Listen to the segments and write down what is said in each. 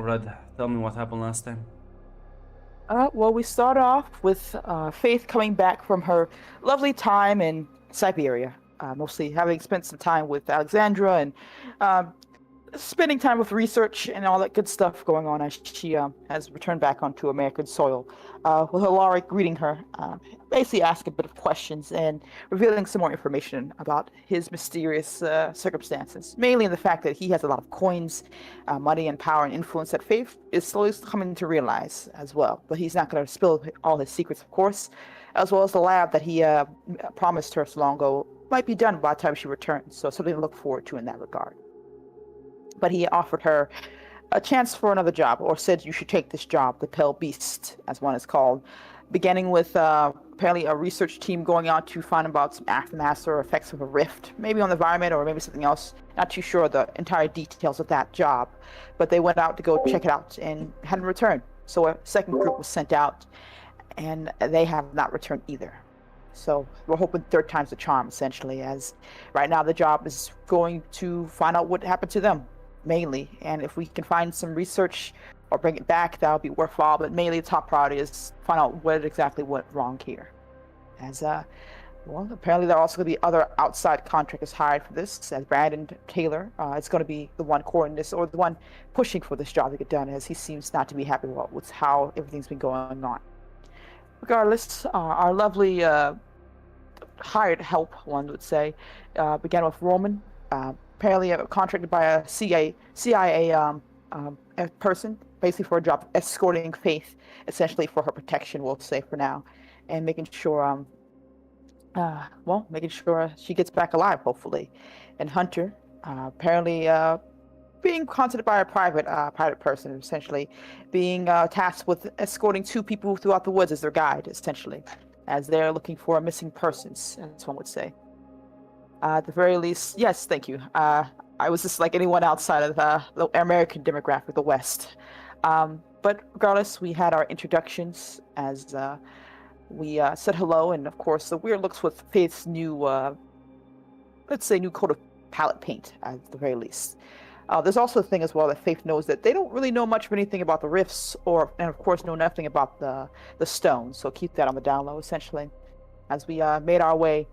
Red. Tell me what happened last time. Well, we start off with Faith coming back from her lovely time in Siberia, mostly having spent some time with Alexandra and um spending time with research and all that good stuff going on as she has returned back onto American soil. With Alaric greeting her, basically asking a bit of questions and revealing some more information about his mysterious circumstances, mainly in the fact that he has a lot of coins, money, and power and influence that Faith is slowly coming to realize as well. But he's not going to spill all his secrets, of course, as well as the lab that he promised her so long ago might be done by the time she returns. So something to look forward to in that regard. But he offered her a chance for another job, or said you should take this job, the Pale Beast, as one is called, beginning with apparently a research team going out to find about some aftermath or effects of a rift, maybe on the environment or maybe something else. Not too sure the entire details of that job, but they went out to go check it out and hadn't returned. So a second group was sent out, and they have not returned either. So we're hoping third time's the charm, essentially, as right now the job is going to find out what happened to them mainly, and if we can find some research or bring it back, that'll be worthwhile. But mainly the top priority is find out what exactly went wrong here. As well, apparently there are also going to be other outside contractors hired for this, as Brandon Taylor is going to be the one coordinating this, or the one pushing for this job to get done, as he seems not to be happy with how everything's been going on. Regardless, our lovely hired help, one would say, began with Roman, apparently contracted by a CIA a person, basically for a job escorting Faith, essentially for her protection, we'll say for now, and making sure, making sure she gets back alive, hopefully. And Hunter, apparently being contacted by a private person, essentially, being tasked with escorting two people throughout the woods as their guide, essentially, as they're looking for missing persons, as one would say. At the very least, yes, thank you. I was just like anyone outside of the American demographic, the West. But regardless, we had our introductions as we said hello, and of course, the weird looks with Faith's new, let's say, new coat of palette paint, at the very least. There's also a thing as well that Faith knows that they don't really know much of anything about the rifts, and of course, know nothing about the stones. So keep that on the down low, essentially. As we made our way.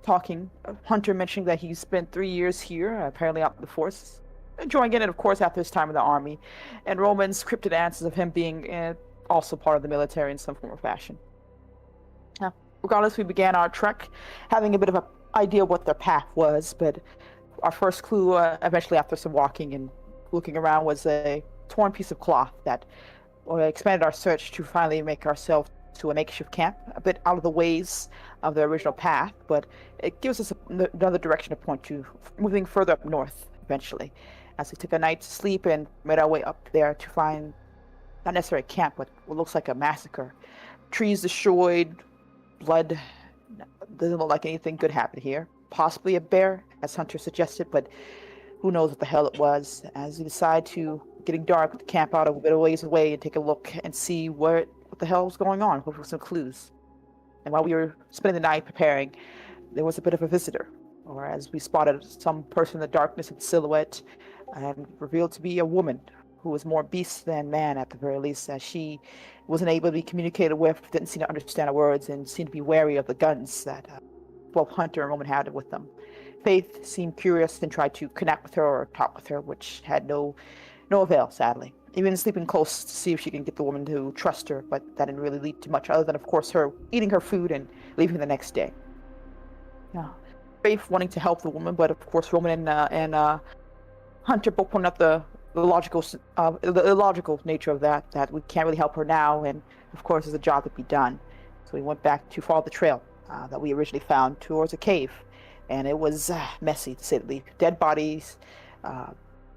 Talking, Hunter mentioning that he spent 3 years here, apparently out in the force, enjoying it, and of course after his time in the army, and Roman's cryptic answers of him being also part of the military in some form or fashion. Regardless, we began our trek, having a bit of an idea what their path was, but our first clue, eventually after some walking and looking around, was a torn piece of cloth that expanded our search to finally make ourselves to a makeshift camp, a bit out of the ways of the original path, but it gives us another direction to point to, moving further up north eventually, as we took a night's sleep and made our way up there to find not necessarily a camp, but what looks like a massacre. Trees destroyed, blood. Doesn't look like anything good happened here. Possibly a bear, as Hunter suggested, but who knows what the hell it was. As we decide to, getting dark, to camp out a bit of ways away and take a look and see what the hell was going on, looking for some clues. And while we were spending the night preparing, there was a bit of a visitor, or as we spotted some person in the darkness of the silhouette, and revealed to be a woman who was more beast than man at the very least, as she wasn't able to be communicated with, didn't seem to understand our words, and seemed to be wary of the guns that both Hunter and Roman had with them. Faith seemed curious and tried to connect with her or talk with her, which had no avail, sadly. Even sleeping close to see if she can get the woman to trust her, but that didn't really lead to much other than, of course, her eating her food and leaving the next day. Faith wanting to help the woman, but of course Roman and Hunter both pointed out the illogical nature of that we can't really help her now, and of course there's a job to be done. So we went back to follow the trail that we originally found towards a cave, and it was messy, to say the least. Dead bodies,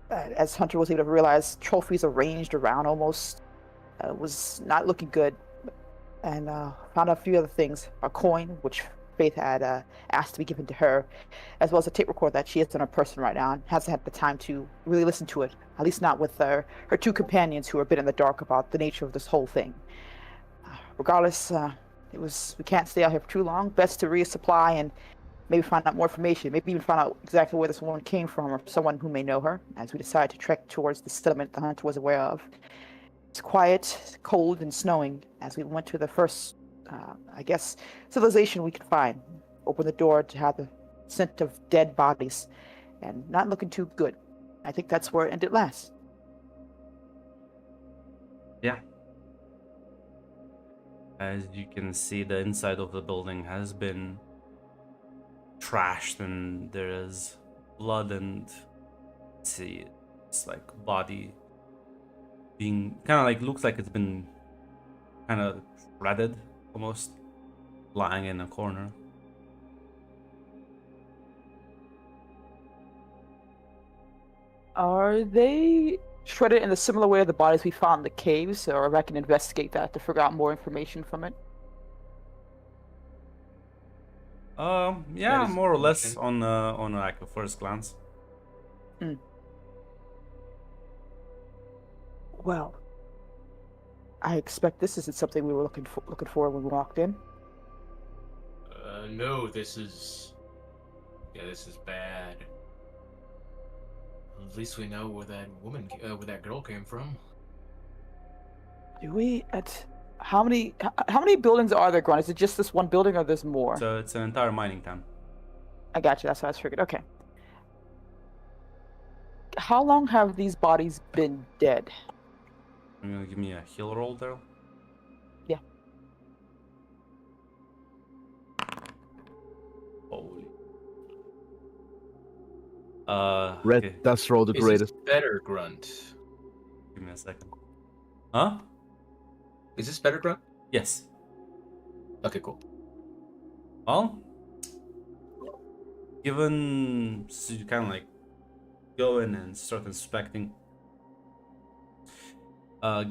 as Hunter was able to realize, trophies arranged around almost. Was not looking good. And found a few other things. A coin, which Faith had asked to be given to her, as well as a tape recorder that she has on her person right now and hasn't had the time to really listen to it, at least not with her two companions who are a bit in the dark about the nature of this whole thing. Regardless, we can't stay out here for too long. Best to resupply and maybe find out more information, maybe even find out exactly where this woman came from or someone who may know her, as we decide to trek towards the settlement the hunter was aware of. It's quiet, cold, and snowing as we went to the first, I guess, civilization we could find. Open the door to have the scent of dead bodies, and not looking too good. I think that's where it ended last. Yeah. As you can see, the inside of the building has been trashed, and there is blood and see, it's like body being kind of like looks like it's been kind of shredded, almost lying in a corner. Are they shredded in a similar way of the bodies we found in the caves, or if I can investigate that to figure out more information from it? Yeah, is more or less interesting. on like a first glance. Well, I expect this isn't something we were looking for when we walked in. No, this is bad. At least we know where that where that girl came from. Do we how many buildings are there, Grunt? Is it just this one building or there's more? So it's an entire mining town. I got you, that's what I was figured. Okay. How long have these bodies been dead? You're gonna give me a heal roll there? Yeah. Holy. Red okay. does roll the Is greatest. this better, Grunt? Give me a second. Huh? Is this better, Grunt? Yes. Okay, cool. Well, given so you kind of like go in and start inspecting,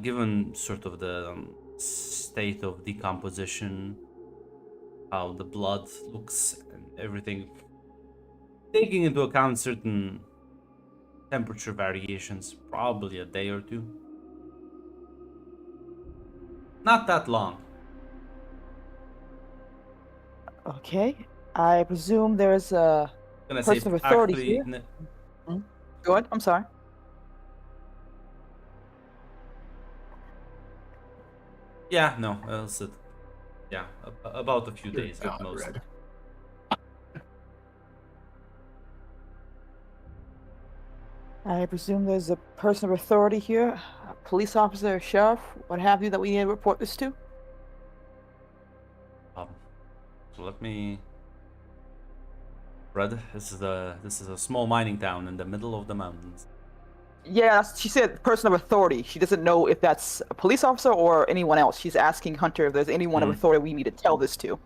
given sort of the state of decomposition, how the blood looks and everything, taking into account certain temperature variations, probably a day or two. Not that long. Okay. I presume there's a I'm gonna say person of authority actually. here. Go ahead. I'm sorry. Yeah, no, yeah, about a few Dear days at God, most. Red. I presume there's a person of authority here, a police officer, a sheriff, what have you, that we need to report this to? So let me. Red, this is a small mining town in the middle of the mountains. Yeah, she said person of authority. She doesn't know if that's a police officer or anyone else. She's asking Hunter if there's anyone of authority we need to tell this to.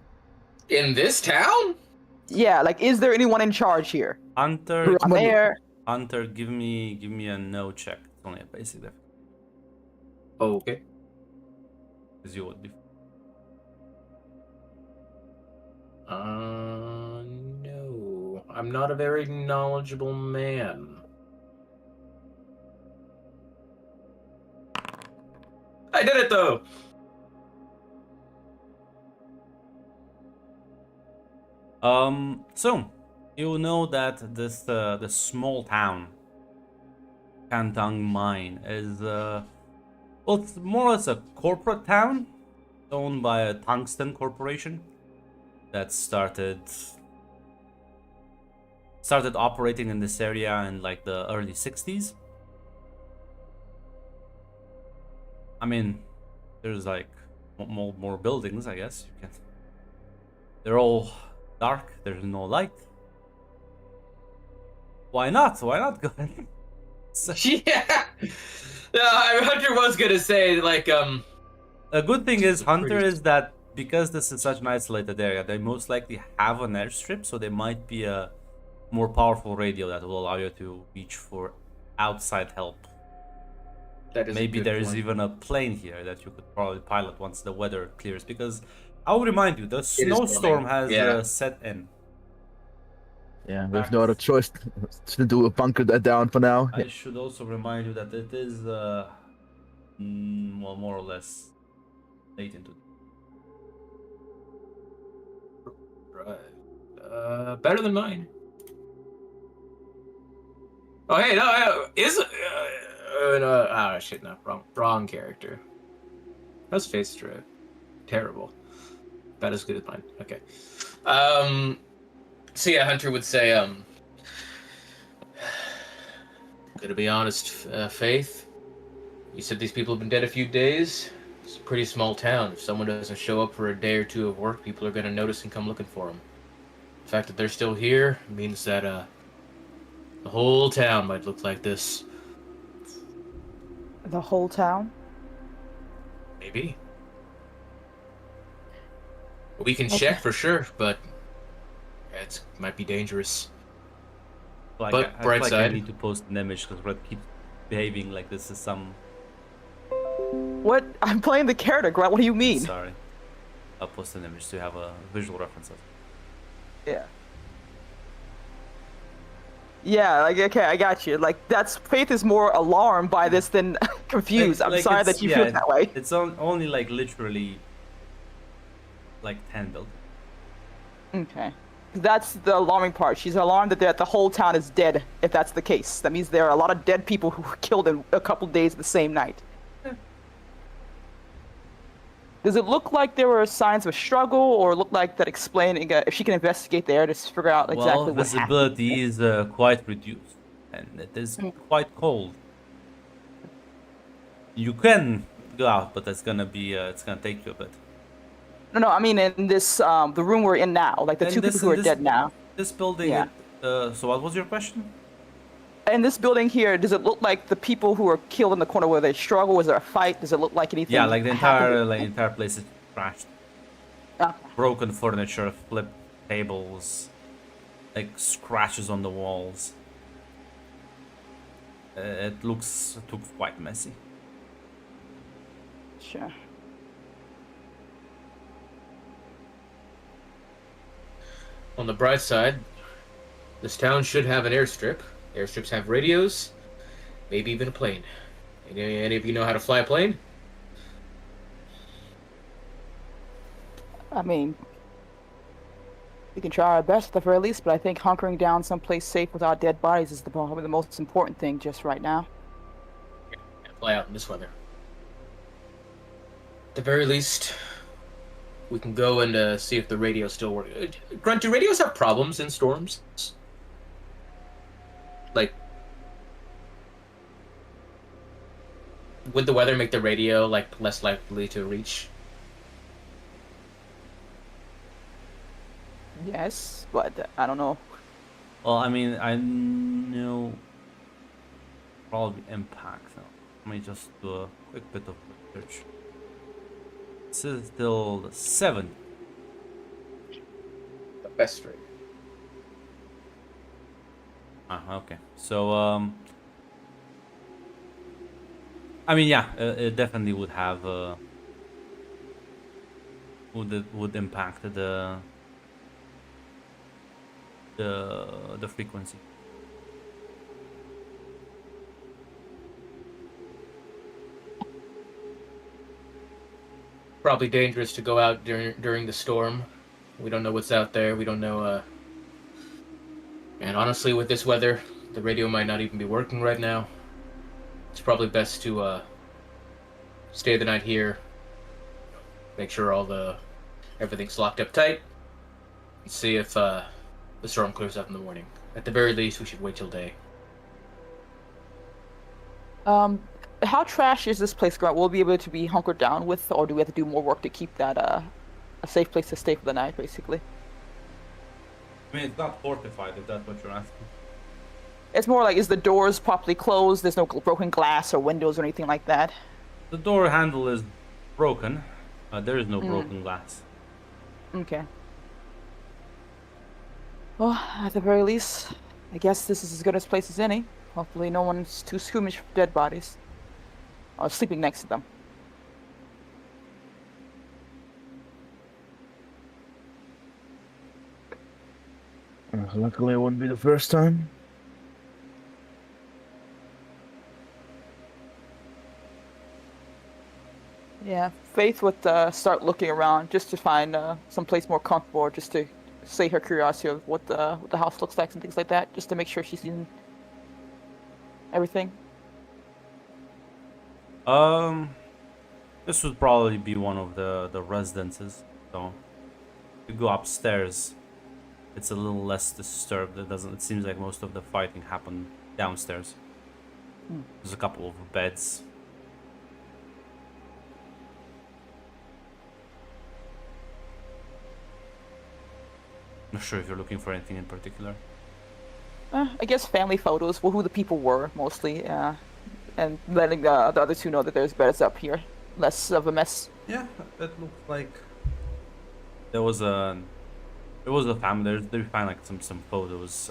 In this town? Yeah, like, is there anyone in charge here? Hunter, A mayor? Hunter, give me a no check. It's only a basic def, Okay. because you would be. No. I'm not a very knowledgeable man. I did it though! So you know that the small town, Kantang Mine, is well, it's more or less a corporate town owned by a tungsten corporation that started operating in this area in like the early 60s. I mean, there's like more buildings, I guess. You can. They're all dark. There's no light. Why not? Why not go ahead? Yeah! Hunter was gonna say, like, A good thing is, a Hunter, pretty- is that because this is such an isolated area, they most likely have an airstrip, so there might be a more powerful radio that will allow you to reach for outside help. That is Maybe a good there is point. even a plane here that you could probably pilot once the weather clears. Because I will remind you, the is snowstorm coming. has Yeah. Set in. Yeah, we have no other choice to do a bunker that down for now. I should also remind you that it is, well, more or less late into. Right. Better than mine. Oh, hey, no, shit, no, wrong character. That's Face Strip. Terrible. About as good as mine. Okay. So yeah, Hunter would say, gonna be honest, Faith, you said these people have been dead a few days. It's a pretty small town. If someone doesn't show up for a day or two of work, people are gonna notice and come looking for them. The fact that they're still here means that, the whole town might look like this. The whole town? Maybe. We can check for sure, but it might be dangerous. Like, But I bright feel like I side. need to post an image because Red keeps behaving like this is some. What? I'm playing the character, Grant. What do you mean? Sorry. I'll post an image to have a visual reference of it. Yeah. Yeah, like, okay, I got you. Like, Faith is more alarmed by this than confused. I'm Like, sorry it's- that you yeah, feel that way. It's only like literally like 10 buildings. Okay. That's the alarming part. She's alarmed that the whole town is dead, if that's the case. That means there are a lot of dead people who were killed in a couple days the same night. Does it look like there were signs of struggle, or look like that explaining if she can investigate there to figure out exactly Well, what happened? visibility is quite reduced, and it is quite cold. You can go out, but that's gonna be it's gonna take you a bit. No, I mean in this the room we're in now, like the And two this- people who are this- dead now. This building. Yeah. So what was your question? In this building here, does it look like the people who were killed in the corner where they struggle? Was there a fight? Does it look like anything? Yeah, like the happened? entire place is trashed. Okay. Broken furniture, flipped tables, like scratches on the walls. It looks quite messy. Sure. On the bright side, this town should have an airstrip. Airstrips have radios, maybe even a plane. Any of you know how to fly a plane? I mean, we can try our best at the very least, but I think hunkering down someplace safe with our dead bodies is probably the most important thing just right now. Can't fly out in this weather. At the very least, we can go and see if the radio still works. Grunt, do radios have problems in storms? Like, would the weather make the radio like less likely to reach? Yes, but I don't know. Well, I mean, I know probably impact. Let me just do a quick bit of research. This is still the 7th. The best rate. Okay. So, I mean, yeah, it definitely would have would impact the frequency. Probably dangerous to go out during the storm. We don't know what's out there. We don't know. And honestly, with this weather, the radio might not even be working right now. It's probably best to stay the night here. Make sure everything's locked up tight. And see if the storm clears up in the morning. At the very least, we should wait till day. How trash is this place, Grant? Will we be able to be hunkered down with, or do we have to do more work to keep that a safe place to stay for the night, basically? I mean, it's not fortified, if that's what you're asking. It's more like, is the doors properly closed? There's no broken glass or windows or anything like that? The door handle is broken. There is no broken glass. Okay. Well, at the very least, I guess this is as good a place as any. Hopefully no one's too squeamish for dead bodies. Or sleeping next to them. Luckily, it wouldn't be the first time. Yeah, Faith would start looking around just to find some place more comfortable, or just to say her curiosity of what the house looks like and things like that, just to make sure she's seen everything. This would probably be one of the residences. So you go upstairs. It's a little less disturbed. It seems like most of the fighting happened downstairs. There's a couple of beds. Not sure if you're looking for anything in particular. I guess family photos, well, who the people were mostly, and letting the other two know that there's beds up here, less of a mess. Yeah, that looked like there was a family. They find like some photos.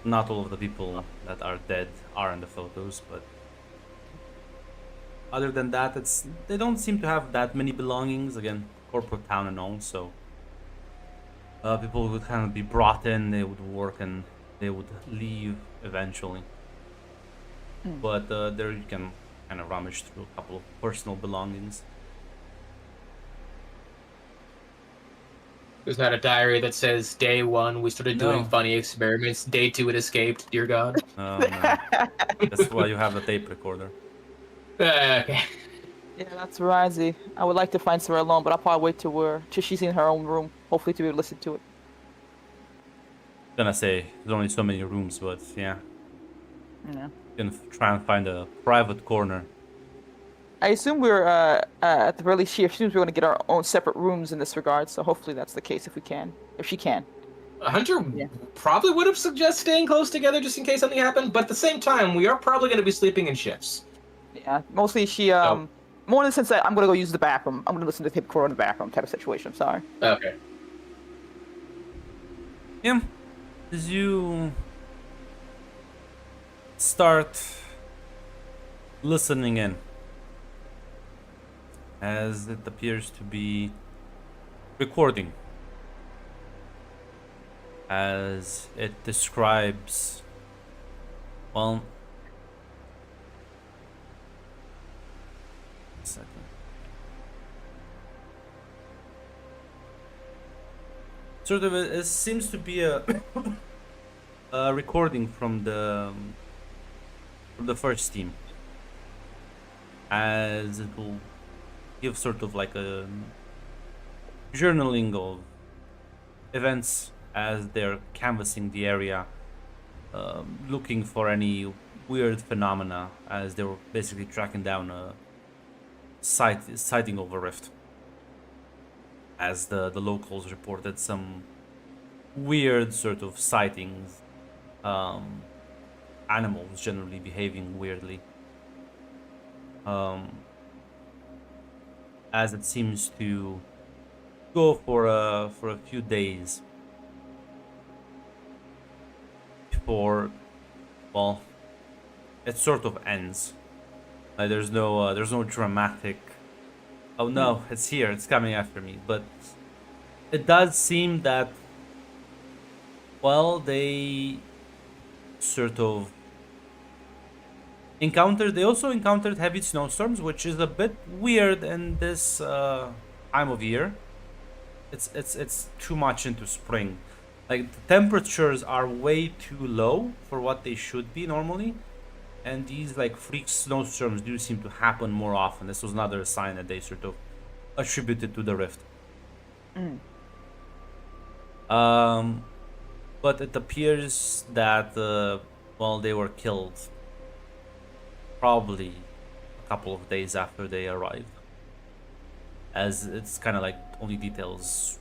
Not all of the people that are dead are in the photos, but other than that, they don't seem to have that many belongings. Again, corporate town and all, so people would kind of be brought in. They would work and they would leave eventually. But there you can kind of rummage through a couple of personal belongings. There's not a diary that says day 1 we started doing No. funny experiments. Day 2 it escaped. Dear God. Oh no, that's why you have the tape recorder. Okay. Yeah, that's Rizy. I would like to find Sarah alone, but I'll probably wait till she's in her own room, hopefully to be able to listen to it. Gonna say there's only so many rooms, but yeah, Yeah. you can try and find a private corner. I assume we're at the very least she assumes we're going to get our own separate rooms in this regard, so hopefully that's the case if she can. Hunter Yeah. probably would have suggested staying close together just in case something happened, but at the same time, we are probably going to be sleeping in shifts. Yeah, mostly she more in the sense that I'm going to go use the bathroom. I'm going to listen to the tape recorder in the bathroom type of situation. I'm sorry. Okay. Yeah, as you start listening in, as it appears to be recording, as it describes, well, a second. Sort of, it seems to be a, a recording from the first team, as it will give sort of like a journaling of events as they're canvassing the area, looking for any weird phenomena, as they were basically tracking down a sighting of a rift, as the locals reported some weird sort of sightings, animals generally behaving weirdly, as it seems to go for a few days before, well, it sort of ends. Like there's no dramatic, oh no, it's here, it's coming after me. But it does seem that, well, they sort of they also encountered heavy snowstorms, which is a bit weird in this time of year. It's too much into spring. Like the temperatures are way too low for what they should be normally, and these like freak snowstorms do seem to happen more often. This was another sign that they sort of attributed to the rift. But it appears that well, they were killed probably a couple of days after they arrived, as it's kind of like only details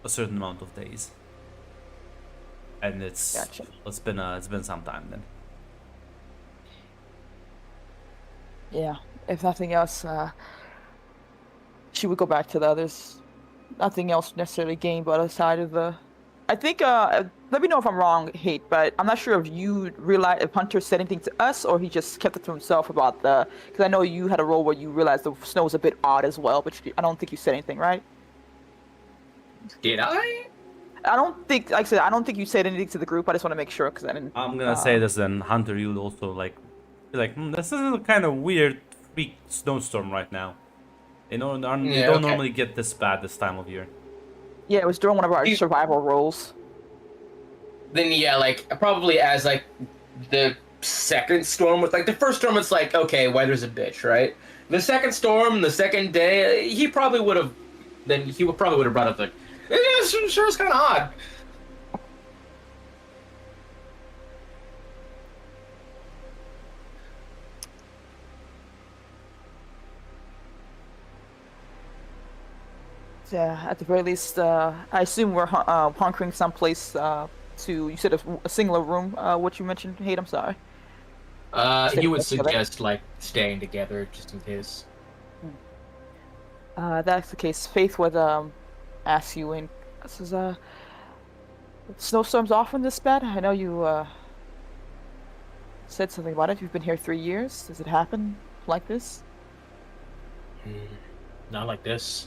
a certain amount of days, and Gotcha. it's been some time then. Yeah, if nothing else, she would go back to the others. Nothing else necessarily gained, but aside of the, I think. Let me know if I'm wrong, Hate, but I'm not sure if you realized if Hunter said anything to us or he just kept it to himself about the. Because I know you had a role where you realized the snow was a bit odd as well, but I don't think you said anything, right? Did I? I don't think, like I said, I don't think you said anything to the group. I just want to make sure because I didn't. I'm gonna say this, and Hunter, you'd also like be like, this is a kind of weird freak snowstorm right now. They don't Yeah, okay. normally get this bad this time of year. Yeah, it was during one of our You- survival rolls. Then yeah, like probably as like the second storm was like the first storm. It's like okay, weather's a bitch, right? The second storm, the second day, he probably would have. Then he would probably would have brought up like, yeah, sure, it's kind of odd. Yeah, at the very least, I assume we're hunkering someplace to. You said a singular room. What you mentioned, Hate. I'm sorry. He would Together. suggest like staying together just in case. That's the case. Faith would ask you, and this is snowstorms often this bad? I know you said something about it. You've been here 3 years. Does it happen like this? Not like this.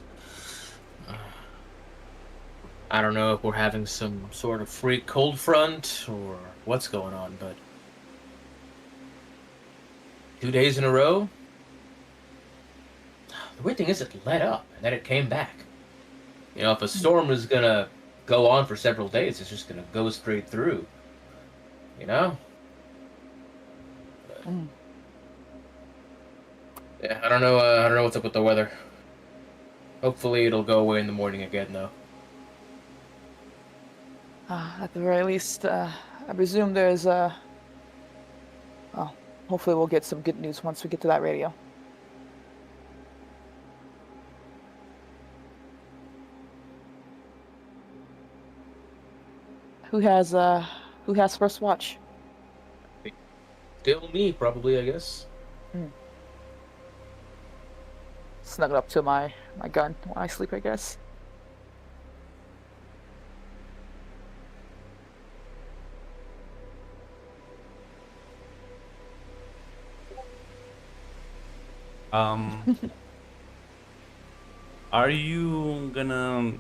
I don't know if we're having some sort of freak cold front or what's going on, but 2 days in a row. The weird thing is it let up and then it came back. You know, if a storm is gonna go on for several days, it's just gonna go straight through. You know? Mm. Yeah, I don't know. I don't know what's up with the weather. Hopefully, it'll go away in the morning again, though. At the very least, I presume there's well, hopefully we'll get some good news once we get to that radio. Who has first watch? Still me, probably. I guess. Snuggle up to my gun when I sleep, I guess. Are you gonna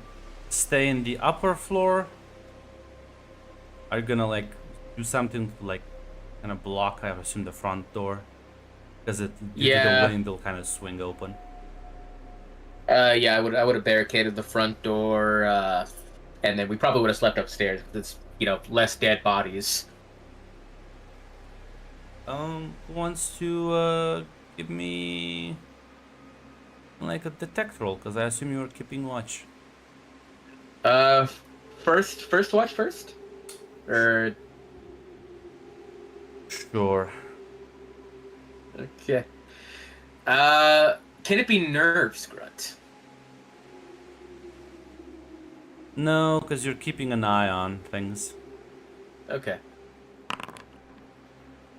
stay in the upper floor? Are you gonna like do something to like kind of block, I assume, the front door? Because due to Yeah. the wind, it'll kind of swing open. Yeah, I would have barricaded the front door, and then we probably would have slept upstairs. 'Cause it's less dead bodies. Who wants to give me like a detect roll? Because I assume you're keeping watch. First watch first, or Sure. okay. Can it be nerves, Grunt? No, because you're keeping an eye on things. Okay.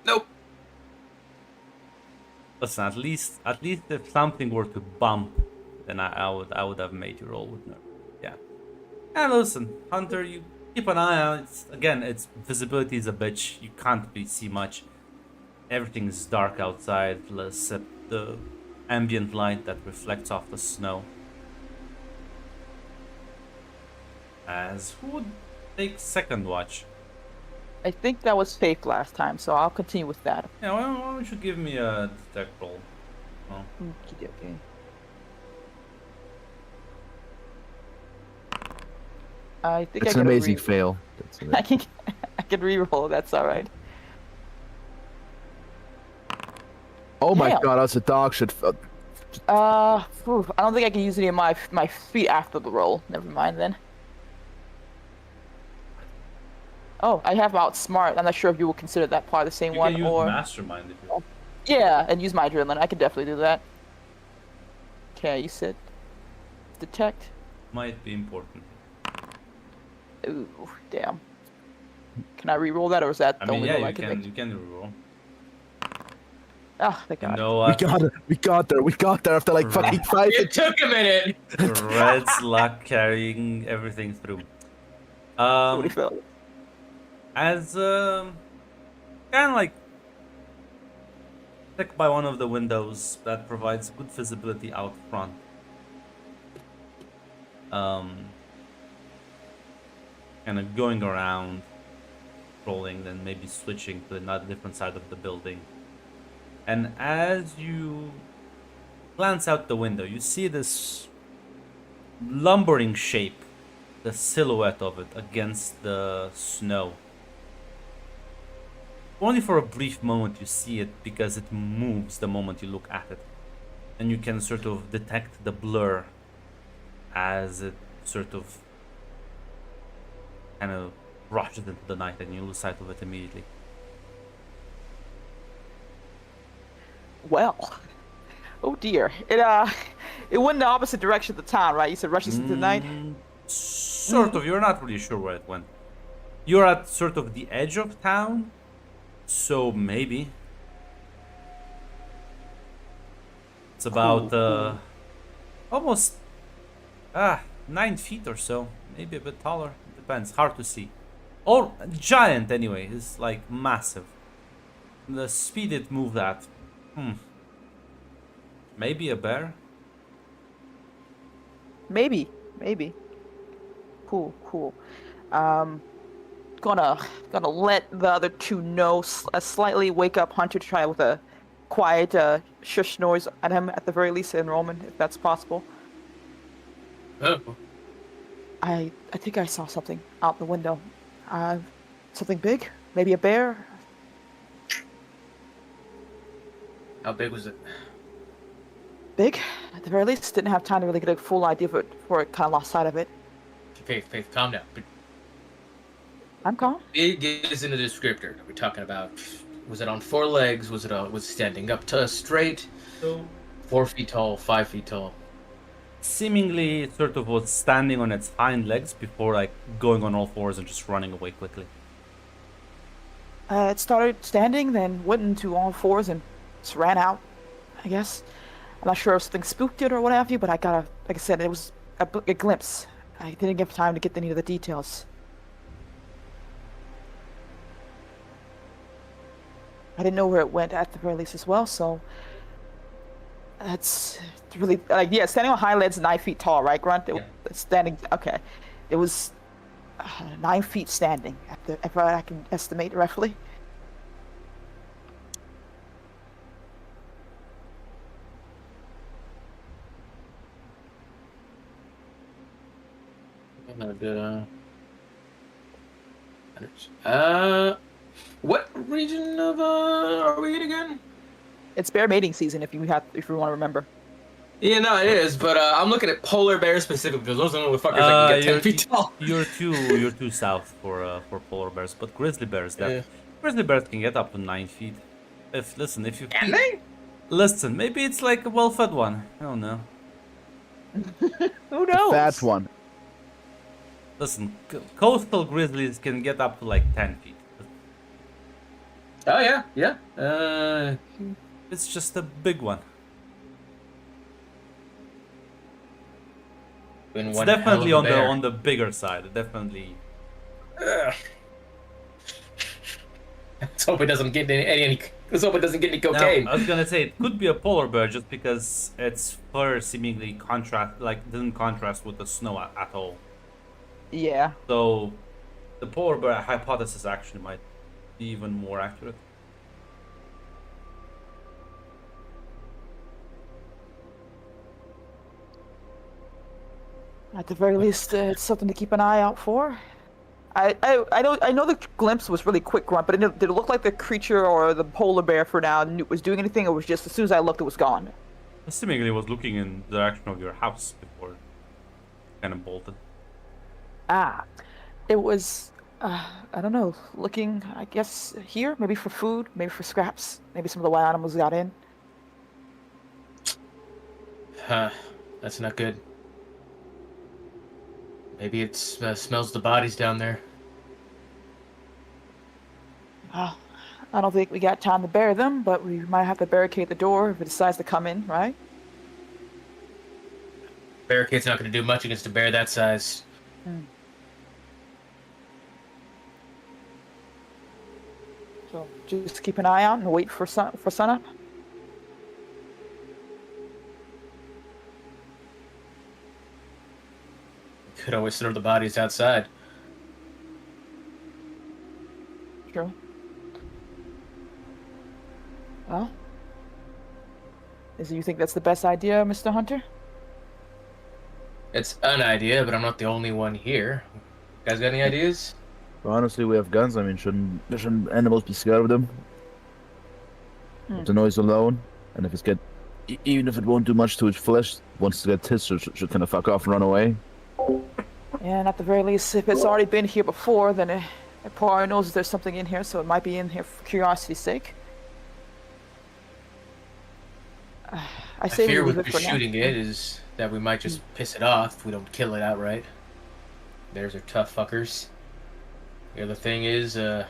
Nope. Listen, at least if something were to bump, then I would have made you roll with nerve. Yeah. And listen, Hunter, you keep an eye on it. Again, its visibility is a bitch. You can't really see much. Everything is dark outside, except the ambient light that reflects off the snow. As who would take second watch? I think that was Faith last time, so I'll continue with that. Yeah, why don't you give me a detect roll? Oh. Okay. I think It's I an can amazing fail. That's I can I can re-roll. That's all right. Oh my Damn. god, that's a dog shit. I don't think I can use any of my feet after the roll. Never mind then. Oh, I have outsmart. I'm not sure if you will consider that part of the same You one can use or mastermind if you. yeah, and use my adrenaline. I can definitely do that. Okay, you said detect. Might be important. Ooh, damn. Can I re-roll that, or is that I the mean, only yeah, roll you I can can make? you can reroll. Ah, thank God. No, We got there after like fucking 5 It took a minute. Red's luck carrying everything through. Totally failed. As kind of like stick by one of the windows that provides good visibility out front. Kind of going around, rolling, then maybe switching to another different side of the building. And as you glance out the window, you see this lumbering shape the silhouette of it against the snow. Only for a brief moment you see it because it moves the moment you look at it. And you can sort of detect the blur as it sort of kind of rushes into the night and you lose sight of it immediately. Well, oh dear. It went in the opposite direction of the town, right? You said rushes into the night. Sort of. You're not really sure where it went. You're at sort of the edge of town, so maybe. It's about almost 9 feet or so, maybe a bit taller. It depends. Hard to see. Or giant anyway. It's like massive. The speed it moved at. Maybe a bear. Maybe. Cool. Gonna let the other two know. Slightly wake up Hunter to try with a quiet shush noise at him at the very least in Roman, if that's possible. Oh, I think I saw something out the window. Something big? Maybe a bear? how big was it? Big? At the very least, didn't have time to really get a full idea of it before it kind of lost sight of it. Faith, calm down. But I'm calm. big is in the descriptor. Are we talking about? Was it on 4 legs? Was it standing up to straight? So 4 feet tall, 5 feet tall. seemingly it sort of was standing on its hind legs before like going on all fours and just running away quickly. It started standing, then went into all fours and just ran out, I guess. I'm not sure if something spooked it or what have you, but like I said, it was a glimpse. I didn't get time to get any of the details. I didn't know where it went at the very least as well, so that's really like standing on hind legs, 9 feet tall, right, Grunt? Standing, okay. It was 9 feet standing, if I can estimate roughly. What region of are we in again? It's bear mating season, if you want to remember. Yeah, no, it is. But I'm looking at polar bears specifically because those are the fuckers that can get 10 feet tall. You're too south for polar bears, but grizzly bears, Yeah. grizzly bears can get up to 9 feet. If you Can they? listen, maybe it's like a well-fed one. I don't know. Who knows? Fat one. Listen, coastal grizzlies can get up to like 10 feet. Oh yeah. It's just a big one. Been It's one definitely hell of a bear. on the bigger side. Definitely. Ugh. Let's hope it doesn't get any. Let's hope it doesn't get any Now, cocaine. I was gonna say it could be a polar bear just because its fur seemingly didn't contrast with the snow at all. Yeah. So, the polar bear hypothesis actually might be even more accurate. At the very least, it's something to keep an eye out for. I know the glimpse was really quick, Grunt, but did it look like the creature or the polar bear for now was doing anything, or was just as soon as I looked, it was gone? Seemingly was looking in the direction of your house before it kind of bolted. Ah, it was, I don't know, looking, I guess, here, maybe for food, maybe for scraps, maybe some of the wild animals got in. That's not good. Maybe it smells the bodies down there. I don't think we got time to bury them, but we might have to barricade the door if it decides to come in, right? Barricade's not going to do much against a bear that size. So just keep an eye out and wait for sunup. Could always throw the bodies outside. True. Well, you think that's the best idea, Mr. Hunter? It's an idea, but I'm not the only one here. You guys got any ideas? But honestly, we have guns. I mean, shouldn't animals be scared of them? With the noise alone, and if it's even if it won't do much to its flesh, once it gets hit, should kind of fuck off and run away. And at the very least, if it's already been here before, then it probably knows there's something in here, so it might be in here for curiosity's sake. I I say we fear leave with it for just now. shooting it is that we might just piss it off if we don't kill it outright. Theirs are tough fuckers. The other thing is, like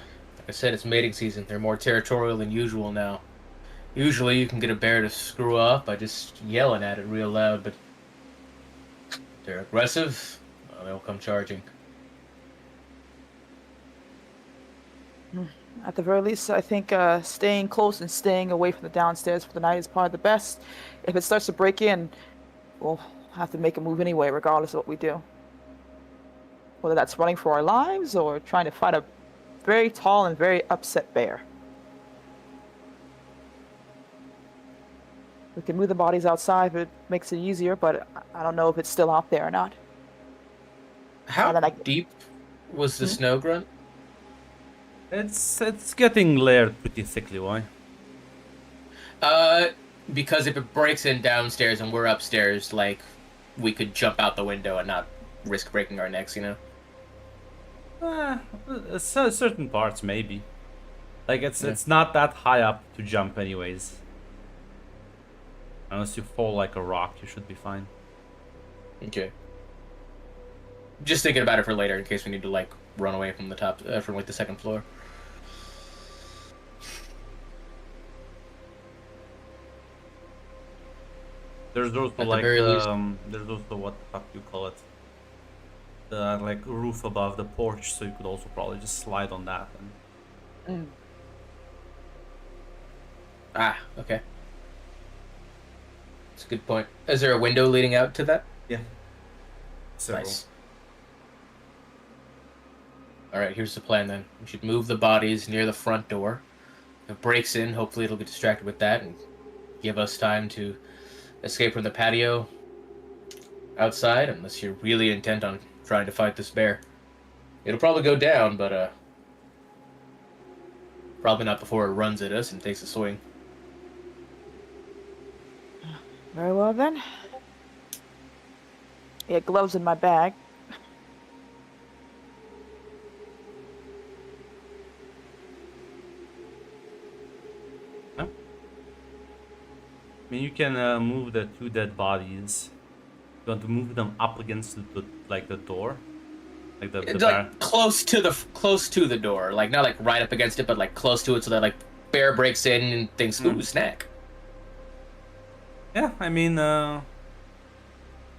I said, it's mating season. They're more territorial than usual now. Usually you can get a bear to screw up by just yelling at it real loud, but if they're aggressive, well, they'll come charging. At the very least, I think staying close and staying away from the downstairs for the night is probably the best. If it starts to break in, we'll have to make a move anyway, regardless of what we do. Whether that's running for our lives or trying to fight a very tall and very upset bear. We can move the bodies outside if it makes it easier, but I don't know if it's still out there or not. How And then deep was the snow grunt? It's getting layered pretty thickly. Why? Because if it breaks in downstairs and we're upstairs, like, we could jump out the window and not risk breaking our necks, you know? Certain parts maybe. Like it's not that high up to jump anyways. Unless you fall like a rock, you should be fine. Okay. Just thinking about it for later in case we need to, like, run away from the top, from, like, the second floor. There's also the like very least- there's also what the fuck you call it, the like roof above the porch, so you could also probably just slide on that. And Ah, okay. That's a good point. Is there a window leading out to that? yeah, several. Nice. Alright, here's the plan then. We should move the bodies near the front door. If it breaks in, hopefully it'll get distracted with that and give us time to escape from the patio outside, unless you're really intent on trying to fight this bear. It'll probably go down, but probably not before it runs at us and takes a swing. Very well then. Yeah, gloves in my bag. I mean, you can move the two dead bodies. You want to move them up against the door, like the It's bar. like close to the door, like not like right up against it, but like close to it, so that like bear breaks in and thinks, "Ooh, snack." Yeah, I mean,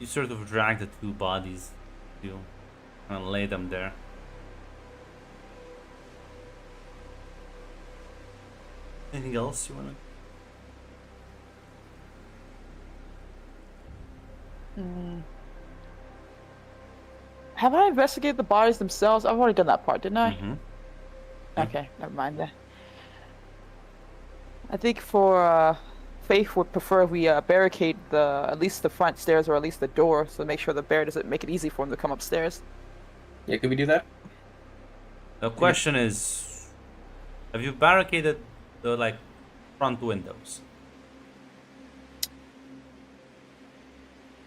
you sort of drag the two bodies, you and lay them there. Anything else you wanna? Have I investigated the bodies themselves? I've already done that part, didn't I? Mm-hmm. Okay, never mind then. I think for Faith would prefer we barricade at least the front stairs or at least the door, so make sure the bear doesn't make it easy for him to come upstairs. Yeah, could we do that? The question is, have you barricaded the like front windows?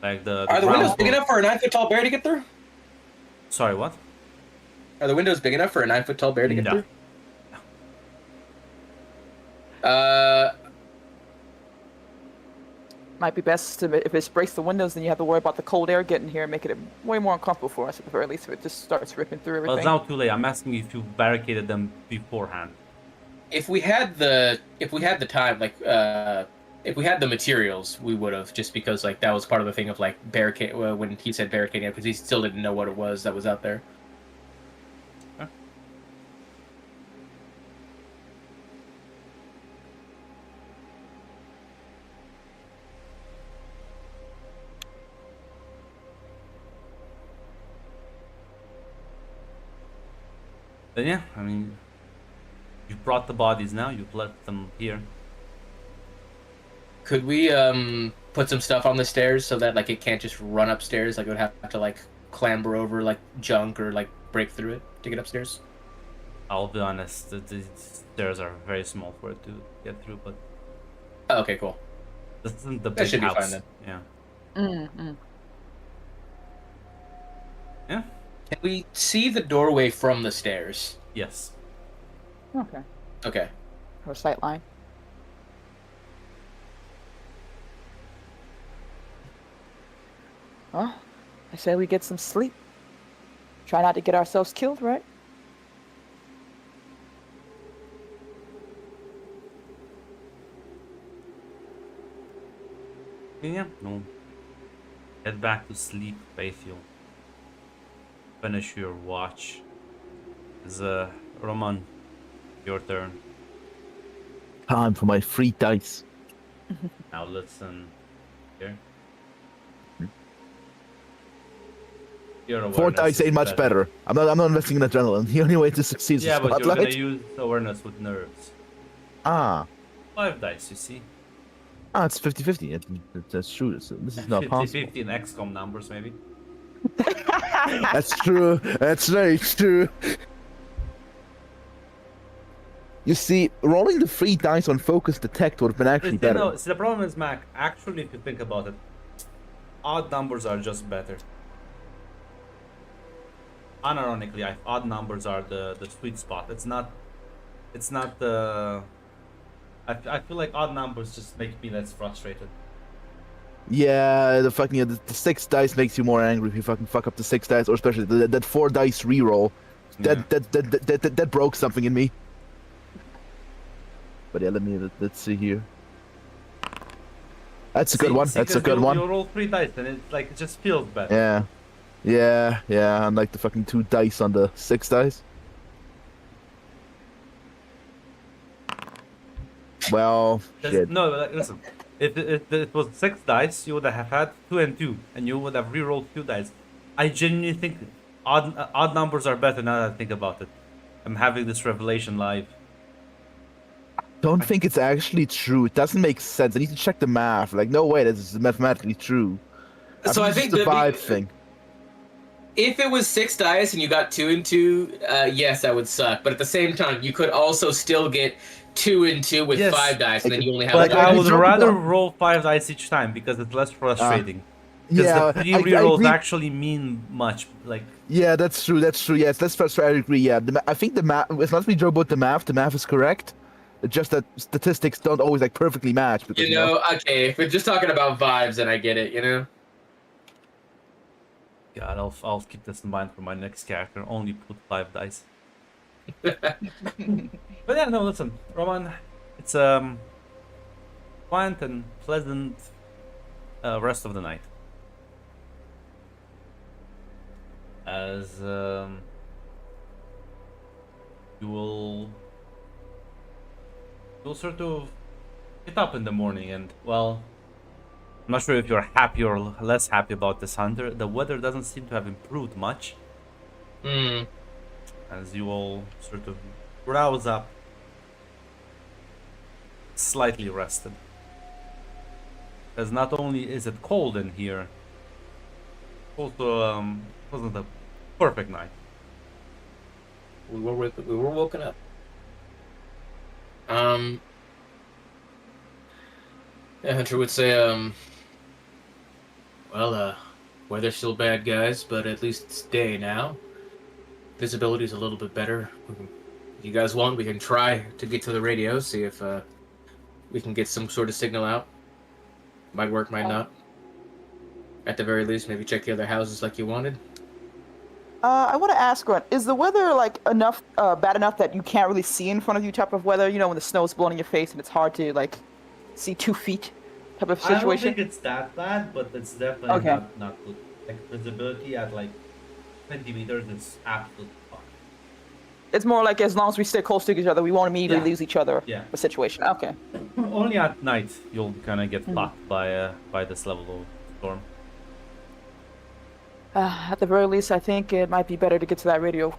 Like the Are the ground windows big floor- enough for a 9 foot tall bear to get through? Sorry, what? Are the windows big enough for a 9 foot tall bear to get No. through? Might be best to, if it breaks the windows, then you have to worry about the cold air getting here and making it way more uncomfortable for us at the very least if it just starts ripping through Well, everything. it's now too late. I'm asking if you barricaded them beforehand. If we had the time, like if we had the materials, we would have, just because like that was part of the thing of like barricade when he said barricading, because he still didn't know what it was that was out there. Then yeah, I mean, you brought the bodies now. You've left them here. Could we put some stuff on the stairs so that like it can't just run upstairs. Like it would have to like clamber over like junk or like break through it to get upstairs. I'll be honest, the stairs are very small for it to get through, but Oh, okay, cool. this isn't the That big should be house. fine then. Yeah. Mm-mm. Yeah. Can we see the doorway from the stairs? Yes. Okay. Okay. Or sight line. Well, I say we get some sleep. Try not to get ourselves killed, right? Yeah. No. Head back to sleep, Bayfield. Finish your watch. Is Roman, your turn. Time for my free dice. Now listen. Here. Your 4 awareness dice is ain't much better. I'm not investing in adrenaline. The only way to succeed is Yeah, but you're spotlight. gonna use awareness with nerves. Ah. 5 dice, you see. Ah, it's 50-50. That's true. This is not possible. 50-50 in XCOM numbers, maybe. That's true. That's very true. You see, rolling the 3 dice on focus detect would have been actually better. No, see, the problem is, Mac, actually, if you think about it, odd numbers are just better. Unironically, odd numbers are the sweet spot. It's not the... I feel like odd numbers just make me less frustrated. Yeah, the 6 dice makes you more angry if you fucking fuck up the 6 dice, or especially that 4 dice reroll. That broke something in me. But yeah, let's see here. That's a good one. That's a good one. You roll 3 dice and it just feels better. Yeah. Unlike the fucking 2 dice on the 6 dice. Well, shit. No, listen. If it was 6 dice, you would have had 2 and 2, and you would have re-rolled 2 dice. I genuinely think odd numbers are better now that I think about it. I'm having this revelation live. Don't think it's actually true. It doesn't make sense. I need to check the math. Like, no way, this is mathematically true. So I think it's the vibe thing. If it was 6 dice and you got 2 and 2, yes, that would suck. But at the same time, you could also still get 2 and 2 with Yes. 5 dice, and then you only have. But Like, I I would dropped rather down- roll 5 dice each time because it's less frustrating. Because Yeah, the 3 I rerolls agree. actually mean much. Like, Yeah, that's true. Yeah, that's frustrating. I agree. Yeah, I think the math. It's not to be joke about the math. The math is correct. It's just that statistics don't always like perfectly match. Because, You know, okay, if we're just talking about vibes, then I get it, you know? God, I'll keep this in mind for my next character. Only put 5 dice. But yeah, no, listen, Roman, it's quiet and pleasant rest of the night. As you'll sort of get up in the morning and, well, I'm not sure if you're happy or less happy about this, Hunter. The weather doesn't seem to have improved much. Hmm. As you all sort of rouse up, slightly rested. Because not only is it cold in here, also wasn't a perfect night. We were woken up. Yeah, Hunter would say, well, weather's still bad, guys, but at least it's day now. Visibility's a little bit better. If you guys want, we can try to get to the radio, see if we can get some sort of signal out. Might work, might not. At the very least, maybe check the other houses like you wanted. I want to ask, Grunt, is the weather like enough, bad enough that you can't really see in front of you type of weather? You know, when the snow's blowing in your face and it's hard to like see 2 feet type of I don't situation? think it's that bad, but it's definitely Okay. not good. Like, visibility at like 20 meters is absolutely fine. It's more like as long as we stay close to each other, we won't immediately Yeah. lose each other. Yeah. The situation. Okay. Only at night you'll kind of get blocked by this level of storm. At the very least, I think it might be better to get to that radio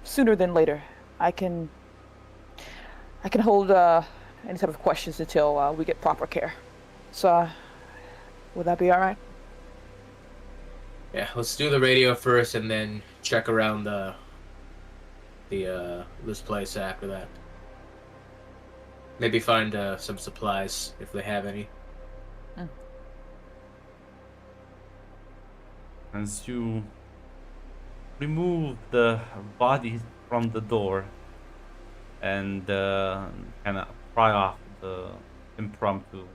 sooner than later. I can hold any type of questions until we get proper care. So Would that be all right? Yeah, let's do the radio first, and then check around this place after that. Maybe find some supplies if they have any. As you remove the body from the door and kind of pry off the impromptu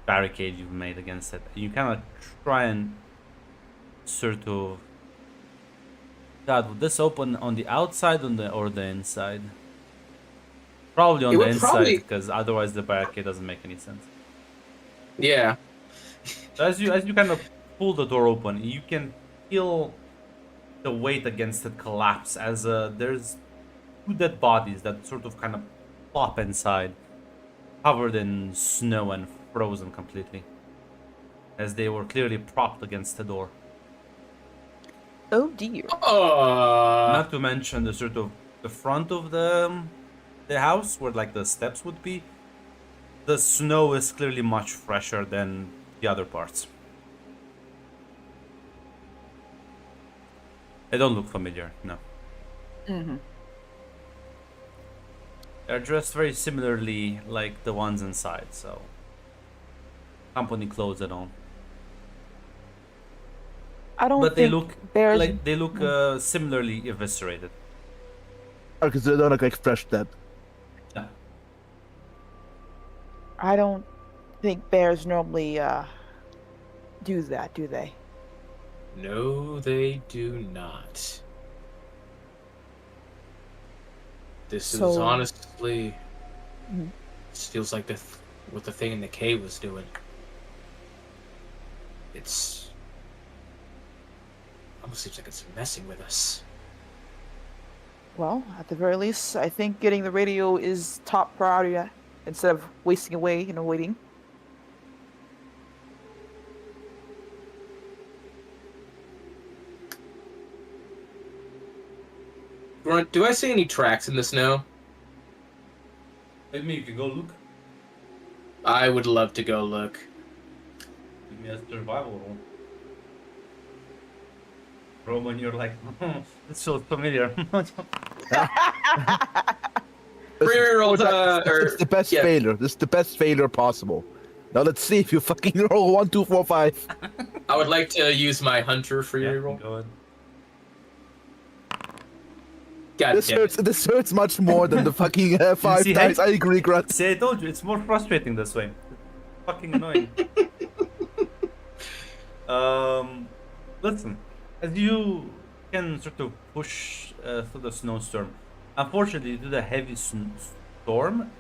barricade you've made against it, you kind of try and sort of, God, would this open on the outside or the inside? Probably on It the would inside, probably- because otherwise the barricade doesn't make any sense. Yeah. So as you kind of pull the door open, you can feel the weight against it collapse as there's two dead bodies that sort of kind of plop inside, covered in snow and frozen completely, as they were clearly propped against the door. Oh dear. Not to mention the sort of the front of the house where like the steps would be. The snow is clearly much fresher than the other parts. They don't look familiar, no. Mm-hmm. They're dressed very similarly like the ones inside, so company clothes and all. I don't But they think look bears. like they look similarly eviscerated. Because they don't look like fresh dead. Yeah. I don't think bears normally do that, do they? No, they do not. This is So- honestly... Mhm. This feels like what the thing in the cave was doing. It's... Almost seems like it's messing with us. Well, at the very least, I think getting the radio is top priority instead of wasting away, waiting. Grunt, do I see any tracks in the snow? Maybe you can go look. I would love to go look. Give me a survival roll. Roman, you're like, this feels familiar. Reroll It's the best yeah. failure. This is the best failure possible. Now let's see if you fucking roll 1, 2, 4, 5. I would like to use my hunter for Yeah, your roll. go ahead. God This damn hurts. it. This hurts much more than the fucking 5 see, times. hey? I agree, Grunt. See, I told you, it's more frustrating this way. It's fucking annoying. Listen, as you can sort of push through the snowstorm, unfortunately, due to the heavy storm,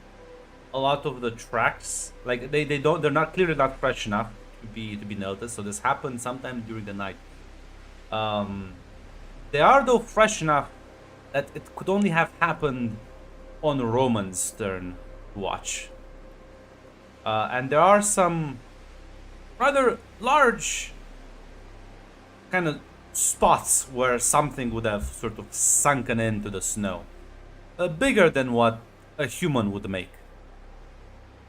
a lot of the tracks, like they're not clearly not fresh enough to be noticed. So this happened sometime during the night. They are though fresh enough that it could only have happened on Roman's turn to watch. And there are some rather large kind of spots where something would have sort of sunken into the snow. Bigger than what a human would make.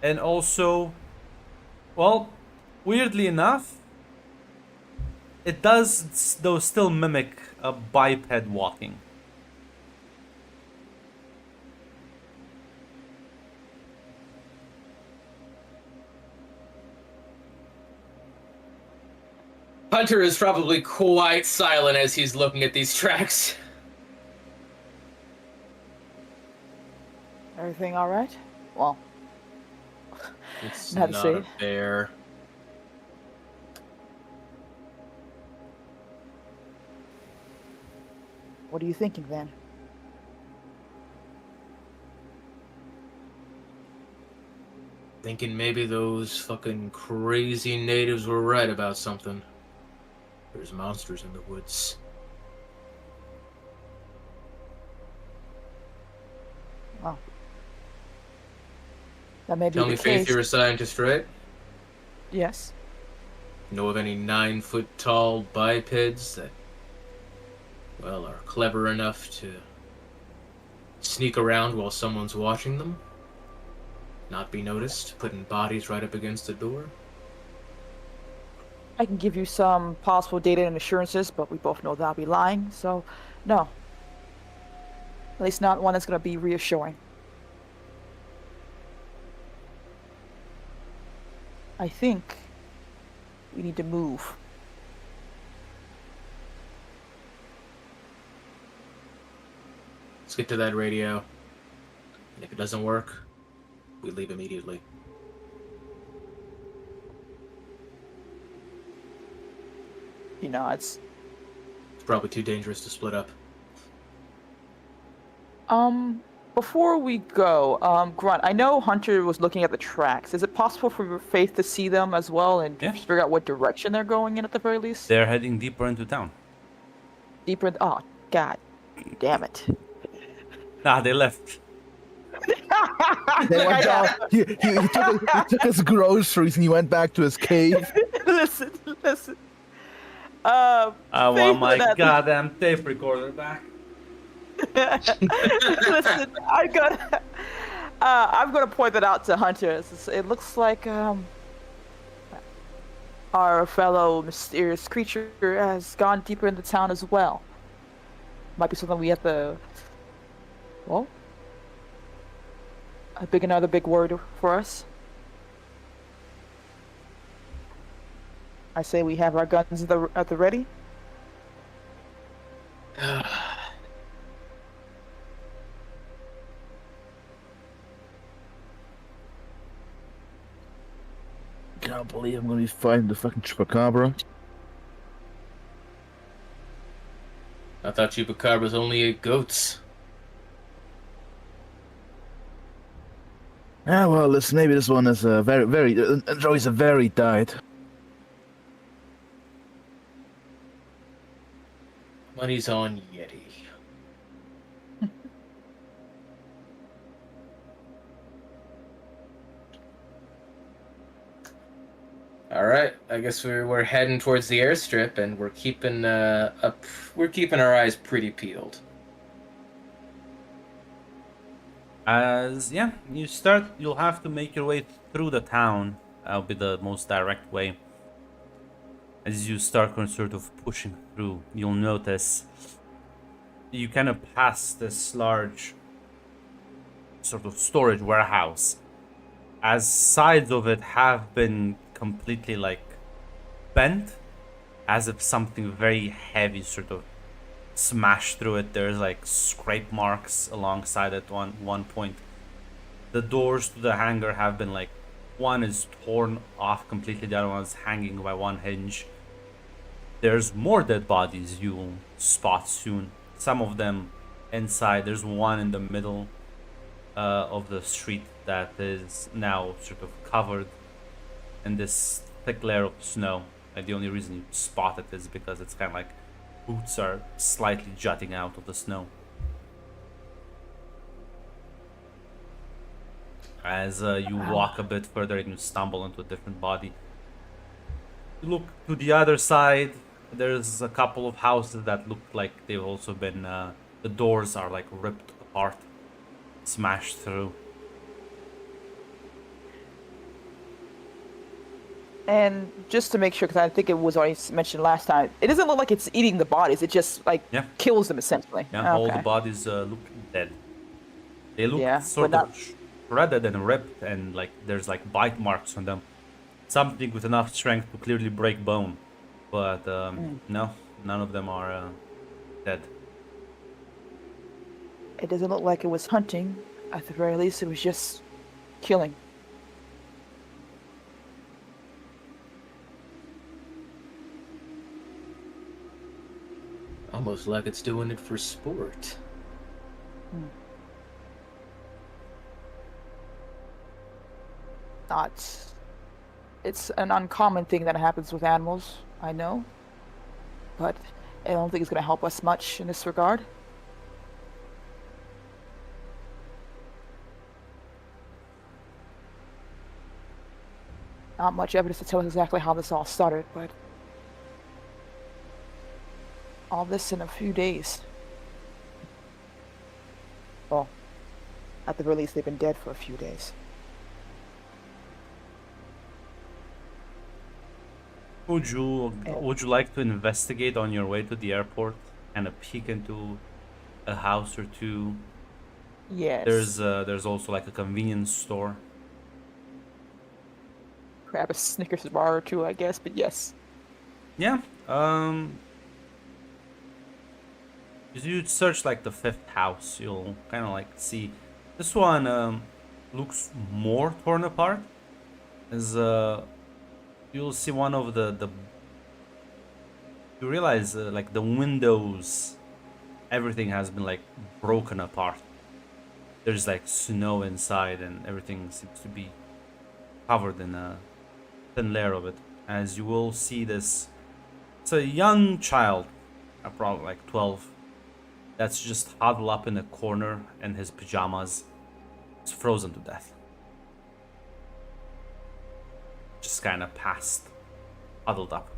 And also, well, weirdly enough, it does though still mimic a biped walking. Hunter is probably quite silent as he's looking at these tracks. Everything all right? Well, It's Not not to a say. bear. what are you thinking then? Thinking maybe those fucking crazy natives were right about something. There's monsters in the woods. Well, that may be Tell the me, case. Faith, you're a scientist, right? Yes. Know of any 9-foot-tall bipeds that, well, are clever enough to sneak around while someone's watching them? Not be noticed, putting bodies right up against the door? I can give you some possible data and assurances, but we both know that I'll be lying, so no. At least not one that's going to be reassuring. I think we need to move. Let's get to that radio. And if it doesn't work, we leave immediately. He nods. It's probably too dangerous to split up. Before we go, Grunt, I know Hunter was looking at the tracks. Is it possible for Faith to see them as well and Yeah. figure out what direction they're going in at the very least? They're heading deeper into town. Deeper in oh, God damn it. Nah, they left. They went down. He took his groceries and he went back to his cave. listen. I Faith want my and Atlas- goddamn tape recorder back. Listen, I'm gonna point that out to Hunter. It looks like our fellow mysterious creature has gone deeper into town as well. Might be something we have to. Well, another big word for us. I say we have our guns at the ready. Can't believe I'm gonna be fighting the fucking chupacabra. I thought Chupacabras only ate goats. Ah, well, listen, maybe this one is enjoys a varied diet. Money's on Yeti. All right, I guess we're heading towards the airstrip, and we're keeping our eyes pretty peeled. You'll have to make your way through the town. That'll be the most direct way. As you start sort of pushing through, you'll notice you kind of pass this large sort of storage warehouse, as sides of it have been completely like bent, as if something very heavy sort of smashed through it. There's like scrape marks alongside it one point. The doors to the hangar have been like, one is torn off completely, the other one's hanging by one hinge. There's more dead bodies you'll spot soon. Some of them inside. There's one in the middle of the street that is now sort of covered in this thick layer of snow. And the only reason you spot it is because it's kind of like boots are slightly jutting out of the snow. As you walk a bit further and you stumble into a different body. You look to the other side. There's a couple of houses that look like they've also been, the doors are like ripped apart, smashed through. And just to make sure, because I think it was already mentioned last time, it doesn't look like it's eating the bodies. It just like kills them essentially. Yeah, all Okay. the bodies look dead. They look sort but of shredded and ripped, and like there's like bite marks on them. Something with enough strength to clearly break bone. But no, none of them are dead. It doesn't look like it was hunting. At the very least, it was just killing. Almost like it's doing it for sport. It's an uncommon thing that happens with animals, I know. But I don't think it's going to help us much in this regard. Not much evidence to tell us exactly how this all started, but all this in a few days. Well, at the very least, they've been dead for a few days. Would you like to investigate on your way to the airport? Kind of peek into a house or two. Yes. There's also like a convenience store. Grab a Snickers bar or two, I guess, but yes. Yeah. If you search like the fifth house, you'll kind of like see this one looks more torn apart. As you'll see one of the you realize like the windows, everything has been like broken apart. There's like snow inside, and everything seems to be covered in a thin layer of it. As you will see this, it's a young child, probably like 12, that's just huddled up in a corner in his pajamas. It's frozen to death. Just kind of passed, huddled up.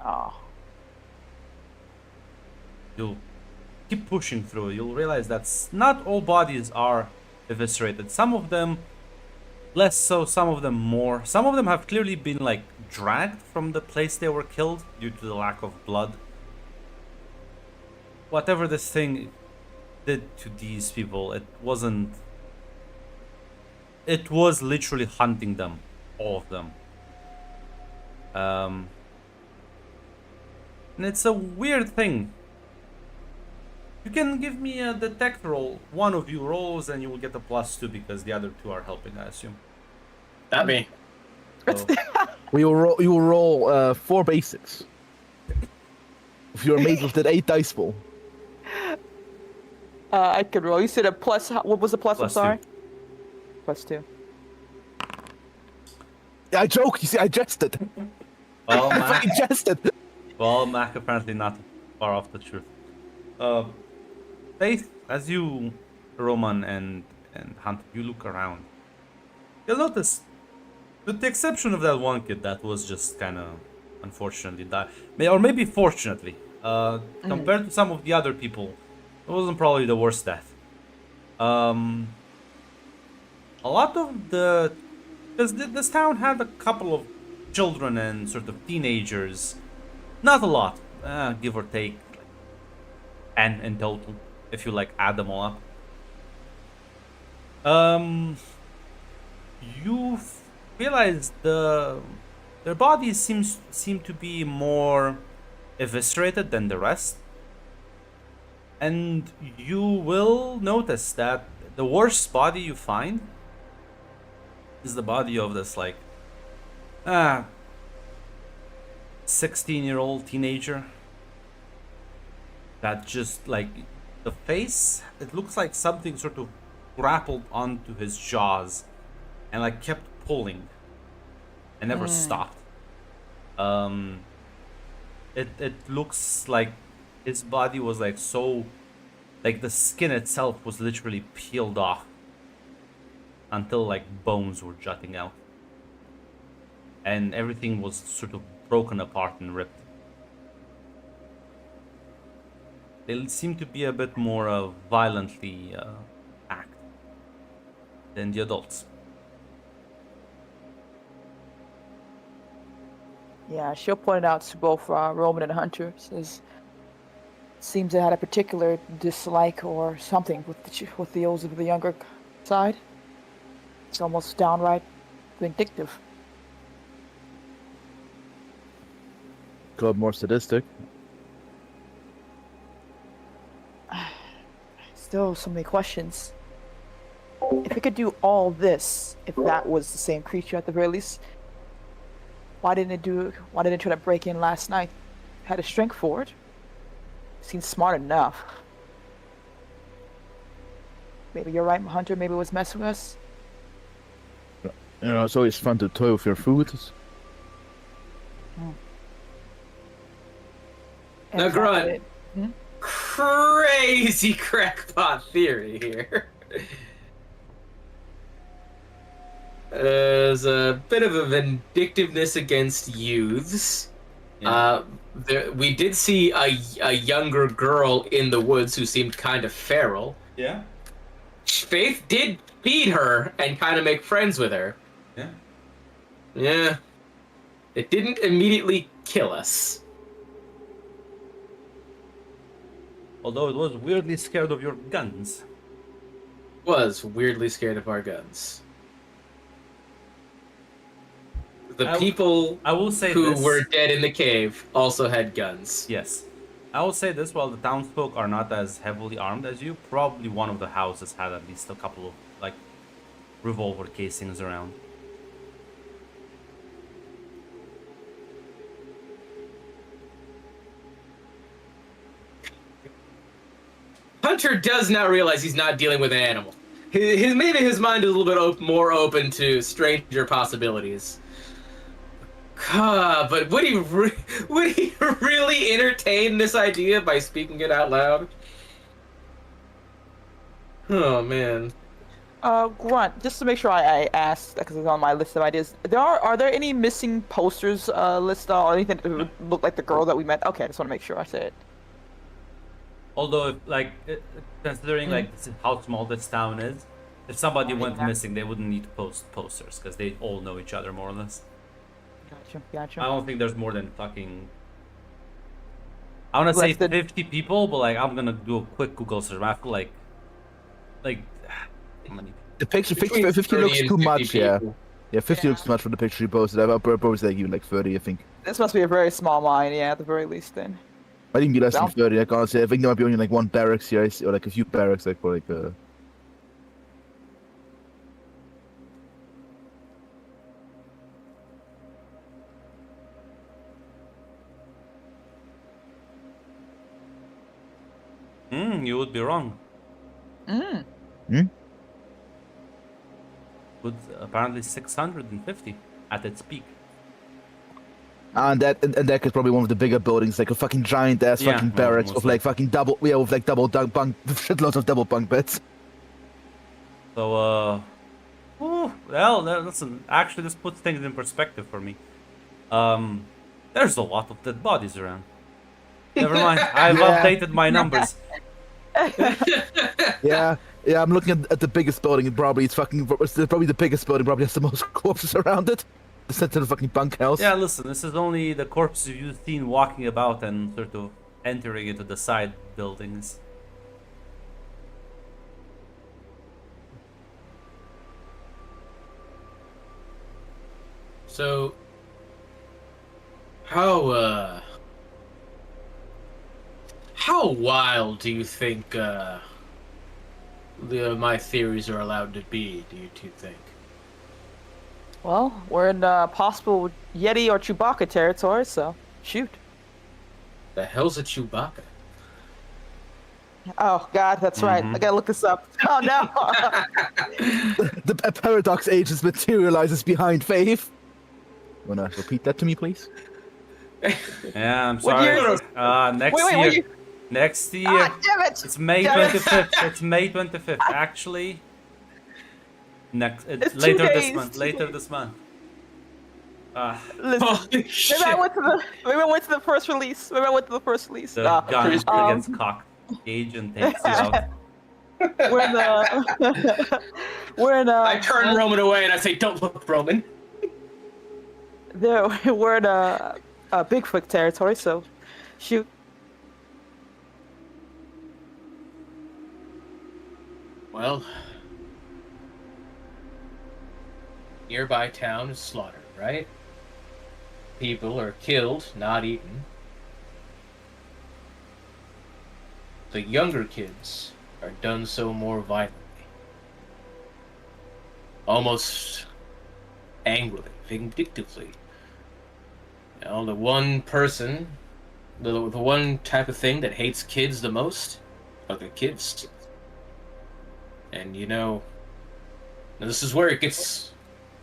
Oh. You'll keep pushing through. You'll realize that not all bodies are eviscerated. Some of them less so, some of them more. Some of them have clearly been like dragged from the place they were killed due to the lack of blood. Whatever this thing did to these people, it wasn't. It was literally hunting them, all of them. And it's a weird thing. You can give me a detect roll. One of you rolls and you will get a +2 because the other two are helping, I assume. Not me. So, You will roll 4 basics. If you're made with that 8 dice pool. I could roll. You said a plus. What was the plus? I'm +2. sorry. +2. I joke. You see, I jested. Well, I Mac, fucking jested. Mac apparently not far off the truth. Faith, as you, Roman and Hunter, you look around, you'll notice, with the exception of that one kid that was just kind of unfortunately died, or maybe fortunately, compared to some of the other people, it wasn't probably the worst death. A lot of because this town had a couple of children and sort of teenagers, not a lot, give or take, 10 in total, if you like add them all up. You realize their bodies seem to be more eviscerated than the rest, and you will notice that the worst body you find is the body of this like 16-year-old teenager that just like the face, it looks like something sort of grappled onto his jaws and like kept pulling and never stopped. It looks like his body was like so, like the skin itself was literally peeled off until like bones were jutting out, and everything was sort of broken apart and ripped. They seem to be a bit more violently act than the adults. Yeah, she'll point it out to both Roman and Hunter. Says, seems they had a particular dislike or something with the those of the younger side. It's almost downright vindictive. God, more sadistic. Still so many questions. If it could do all this, if that was the same creature at the very least, why didn't it try to break in last night? Had a strength for it. Seems smart enough. Maybe you're right, Hunter. Maybe it was messing with us. You know, it's always fun to toy with your food. And Now, the fact that Grunt. it- Crazy crackpot theory here. There's a bit of a vindictiveness against youths. Yeah. We did see a younger girl in the woods who seemed kind of feral. Yeah. Faith did feed her and kind of make friends with her. Yeah. Yeah. It didn't immediately kill us. Although it was weirdly scared of your guns. Was weirdly scared of our guns. The people I will say who this. were dead in the cave also had guns. Yes. I will say this, while the townsfolk are not as heavily armed as you, probably one of the houses had at least a couple of, like, revolver casings around. Hunter does not realize he's not dealing with an animal. Maybe his mind is a little bit more open to stranger possibilities. But would he really entertain this idea by speaking it out loud? Oh man. Grunt, just to make sure I asked, because it's on my list of ideas, are there any missing posters listed or anything that would look like the girl that we met? Okay, I just want to make sure I said it. Although, if, like, considering like how small this town is, if somebody went Yeah. missing, they wouldn't need to post posters because they all know each other more or less. Gotcha. I don't think there's more than fucking. I want to say Less than- 50 people, but like I'm gonna do a quick Google search. I feel like how many? The picture, Between 50 30 looks and too 50 much, yeah. people. Yeah, 50 looks too much for the picture you posted. I'll probably say even like 30, I think. This must be a very small mine, yeah, at the very least then. I think be less than Well- 30, like honestly. I think there might be only like one barracks here, or like a few barracks, like for like You would be wrong. Mm. With apparently 650 at its peak. and that is probably one of the bigger buildings, like a fucking giant ass Yeah, fucking most barracks with like fucking double, yeah, with like double bunk, shitloads of double bunk beds. So well, listen. Actually, this puts things in perspective for me. There's a lot of dead bodies around. Never mind. I've Yeah. updated my numbers. Yeah, I'm looking at the biggest building, and probably it's probably the biggest building, probably has the most corpses around it. The center of the fucking bunkhouse. Yeah, listen. This is only the corpses you've seen walking about and sort of entering into the side buildings. So, how wild do you think my theories are allowed to be? Do you two think? Well, we're in possible Yeti or Chewbacca territory, so shoot. The hell's a Chewbacca? Oh God, that's right. I gotta look this up. Oh no. The paradox agents materializes behind Faith. Wanna repeat that to me, please? Yeah, I'm What sorry. year is Next Wait, year. what year? Next year. Ah, damn it! It's May Damn it. 25th. It's May 25th. Actually, It's 2 later this days. month. Later this month. Listen, Holy shit! maybe I went to the first release. Maybe I went to the first release. The Nah. gun Chris- gets cocked. Agent takes you out. We're in we're in I turn Roman away and I say, "Don't look, Roman." we're in Bigfoot territory, so shoot. Well, nearby town is slaughtered, right? People are killed, not eaten. The younger kids are done so more violently. Almost angrily, vindictively. You know, the one person, the one type of thing that hates kids the most are the kids. And you know, now this is where it gets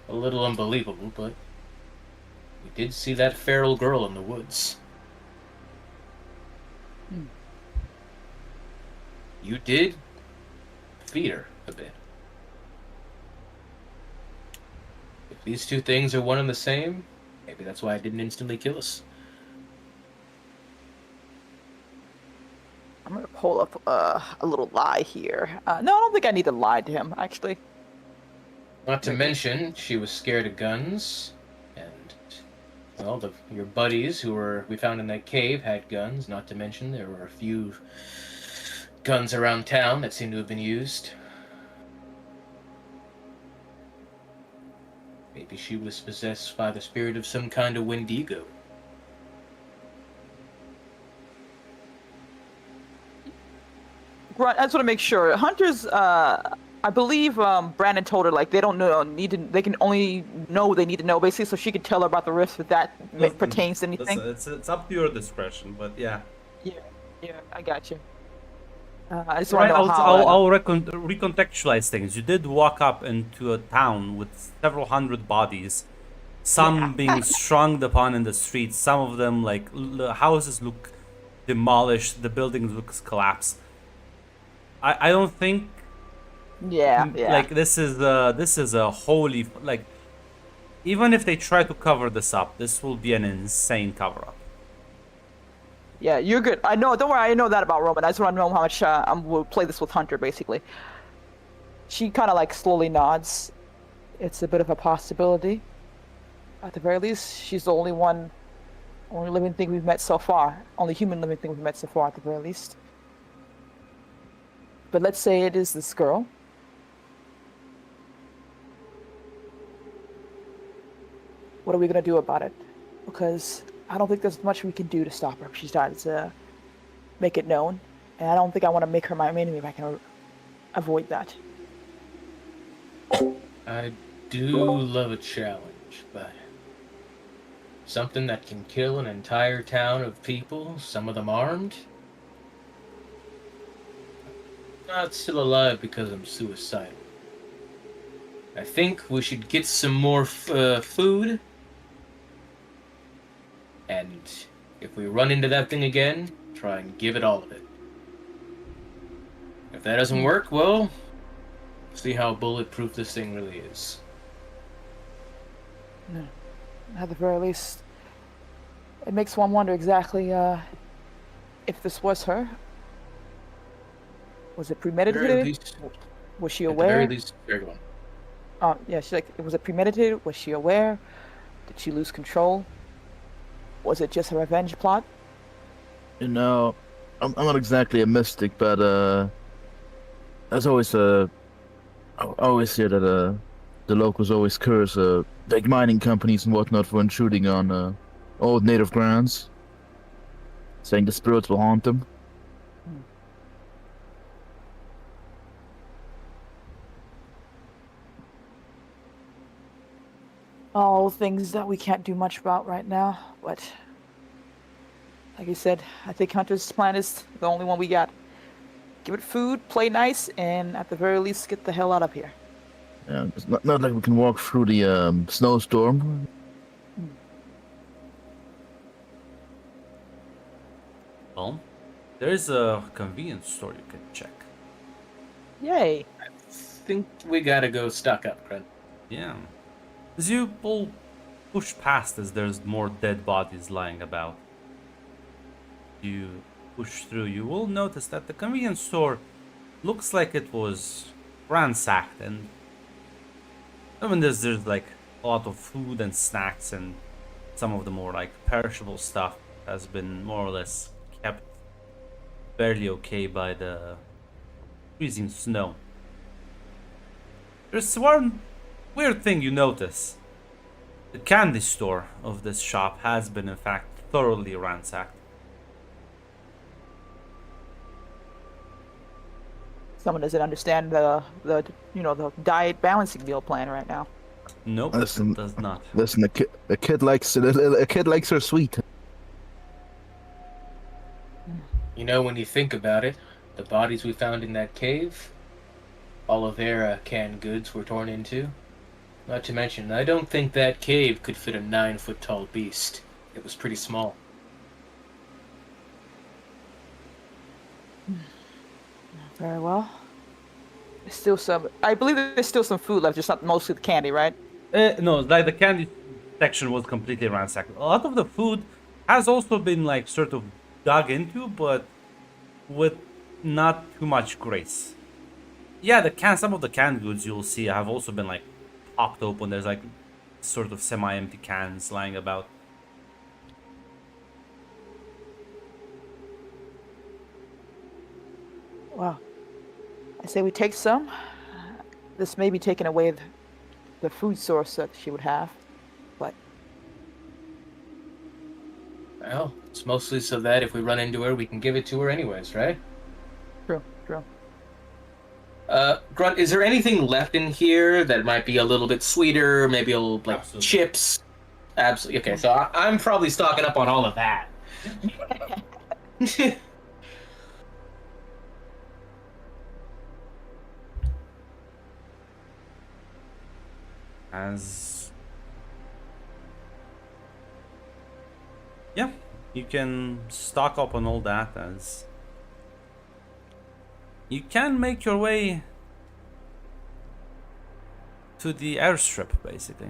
a little unbelievable, but we did see that feral girl in the woods. You did feed her a bit. If these two things are one and the same, maybe that's why it didn't instantly kill us. I'm gonna pull up a little lie here. No, I don't think I need to lie to him, actually. Not to mention, she was scared of guns, and Well, your buddies we found in that cave had guns. Not to mention there were a few guns around town that seem to have been used. Maybe she was possessed by the spirit of some kind of Wendigo. Right, I just want to make sure. Hunters, I believe Brandon told her like they don't know they can only know what they need to know basically, so she could tell her about the rifts if that Listen, pertains to anything. It's up to your discretion, but yeah. Yeah, I got you. I just want Right, to know how. I'll recontextualize things. You did walk up into a town with several hundred bodies, some being strung upon in the streets. Some of them, like the houses, look demolished. The buildings look collapsed. I don't think. Yeah. Like this is a holy like. Even if they try to cover this up, this will be an insane cover up. Yeah, you're good. I know. Don't worry. I know that about Roman. I just want to know how much we'll play this with Hunter. Basically, she kind of like slowly nods. It's a bit of a possibility. At the very least, she's the only living thing we've met so far. Only human living thing we've met so far, at the very least. But let's say it is this girl. What are we gonna do about it? Because I don't think there's much we can do to stop her if she decides to make it known. And I don't think I want to make her my enemy if I can avoid that. I do love a challenge, but something that can kill an entire town of people, some of them armed? Not still alive because I'm suicidal. I think we should get some more food. And if we run into that thing again, try and give it all of it. If that doesn't work, well, see how bulletproof this thing really is. No. At the very least, it makes one wonder exactly if this was her. Was it premeditated? Was she aware? At the very least, very well. Yeah, she's like, was it premeditated? Was she aware? Did she lose control? Was it just a revenge plot? You know, I'm not exactly a mystic, but there's always I always hear that the locals always curse big mining companies and whatnot for intruding on old native grounds, saying the spirits will haunt them. All things that we can't do much about right now, but like I said, I think Hunter's plan is the only one we got. Give it food, play nice, and at the very least get the hell out of here. Yeah, it's not like we can walk through the snowstorm. Well, there is a convenience store you can check. Yay! I think we gotta go stock up, Grant. Yeah. As you push past as there's more dead bodies lying about, you push through, you will notice that the convenience store looks like it was ransacked, and I mean there's like a lot of food and snacks, and some of the more like perishable stuff has been more or less kept barely okay by the freezing snow. There's one weird thing you notice. The candy store of this shop has been in fact thoroughly ransacked. Someone doesn't understand the diet balancing meal plan right now. Nope, Listen, it does not. Listen, a kid likes her sweet. You know, when you think about it, the bodies we found in that cave, all of their canned goods were torn into. Not to mention, I don't think that cave could fit a 9-foot-tall beast. It was pretty small. Very well. There's still some. I believe there's still some food left, just not mostly the candy, right? No, like the candy section was completely ransacked. A lot of the food has also been like sort of dug into, but with not too much grace. Yeah, some of the canned goods you'll see have also been like popped open. There's like sort of semi-empty cans lying about. say we take some. This may be taking away the food source that she would have, but Well, it's mostly so that if we run into her, we can give it to her anyways, right? true, true. Grunt, is there anything left in here that might be a little bit sweeter? Maybe a little, like, Absolutely. chips? Absolutely. Okay, so I'm probably stocking up on all of that. As yeah, you can stock up on all that as you can make your way to the airstrip, basically.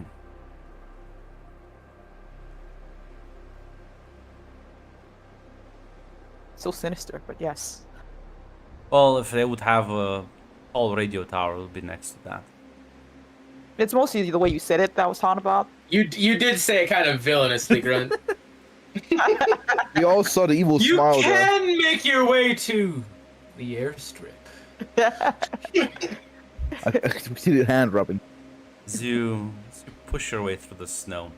So sinister, but yes. Well, if they would have a tall radio tower, it would be next to that. It's mostly the way you said it that I was talking about. You did say it kind of villainously, Grunt. We all saw the evil You smile there. can make your way to the airstrip. I see the hand rubbing. As you push your way through the snow,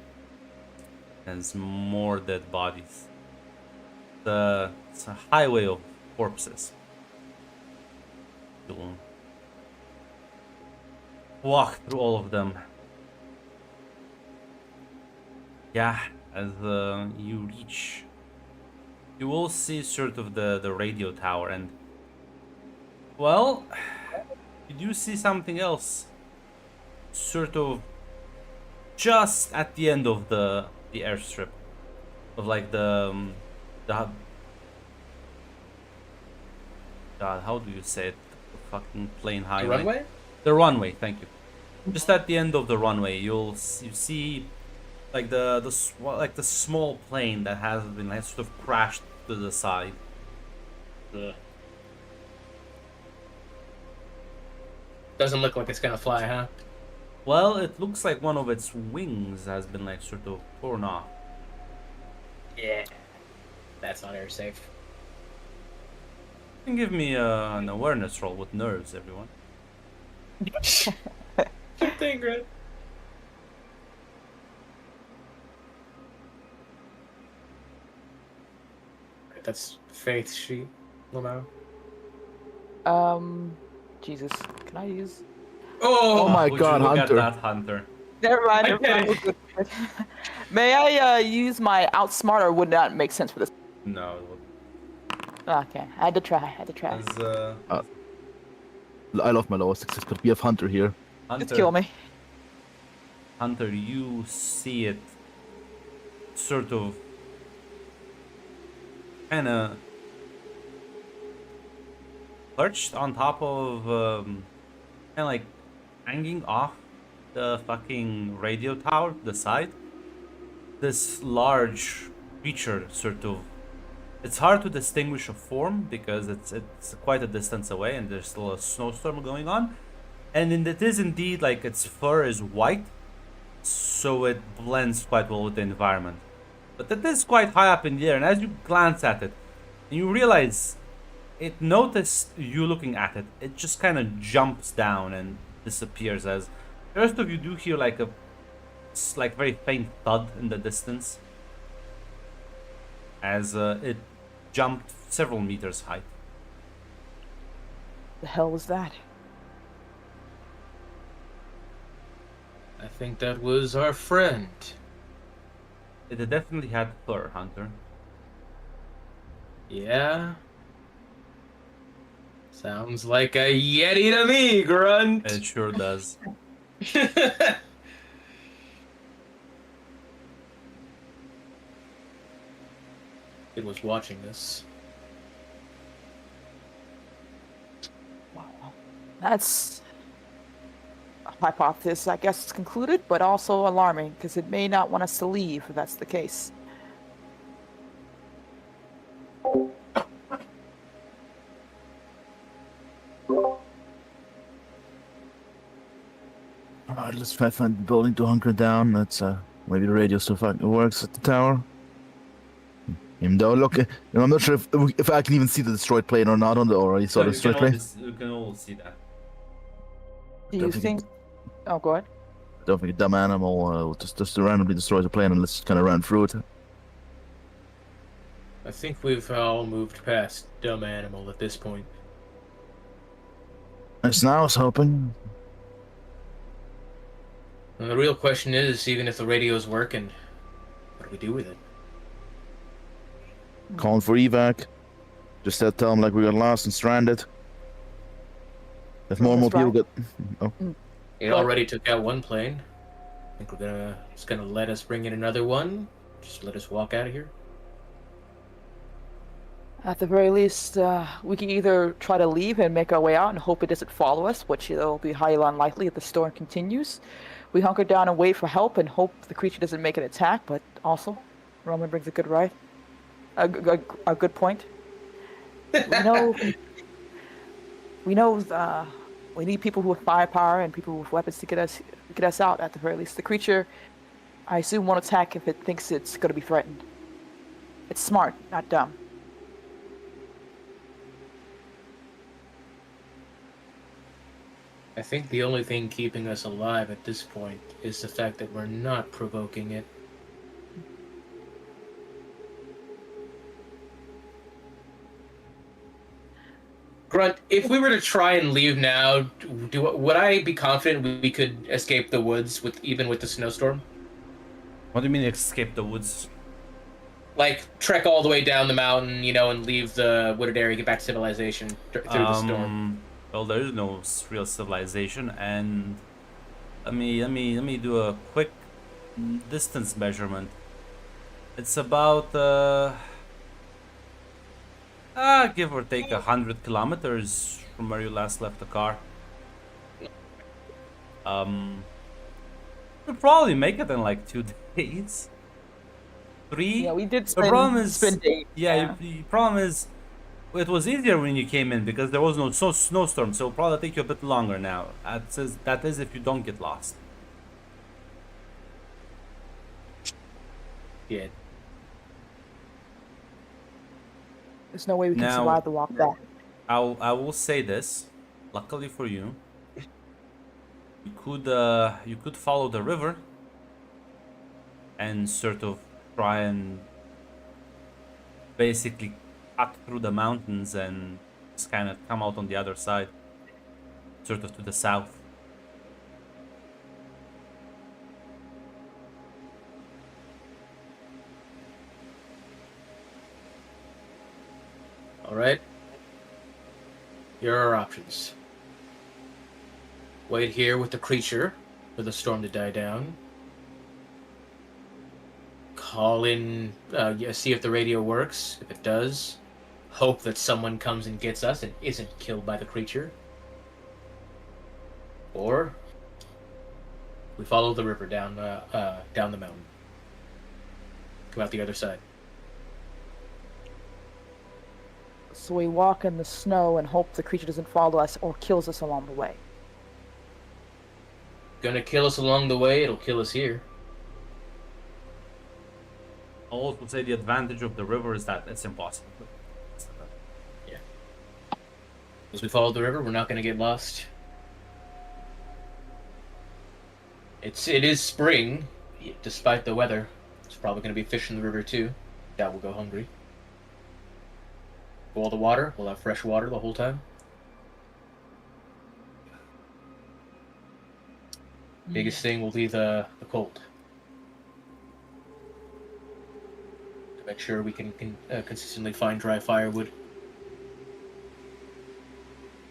there's more dead bodies. It's a highway of corpses. You'll walk through all of them. Yeah, as you reach, you will see sort of the radio tower, and well, you do see something else. Sort of just at the end of the airstrip, of like the God, how do you say it? The fucking plane The highway. runway? The runway, thank you. Just at the end of the runway, you see like the small plane that has been like sort of crashed to the side. Doesn't look like it's gonna fly, huh? Well, it looks like one of its wings has been like sort of torn off. Yeah. That's not air safe. You can give me an awareness roll with nerves, everyone. Good thing, Grunt. That's Faith sheet, Lamau. Jesus, can I use? Oh my Would God, you look Hunter. at that, Hunter. Never mind. Never Okay. mind. We're good. May I use my outsmart, or would not make sense for this? No, it would. Okay, I had to try. As, I love my lowest success, but we have Hunter here. Hunter, Just kill me. Hunter, you see it sort of kind of perched on top of kind of like hanging off the fucking radio tower, the side. This large creature sort of, it's hard to distinguish a form because it's quite a distance away and there's still a snowstorm going on. And it is indeed like its fur is white, so it blends quite well with the environment. But it is quite high up in the air, and as you glance at it, you realize it noticed you looking at it. It just kind of jumps down and disappears. As the rest of you do hear like a very faint thud in the distance, as it jumped several meters height. The hell was that? I think that was our friend. It definitely had fur, Hunter. Yeah. Sounds like a Yeti to me, Grunt. It sure does. It was watching this. Wow. That's a hypothesis, I guess, it's concluded, but also alarming because it may not want us to leave if that's the case. Alright, let's try to find the building to hunker down. Let's maybe the radio still fucking works at the tower. Even though, look, I'm not sure if I can even see the destroyed plane or not on the already saw the You destroyed plane. you can all see that. Do Don't you think think? Oh, go ahead. Don't think a dumb animal just randomly destroys a plane and let's kind of run through it. I think we've all moved past dumb animal at this point. As now I was hoping. And the real question is, even if the radio's working, what do we do with it? Calling for evac. Just tell them like we got lost and stranded. If more and more That's people right. get. Oh, It Well- already took out one plane. I think it's gonna let us bring in another one. Just let us walk out of here. At the very least, we can either try to leave and make our way out and hope it doesn't follow us, which will be highly unlikely if the storm continues. We hunker down and wait for help and hope the creature doesn't make an attack, but also, Roman brings a good right. A good point. We know. We need people who have firepower and people with weapons to get us out. At the very least, the creature, I assume, won't attack if it thinks it's going to be threatened. It's smart, not dumb. I think the only thing keeping us alive at this point is the fact that we're not provoking it. Grunt, if we were to try and leave now, would I be confident we could escape the woods even with the snowstorm? What do you mean escape the woods? Like trek all the way down the mountain, and leave the wooded area, get back to civilization through the storm. Well, there is no real civilization, and let me do a quick distance measurement. It's about give or take 100 kilometers from where you last left the car. We'll probably make it in like 2 days. 3. Yeah, we did The problem is, spend days. the problem is, it was easier when you came in because there was no snowstorm, so it'll probably take you a bit longer now. That is if you don't get lost. Yeah. There's no way we can Now- survive the walk back. I will say this. Luckily for you, you could follow the river and sort of try and basically cut through the mountains and just kind of come out on the other side, sort of to the south. All right. Here are our options. Wait here with the creature for the storm to die down. Call in, see if the radio works. If it does, hope that someone comes and gets us and isn't killed by the creature. Or we follow the river down the mountain. Come out the other side. So we walk in the snow and hope the creature doesn't follow us or kills us along the way. Gonna kill us along the way, it'll kill us here. I also say the advantage of the river is that it's impossible. As we follow the river, we're not gonna get lost. It is spring, despite the weather. There's probably gonna be fish in the river too. That will go hungry. Boil the water, we'll have fresh water the whole time. Biggest thing will be the cold. To make sure we can consistently find dry firewood.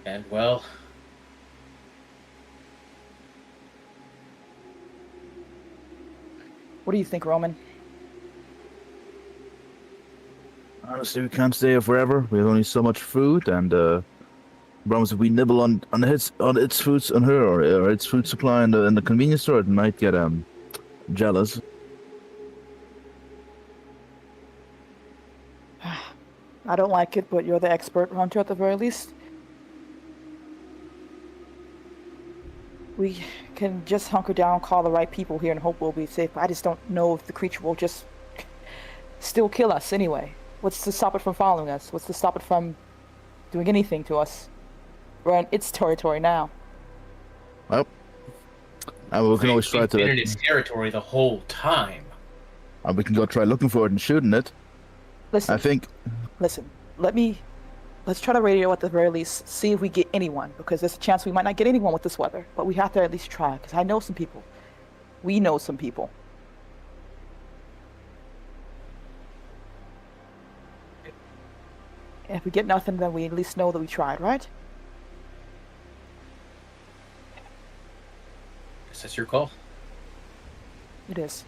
And well, What do you think, Roman? Honestly, we can't stay here forever. We have only so much food, and Brahms, if we nibble on its foods on her or its food supply in the convenience store, it might get jealous. I don't like it, but you're the expert hunter at the very least. We can just hunker down, call the right people here, and hope we'll be safe. I just don't know if the creature will just still kill us anyway. What's to stop it from following us? What's to stop it from doing anything to us? We're in its territory now. Well, we can always try We've been in to. its territory the whole time. We can go try looking for it and shooting it. Listen, I think. listen. Let's try to radio at the very least, see if we get anyone, because there's a chance we might not get anyone with this weather. But we have to at least try, because I know some people. We know some people. And if we get nothing, then we at least know that we tried, right? Guess that's your call. It is.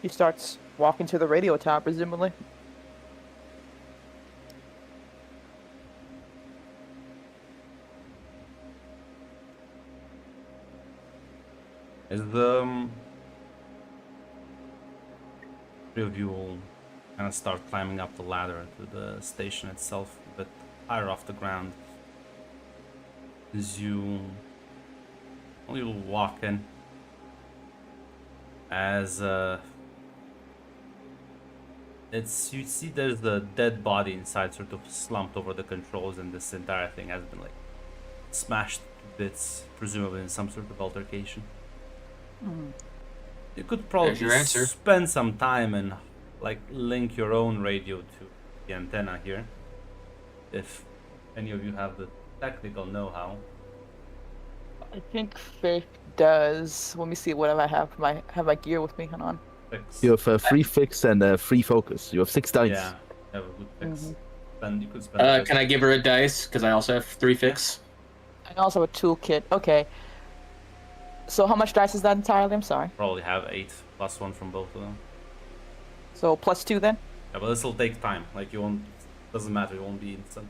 She starts walking to the radio tower, presumably. As the three of you will kind of start climbing up the ladder to the station itself, a bit higher off the ground. As you will walk in, as you see there's the dead body inside, sort of slumped over the controls, and this entire thing has been like smashed to bits, presumably in some sort of altercation. You could probably There's your answer. spend some time and like link your own radio to the antenna here, if any of you have the technical know-how. I think Faith does. Let me see what I have. My gear with me. Hang on. Fix. You have free fix and free focus. You have 6 dice. Yeah, you have a good fix. Mhm. Then you could spend. Can I give her a dice? Because I also have 3 fix. I also have a toolkit. Okay. So how much dice is that entirely? I'm sorry. Probably have 8 plus 1 from both of them. So +2 then? Yeah, but this will take time. Like you won't. Doesn't matter. It won't be instant.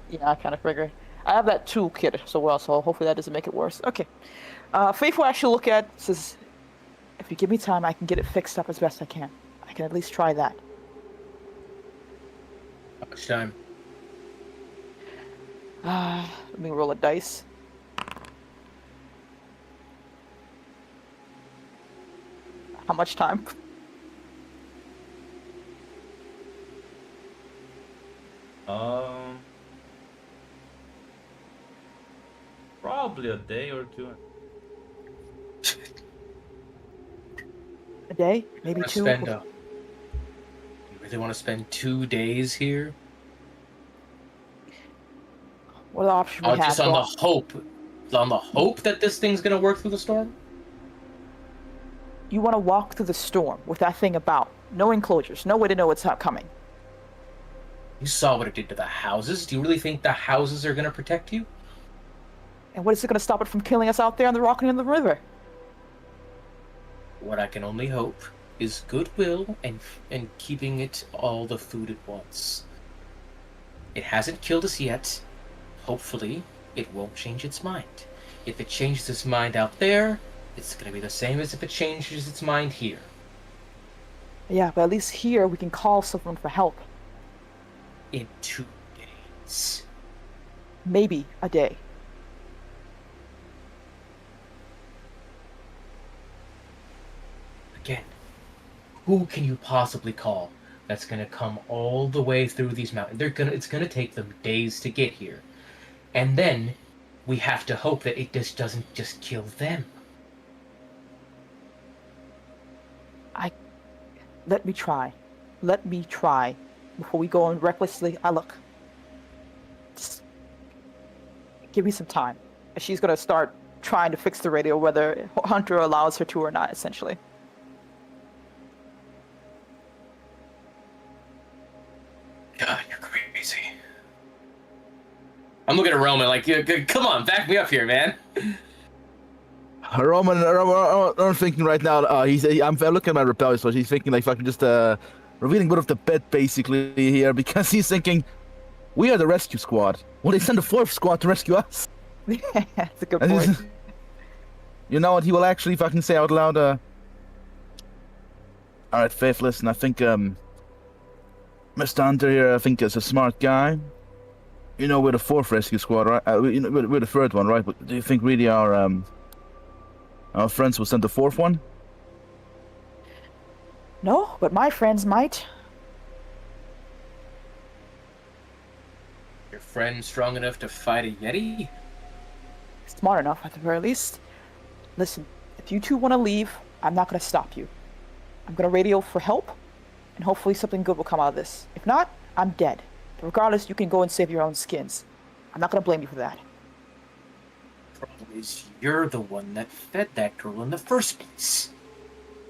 Yeah, I kind of figured. I have that toolkit so well, so hopefully that doesn't make it worse. Okay. Faith will actually look at says, if you give me time, I can get it fixed up as best I can. I can at least try that. How much time? Let me roll a dice. How much time? Probably a day or two. A day? Maybe You 2? really want to spend 2 days here? What are the options Oh, we have? just on the hope that this thing's gonna work through the storm? You want to walk through the storm with that thing about. No enclosures. No way to know what's coming. You saw what it did to the houses. Do you really think the houses are gonna protect you? And what is it going to stop it from killing us out there on the rock and in the river? What I can only hope is goodwill and keeping it all the food it wants. It hasn't killed us yet. Hopefully, it won't change its mind. If it changes its mind out there, it's gonna be the same as if it changes its mind here. Yeah, but at least here we can call someone for help. In 2 days. Maybe a day. Again, who can you possibly call that's gonna come all the way through these mountains? It's gonna take them days to get here. And then we have to hope that it just doesn't just kill them. Let me try. Let me try. Before we go on recklessly, look. Just give me some time. She's gonna start trying to fix the radio, whether Hunter allows her to or not, essentially. God, you're crazy. I'm looking at Roman like, come on, back me up here, man. Roman, I'm thinking right now. I'm looking at my rebellious, so he's thinking like fucking just revealing what of the bet basically here, because he's thinking we are the rescue squad. Well, they send the 4th squad to rescue us. That's a good And point. he's- You know what? He will actually fucking say out loud. All right, Faith. Listen, I think Mr. Hunter here, I think is a smart guy. You know, we're the 4th rescue squad, right? We're the 3rd one, right? But do you think really our friends will send the 4th one? No, but my friends might. Your friend strong enough to fight a Yeti? Smart enough, at the very least. Listen, if you two want to leave, I'm not going to stop you. I'm going to radio for help, and hopefully something good will come out of this. If not, I'm dead. But regardless, you can go and save your own skins. I'm not going to blame you for that. Problem is, you're the one that fed that girl in the first place.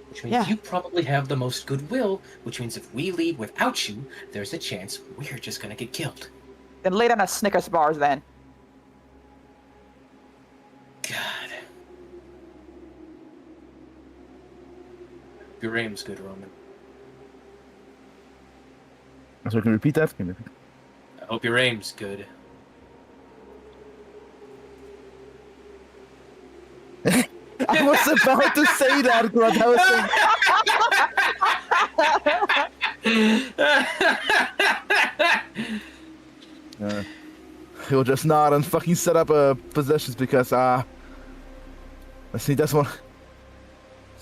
Which means Yeah. you probably have the most goodwill, which means if we leave without you, there's a chance we're just gonna get killed. Then lay down a Snickers bars then. God. Your aim's good, Roman. So can you repeat that? Can you repeat? I hope your aim's good. I was about to say that, Grunt. I was saying... he'll just nod and fucking set up possessions because, he doesn't want...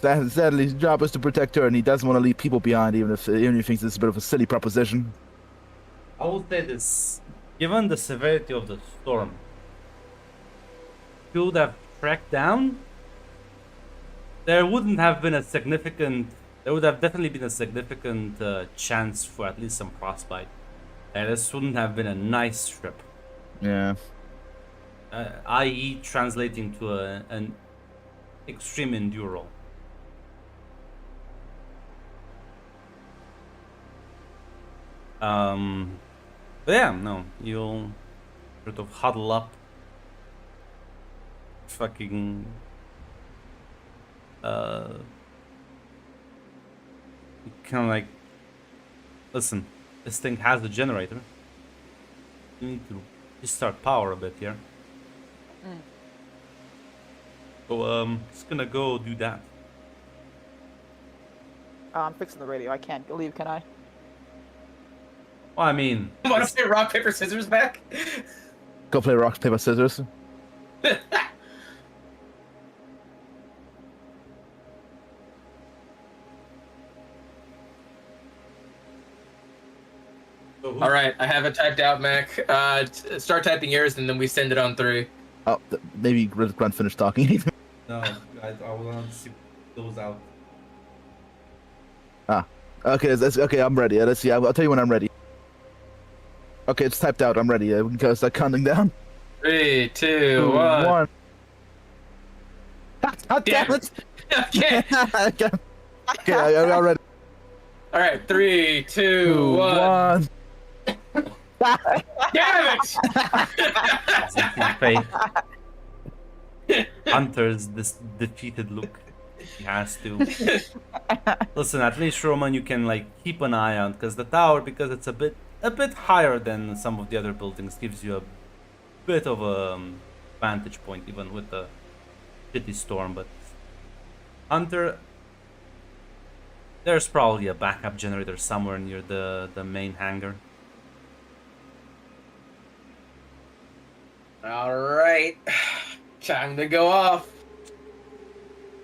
Sadly, his job is to protect her, and he doesn't want to leave people behind, even if he thinks it's a bit of a silly proposition. I will say this: given the severity of the storm, if you would have tracked down, there wouldn't have been a significant. There would have definitely been a significant chance for at least some frostbite. This wouldn't have been a nice trip, Yeah. i.e., translating to an extreme enduro. But yeah, no, you'll sort of huddle up, fucking, you kind of like, listen, this thing has a generator. You need to restart power a bit here. So, just gonna go do that. I'm fixing the radio. I can't leave, can I? Well, I mean, Want to play rock, paper, scissors back? Go play rock, paper, scissors. All right, I have it typed out, Mac. Start typing yours, and then we send it on through. Oh, maybe Grunt finished talking. no, I want to see those out. Okay, okay, I'm ready. Let's see. I'll tell you when I'm ready. Okay, it's typed out. I'm ready. We can start counting down. 3, 2, 1. God damn it! Okay. Okay, I'm ready. All right, 3, 2, 1. Damn it! Hunter's this defeated look. He has to. Listen, at least Roman, you can like keep an eye on, because the tower, because it's a bit higher than some of the other buildings, gives you a bit of a vantage point, even with the shitty storm. But Hunter, there's probably a backup generator somewhere near the main hangar. All right, time to go off.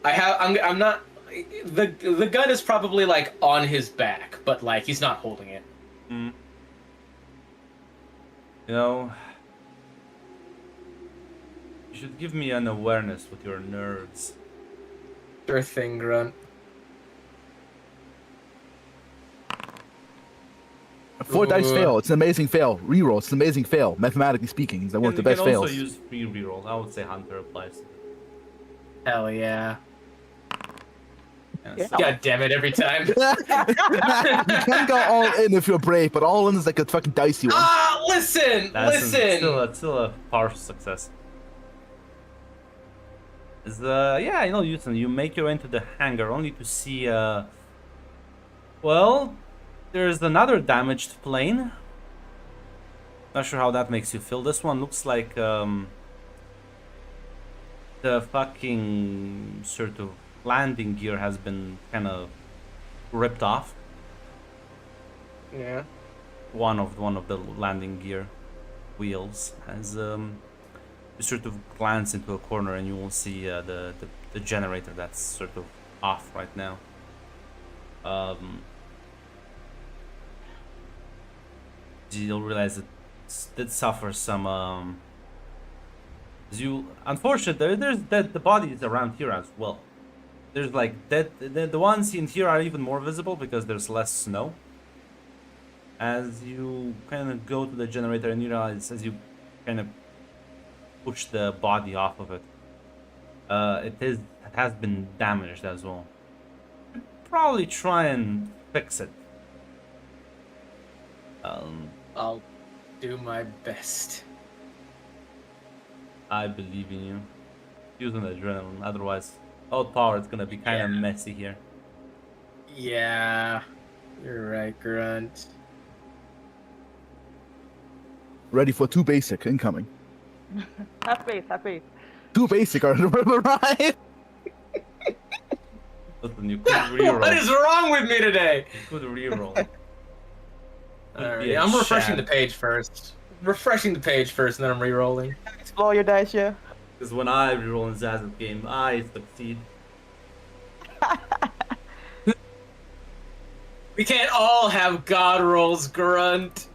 I'm not. The gun is probably like on his back, but like he's not holding it. You know, you should give me an awareness with your nerves. Sure thing, Grunt. 4 dice fail. It's an amazing fail. Reroll. It's an amazing fail. Mathematically speaking, it's one of the best You can fails. also use free reroll. I would say Hunter applies. Hell yeah. Yes. God damn it! Every time. You can go all in if you're brave, but all in is like a fucking dicey one. Ah, listen. It's still a partial success. Is yeah, you know, you make your way into the hangar only to see well, there's another damaged plane. Not sure how that makes you feel. This one looks like the fucking sort of landing gear has been kind of ripped off. Yeah. One of the landing gear wheels has you sort of glance into a corner and you will see the generator that's sort of off right now. Um, you'll realize it did suffer some. You unfortunately there's dead the bodies around here as well. There's like dead. The ones in here are even more visible because there's less snow. As you kind of go to the generator and you realize as you kind of push the body off of it, it has been damaged as well. Probably try and fix it. I'll do my best. I believe in you. Using adrenaline, otherwise, without power, it's gonna be kind of messy here. Yeah, you're right, Grunt. Ready for 2 basic incoming. Have faith, have faith. 2 basic are right. Listen, you could reroll. What is wrong with me today? You could reroll. Alright, Yeah, I'm refreshing Shad. the page first. Refreshing the page first, and then I'm re-rolling. Explore your dice, yeah. Because when I reroll in Zaz's game, I succeed. We can't all have god rolls, Grunt.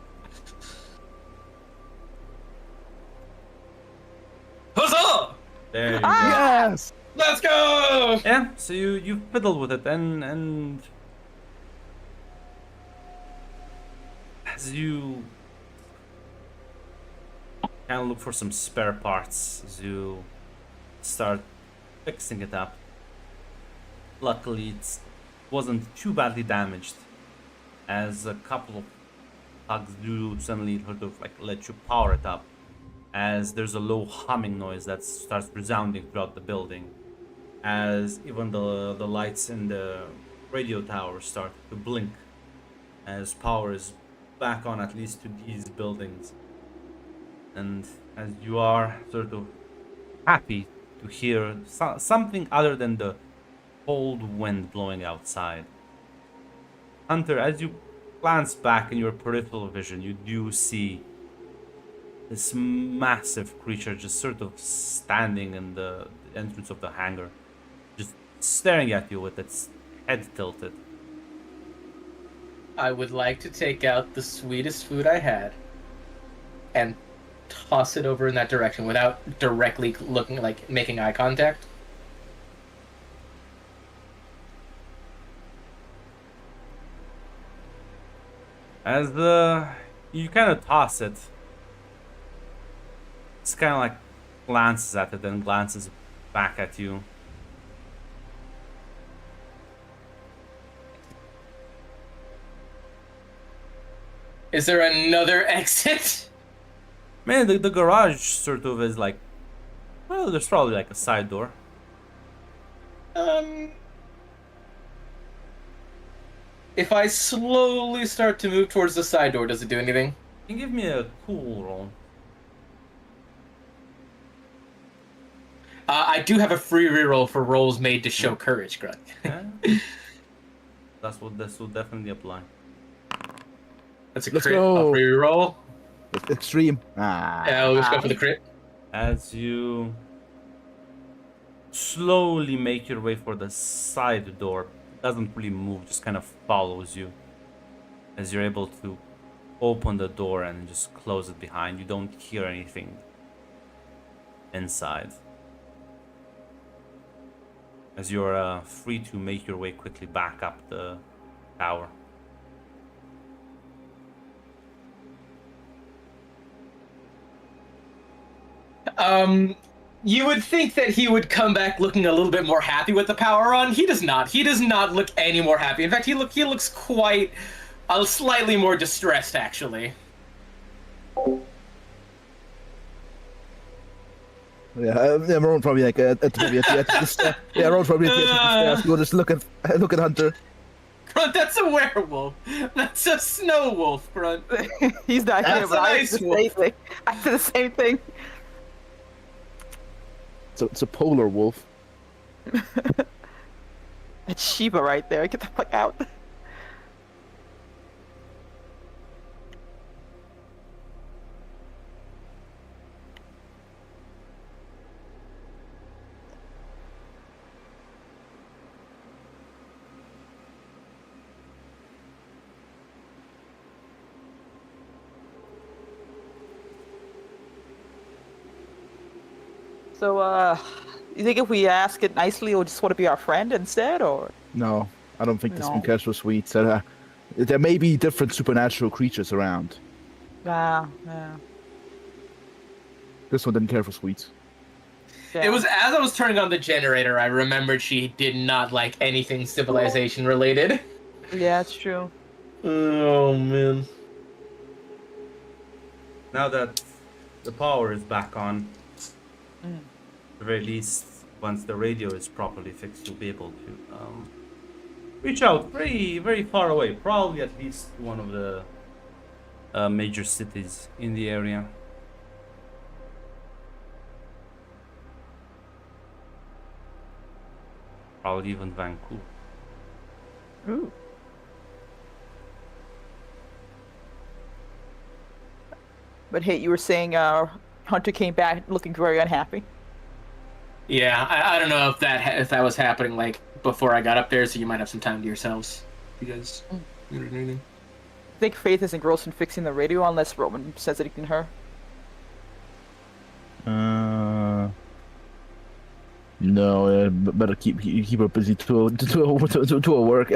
Huzzah! There you go. Yes. Let's go! Yeah, so you fiddle with it and as you kind of look for some spare parts as you start fixing it up. Luckily, it wasn't too badly damaged, as a couple of thugs do suddenly sort of like let you power it up, as there's a low humming noise that starts resounding throughout the building, as even the lights in the radio tower start to blink, as power is back on at least to these buildings. And as you are sort of happy to hear something other than the cold wind blowing outside. Hunter, as you glance back in your peripheral vision, you do see this massive creature just sort of standing in the entrance of the hangar, just staring at you with its head tilted. I would like to take out the sweetest food I had and toss it over in that direction without directly looking, like making eye contact. As you kind of toss it, it's kind of like glances at it, then glances back at you. Is there another exit? Man, the garage sort of is like, well, there's probably like a side door. If I slowly start to move towards the side door, does it do anything? You can give me a cool roll. I do have a free reroll for rolls made to show courage, Grunt. Yeah? This will definitely apply. That's a Let's crit. go. A free reroll. It's extreme. Ah. Yeah, we'll just go for the crit. As you slowly make your way for the side door, it doesn't really move, just kind of follows you. As you're able to open the door and just close it behind you, don't hear anything inside. As you're free to make your way quickly back up the tower. You would think that he would come back looking a little bit more happy with the power on. He does not. He does not look any more happy. In fact, he looks quite slightly more distressed, actually. Yeah, everyone probably like probably at the end of the stairs. Yeah, everyone probably at the end of the stairs. Go just look at Hunter. Grunt, that's a werewolf. That's a snow wolf, Grunt. He's not here, That's but a I nice did the wolf. same thing. I did the same thing. So it's a polar wolf. That's Shiva right there. Get the fuck out. So, you think if we ask it nicely, it'll just want to be our friend instead, or No, I don't think this no? can catch for sweets. There may be different supernatural creatures around. Yeah. This one didn't care for sweets. Yeah. It was as I was turning on the generator, I remembered she did not like anything civilization related. Yeah, it's true. Oh man. Now that the power is back on, Mm. at the very least, once the radio is properly fixed, you'll be able to reach out very, very far away. Probably at least one of the major cities in the area. Probably even Vancouver. Ooh. But hey, you were saying Hunter came back looking very unhappy. Yeah, I don't know if that was happening like before I got up there, so you might have some time to yourselves. You guys, anything? I think Faith is engrossed in fixing the radio unless Roman says anything to her. No, better keep her busy to her work.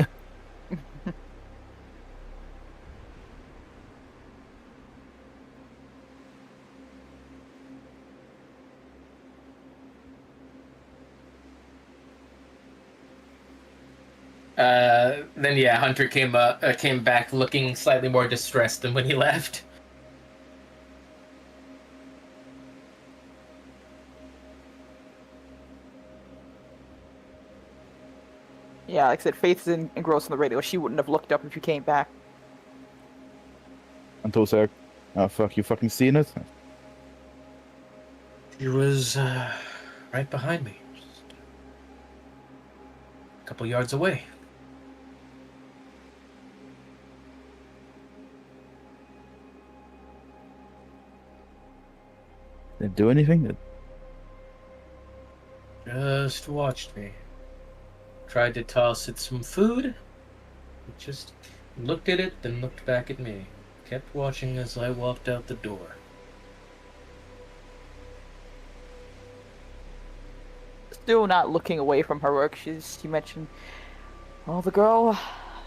Then yeah, Hunter came back looking slightly more distressed than when he left. Yeah, like I said, Faith is engrossed in the radio. She wouldn't have looked up if you came back. Until sec. Oh fuck, you fucking seen it? She was right behind me, just a couple yards away. Didn't do anything? Just watched me. Tried to toss it some food. It just looked at it, then looked back at me. Kept watching as I walked out the door. Still not looking away from her work. She mentioned, well, the girl,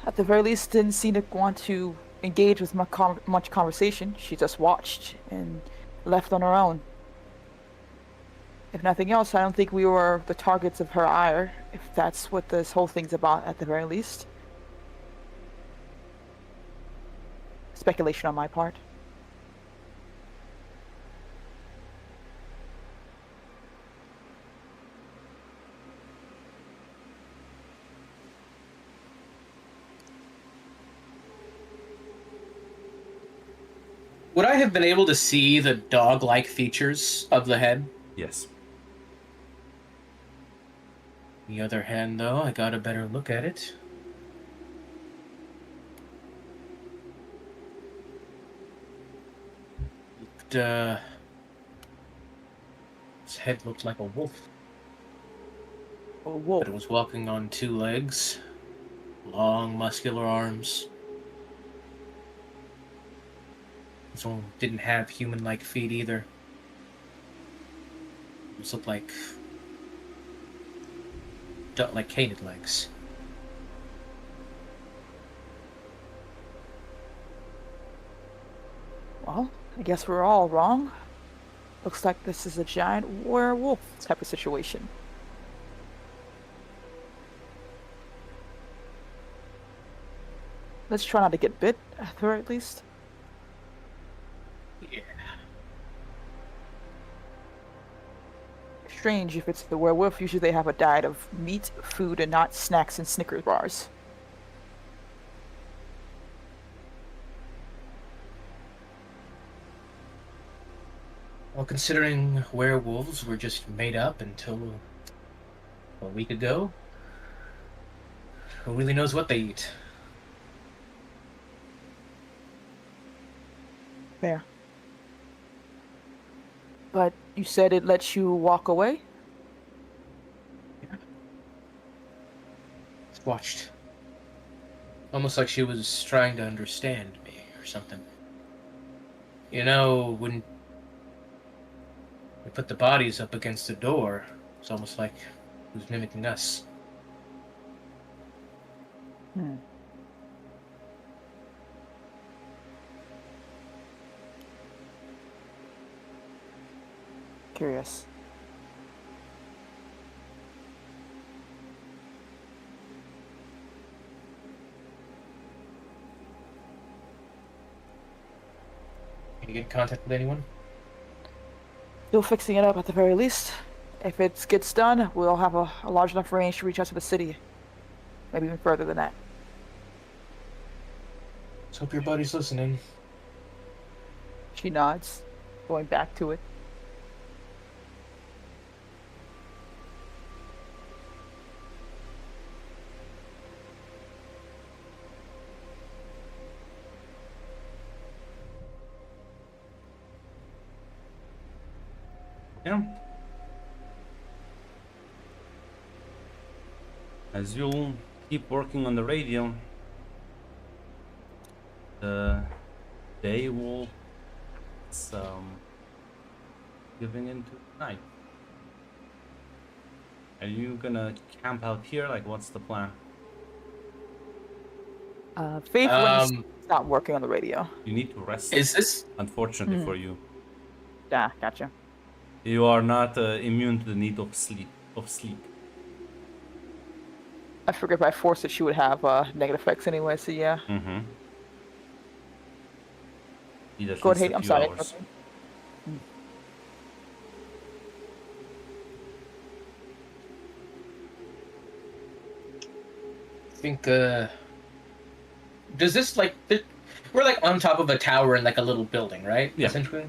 at the very least, didn't seem to want to engage with much conversation. She just watched and left on her own. If nothing else, I don't think we were the targets of her ire, if that's what this whole thing's about at the very least. Speculation on my part. Would I have been able to see the dog-like features of the head? Yes. On the other hand, though, I got a better look at it. His head looked like a wolf. Oh, whoa. But it was walking on two legs, long, muscular arms. This one didn't have human-like feet either. It looked like canid legs. Well, I guess we're all wrong. Looks like this is a giant werewolf type of situation. Let's try not to get bit, at the very least. Yeah. Strange if it's the werewolf. Usually they have a diet of meat, food, and not snacks and Snickers bars. Well, considering werewolves were just made up until a week ago, who really knows what they eat? Fair. But you said it lets you walk away? Watched. Almost like she was trying to understand me or something. You know, when We put the bodies up against the door. It's almost like he was mimicking us. Hmm. Curious. Can you get in contact with anyone? Still fixing it up at the very least. If it gets done, we'll have a large enough range to reach out to the city. Maybe even further than that. Let's hope your buddy's listening. She nods, going back to it. Yeah. As you keep working on the radio, the day will giving into night. Are you gonna camp out here? Like, what's the plan? Faithfully not working on the radio. You need to rest. Is this? Unfortunately for you, Yeah, gotcha. you are not immune to the need of sleep. I figured by force that she would have negative effects anyway, so yeah. Mm-hmm. Go ahead, I'm sorry. Hours. I think, does this, like, we're, like, on top of a tower in, like, a little building, right? Yeah. Essentially?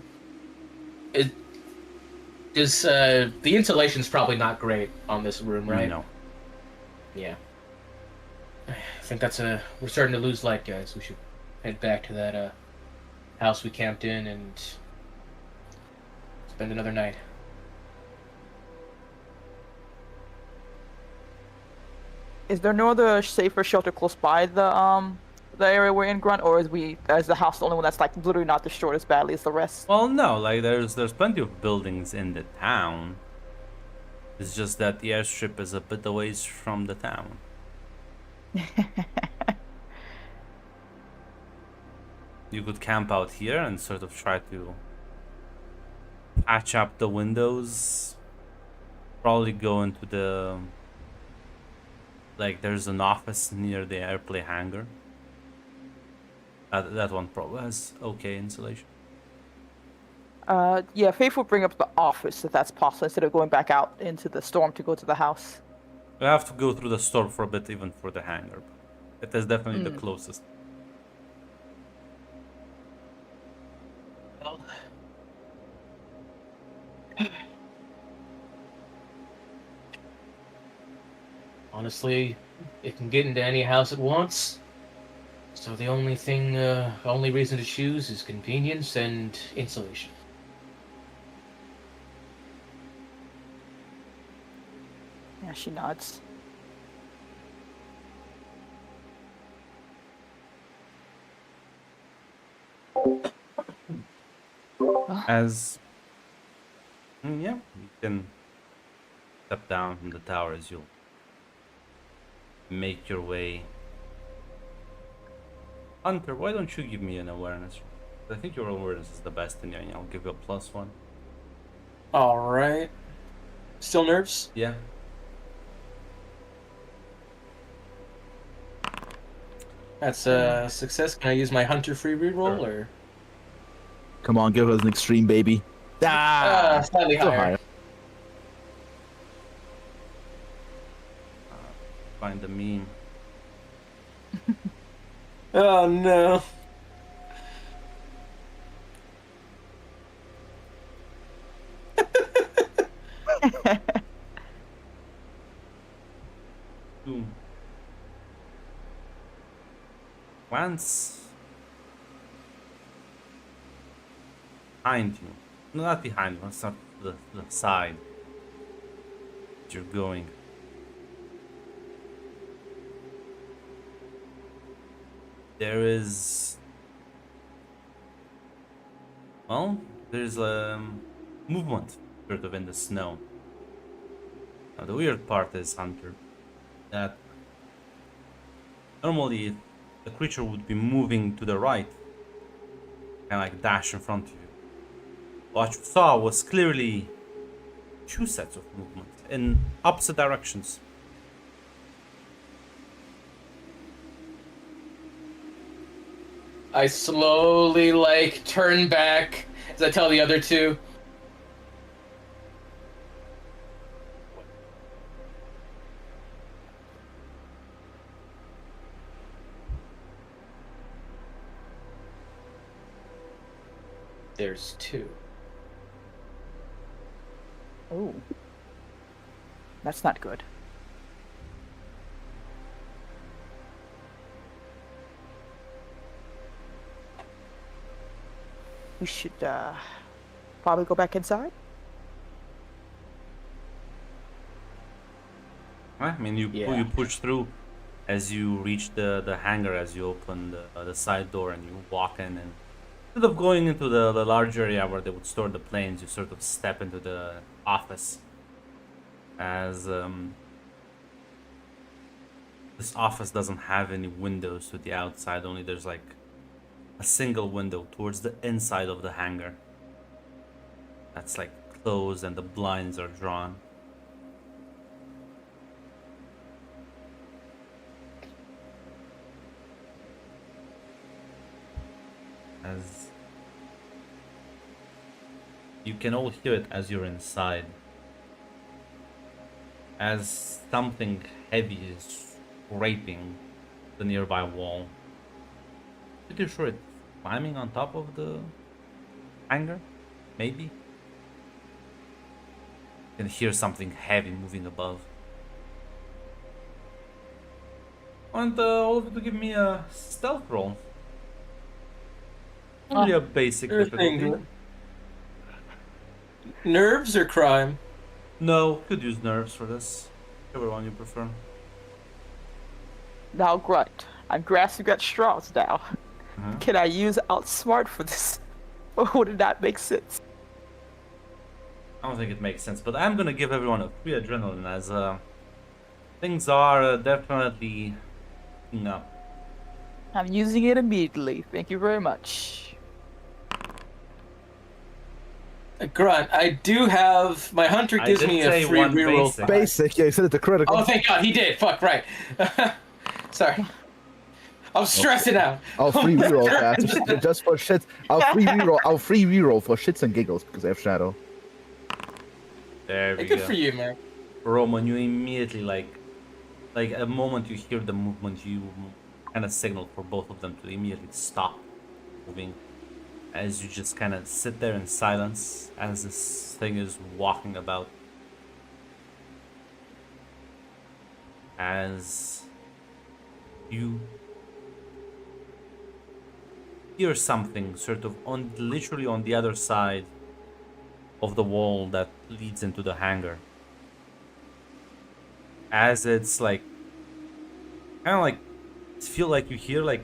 The insulation's probably not great on this room, right? No. Yeah. I think we're starting to lose light, guys. We should head back to that, house we camped in and spend another night. Is there no other safer shelter close by the area we're in, Grunt, or is the house the only one that's like literally not destroyed as badly as the rest? Well, no. Like, there's plenty of buildings in the town. It's just that the airstrip is a bit away from the town. You could camp out here and sort of try to patch up the windows. Probably go into the... Like, there's an office near the airplane hangar. That one probably has okay insulation. Yeah, Faith will bring up the office if that's possible instead of going back out into the storm to go to the house. We have to go through the storm for a bit, even for the hangar. It is definitely the closest. Well, honestly, it can get into any house it wants. So the only reason to choose is convenience and insulation. Yeah, she nods. Yeah, you can step down from the tower as you make your way. Hunter, why don't you give me an awareness? I think your awareness is the best in here, and I'll give you a +1. Alright. Still nerves? Yeah. That's a success. Can I use my Hunter free reroll, Sure. or? Come on, give us an extreme, baby. Slightly Still higher. Find the meme. Oh no. Boom. Once behind you, no, not behind you, it's not the side that you're going. There is, well, there's movement sort of in the snow. Now, the weird part is, Hunter, that normally the creature would be moving to the right and like dash in front of you. What you saw was clearly two sets of movement in opposite directions. I slowly like turn back as I tell the other two. There's two. Oh. That's not good. We should probably go back inside. I mean, you Yeah. push through as you reach the hangar, as you open the side door and you walk in, and instead of going into the large area where they would store the planes, you sort of step into the office. As this office doesn't have any windows to the outside, only there's like a single window towards the inside of the hangar that's like closed and the blinds are drawn. As you can all hear it as you're inside, as something heavy is scraping the nearby wall. Pretty sure it's climbing on top of the hangar, maybe. You can hear something heavy moving above. I want all of you to give me a stealth roll. Only a basic Sure difficulty. thing. Nerves or crime? No, could use nerves for this. Whichever one you prefer. Now, Grunt, I'm grasping at straws now. Mhm. Can I use Outsmart for this? Or would it not make sense? I don't think it makes sense, but I'm gonna give everyone a free adrenaline as things are definitely picking up. I'm using it immediately. Thank you very much. Grunt, I do have my hunter I gives did me say a free one reroll. basic. Basic, yeah, you said it's a critical. Oh, thank God, he did. Fuck, right. Sorry. I'm stressing out. I'll free reroll that just for shits. I'll free reroll for shits and giggles because I have shadow. There we Hey, good go. for you, man. Roman, you immediately like a moment you hear the movement, you kind of signal for both of them to immediately stop moving. As you just kind of sit there in silence as this thing is walking about. As you hear something sort of literally on the other side of the wall that leads into the hangar. As it's like, kind of like, feel like you hear like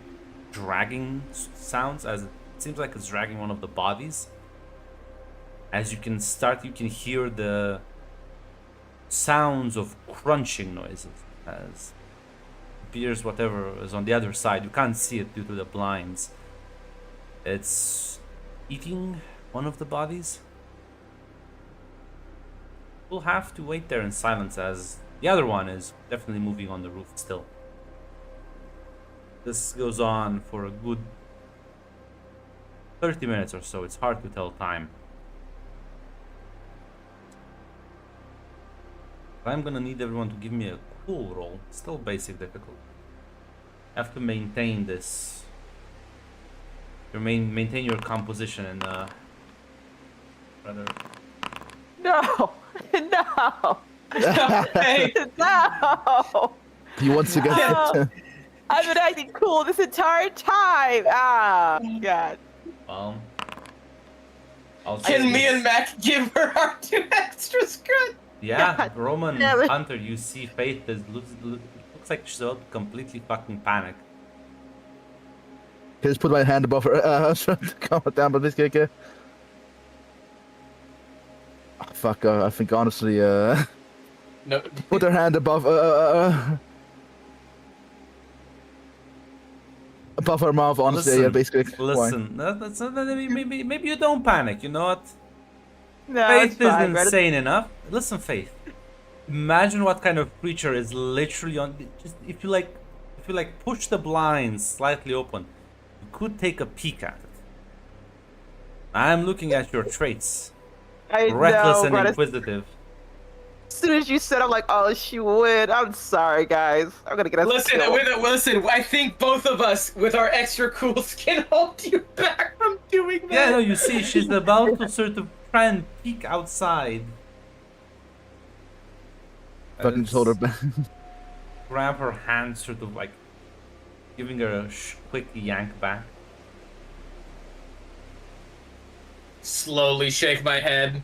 dragging sounds as it seems like it's dragging one of the bodies. As you can hear the sounds of crunching noises as appears whatever is on the other side. You can't see it due to the blinds. It's eating one of the bodies. We'll have to wait there in silence as the other one is definitely moving on the roof still. This goes on for a good 30 minutes or so. It's hard to tell time. I'm gonna need everyone to give me a cool roll. Still basic difficulty. Have to maintain this. Maintain your composition and rather. No! No! Hey, No! He wants to get No. I've been acting cool this entire time! Ah, God. Well, I'll can say me this. and Mac give her our 2 extras? Good. Yeah, God Roman damn it. Hunter, you see Faith looks like she's about to completely fucking panic. Just put my hand above her. Calm it down, but this kicker. Fuck, I think honestly, No, put their hand above, above her mouth, honestly, yeah, Listen, basically. Why? listen. Maybe you don't panic. You know what? No, it's Faith is fine, Greta. insane enough. Listen, Faith. Imagine what kind of creature is literally on. Just if you like push the blinds slightly open, you could take a peek at it. I'm looking at your traits. I Reckless know, and Greta. inquisitive. As soon as you said, I'm like, oh, she would. I'm sorry, guys. I'm gonna get us listen, killed. listen. I think both of us, with our extra cool skin, hold you back from doing that. Yeah, no, you see, she's about to sort of try and peek outside. Fucking And told her back. grab her hand, sort of like giving her a quick yank back. Slowly shake my head.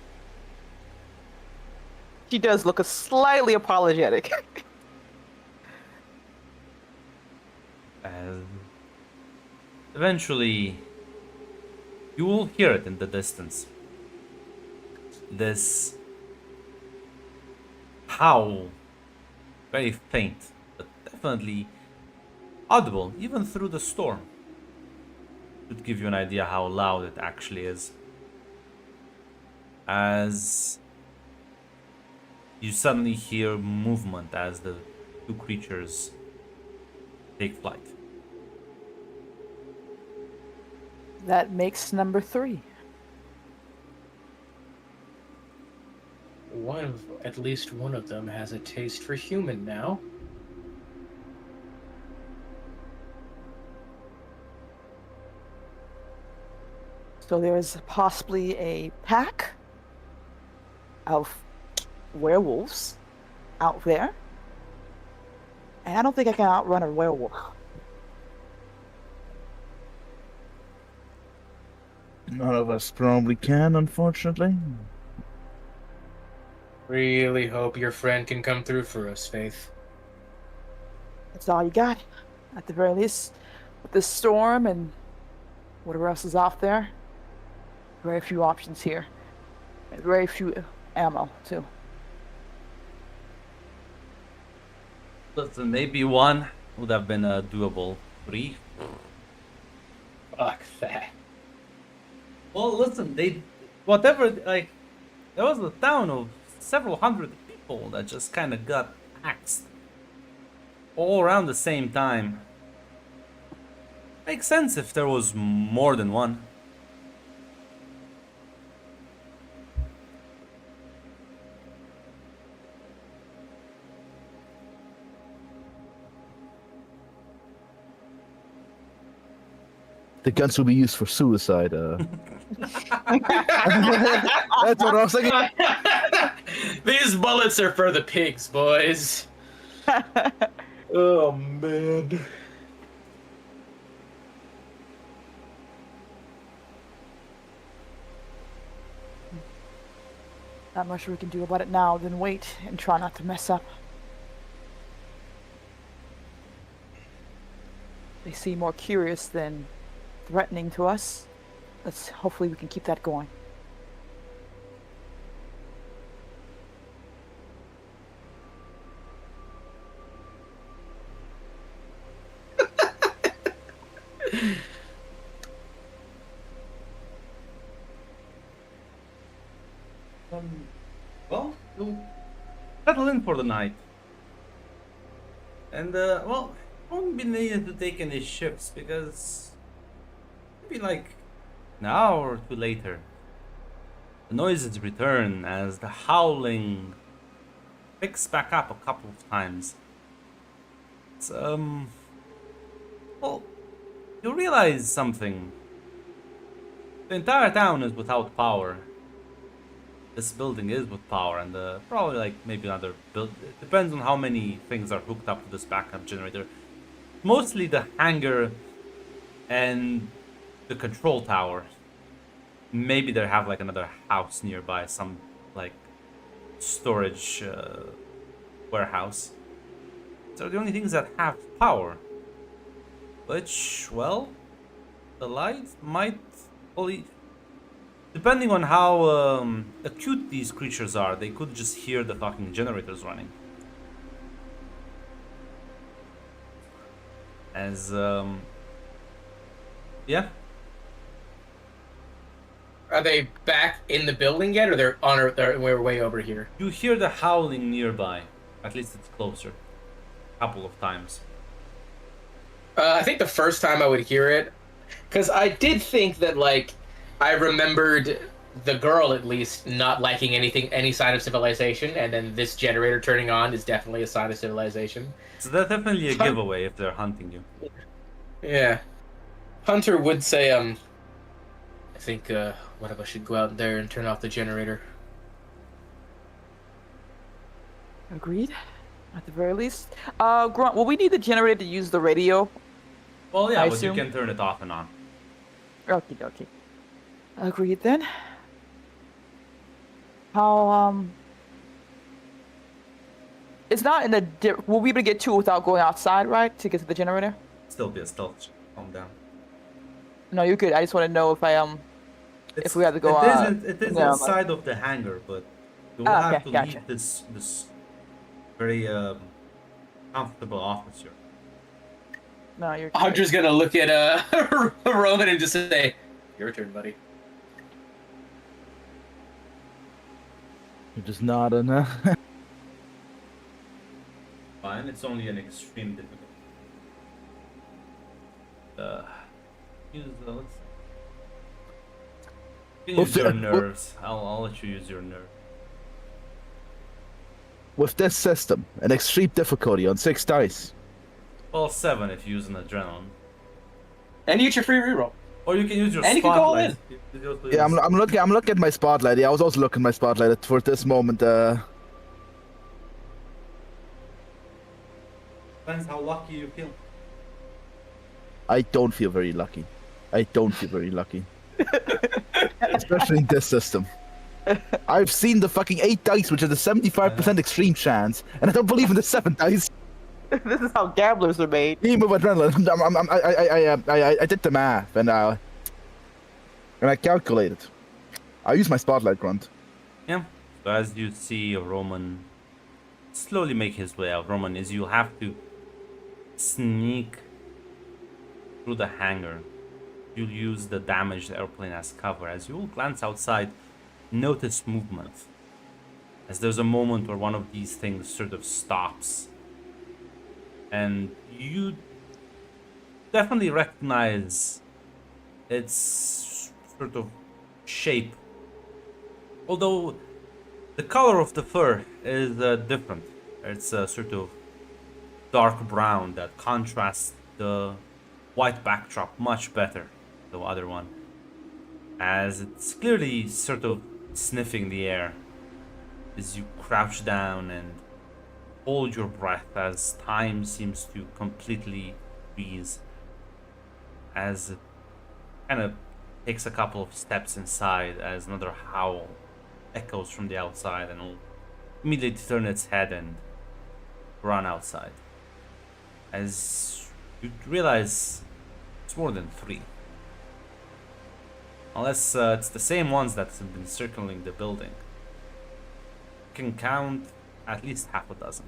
She does look a slightly apologetic. And eventually, you will hear it in the distance. This howl, very faint, but definitely audible, even through the storm. Should give you an idea how loud it actually is. As you suddenly hear movement as the two creatures take flight. That makes number 3. At least one of them has a taste for human now. So there is possibly a pack of werewolves out there. And I don't think I can outrun a werewolf. None of us probably can, unfortunately. Really hope your friend can come through for us, Faith. That's all you got. At the very least, with this storm and whatever else is out there, very few options here. And very few ammo, too. Listen, maybe one would have been a doable. 3. Fuck that. Well, listen, whatever, like, there was a town of several hundred people that just kind of got axed all around the same time. Makes sense if there was more than one. The guns will be used for suicide. That's what I was thinking. These bullets are for the pigs, boys. Oh, man. Not much we can do about it now than wait and try not to mess up. They seem more curious than threatening to us. Hopefully we can keep that going. Well, we'll settle in for the night. And, well, won't be needed to take any shifts because maybe like an hour or two later, the noises return as the howling picks back up a couple of times. It's, well, you realize something. The entire town is without power. This building is with power, and probably like maybe another build. It depends on how many things are hooked up to this backup generator. Mostly the hangar and the control tower. Maybe they have like another house nearby, some like storage warehouse. So the only things that have power, which, well, the light might only Depending on how acute these creatures are, they could just hear the fucking generators running. As yeah, Are they back in the building yet, or they're on? We're way over here. you hear the howling nearby. At least it's closer. A couple of times. I think the first time I would hear it, because I did think that, like, I remembered the girl at least not liking any sign of civilization, and then this generator turning on is definitely a sign of civilization. So that's definitely a giveaway if they're hunting you. Yeah, Hunter would say, I think one of us should go out there and turn off the generator. Agreed. At the very least. Grunt, will we need the generator to use the radio? Well, yeah, I but assume. you can turn it off and on. Okie dokie. Agreed then. How, It's not in the... Will we be able to get to it without going outside, right? To get to the generator? Still be a stealth check. Calm down. No, you're good. I just want to know if I, if we have to go It is no, inside of the hangar, but you will Ah, have okay, to gotcha. leave this very comfortable office here. No, you're good. Hunter's gonna look at Roman and just say, "Your turn, buddy." You're just nodding. Fine, it's only an extreme difficulty. Use let's. You can Well, use your fi- nerves. I'll let you use your nerve. With this system, an extreme difficulty on 6 dice. Well, 7 if you use an adrenaline. And you get your free reroll. Or you can use your And you can go all spotlight. Yeah, I'm looking at my spotlight. Yeah, I was also looking at my spotlight for this moment. Depends how lucky you feel. I don't feel very lucky. I don't feel very lucky. Especially in this system. I've seen the fucking 8 dice, which is a 75% extreme chance, and I don't believe in the 7 dice. This is how gamblers are made. Even with adrenaline, I did the math, and I calculated. I use my spotlight, Grunt. Yeah. So as you see Roman slowly make his way out, Roman, is you'll have to sneak through the hangar. You'll use the damaged airplane as cover. As you'll glance outside, notice movement. As there's a moment where one of these things sort of stops. And you definitely recognize its sort of shape. Although the color of the fur is different. It's a sort of dark brown that contrasts the white backdrop much better than the other one. As it's clearly sort of sniffing the air as you crouch down and hold your breath as time seems to completely freeze. As it kind of takes a couple of steps inside as another howl echoes from the outside and will immediately turn its head and run outside. As you realize it's more than 3. Unless it's the same ones that have been circling the building. You can count at least half a dozen.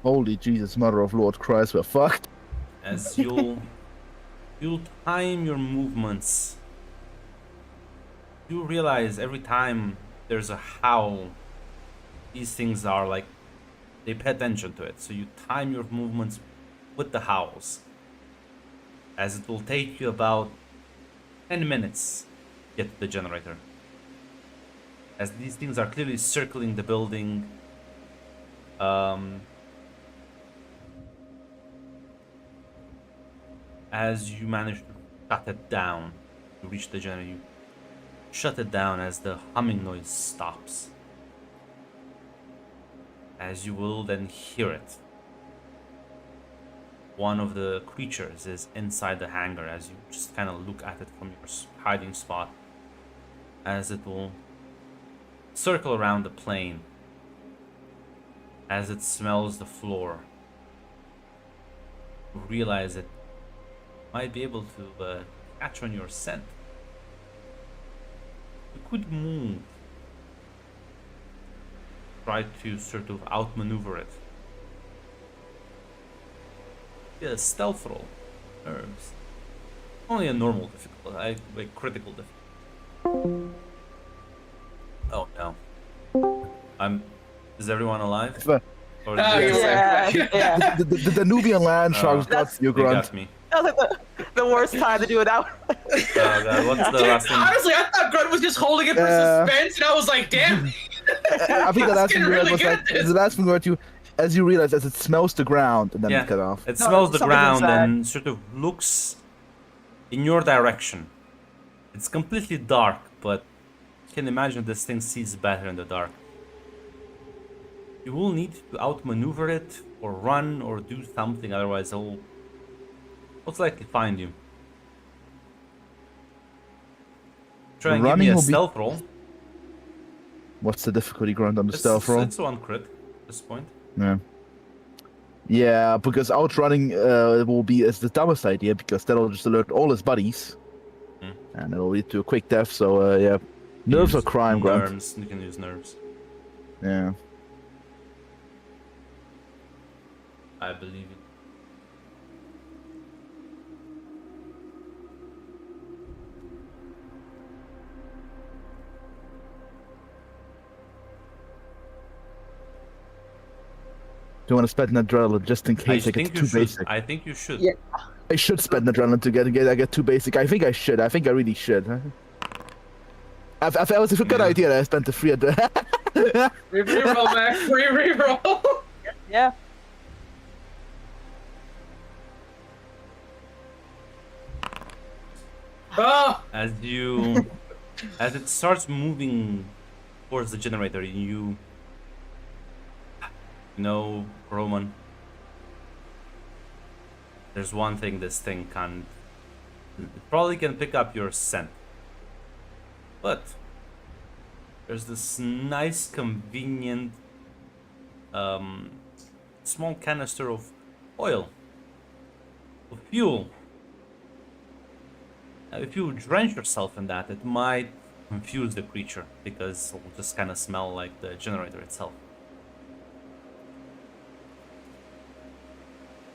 Holy Jesus, Mother of Lord Christ, we're fucked. As you'll time your movements. You realize every time there's a howl, these things are like, they pay attention to it. So you time your movements with the howls. As it will take you about 10 minutes to get to the generator. As these things are clearly circling the building. As you manage to shut it down, you reach the generator, you shut it down as the humming noise stops. As you will then hear it. One of the creatures is inside the hangar as you just kind of look at it from your hiding spot. As it will circle around the plane. As it smells the floor. You realize it might be able to catch on your scent. could move. Try to sort of outmaneuver it. Yeah, stealth roll. Nerves. Only a normal difficulty, like critical difficulty. Oh no. Is everyone alive? But- Or Oh, did you're they- right. Yeah. The Nubian land sharks got you, they Grunt. got me. That was like the worst time to do it out. God, what's the Dude, last thing? honestly, I thought Grunt was just holding it for Yeah. suspense, and I was like, damn. I think the last thing getting you read really was good like, at this. the last thing you read, as you realize, as it smells the ground, and then Yeah. it cut off. It No, smells the something's ground inside. and sort of looks in your direction. It's completely dark, but you can imagine this thing sees better in the dark. You will need to outmaneuver it, or run, or do something, otherwise it will most likely find you. Try and give Running me a will be- stealth roll. What's the difficulty, Grunt, on the stealth roll? It's one crit at this point. Yeah. Yeah, because outrunning will be is the dumbest idea, because that'll just alert all his buddies, and it'll lead to a quick death. So yeah, nerves Use are crime, Grunt. Nerves. You can use nerves. Yeah. I believe it. Do you want to spend an adrenaline just in case I, get think you too should. basic? I think you should. Yeah. I should spend adrenaline to get too basic. I think I should. I think I really should. I felt it was a good Yeah. idea that I spent the free adrenaline. Reroll, Max. Reroll. Yeah. Oh, As you, as it starts moving towards the generator, you know, Roman. There's one thing this thing can. It probably can pick up your scent, but there's this nice, convenient, small canister of oil, of fuel. Now, if you drench yourself in that, it might confuse the creature because it will just kind of smell like the generator itself.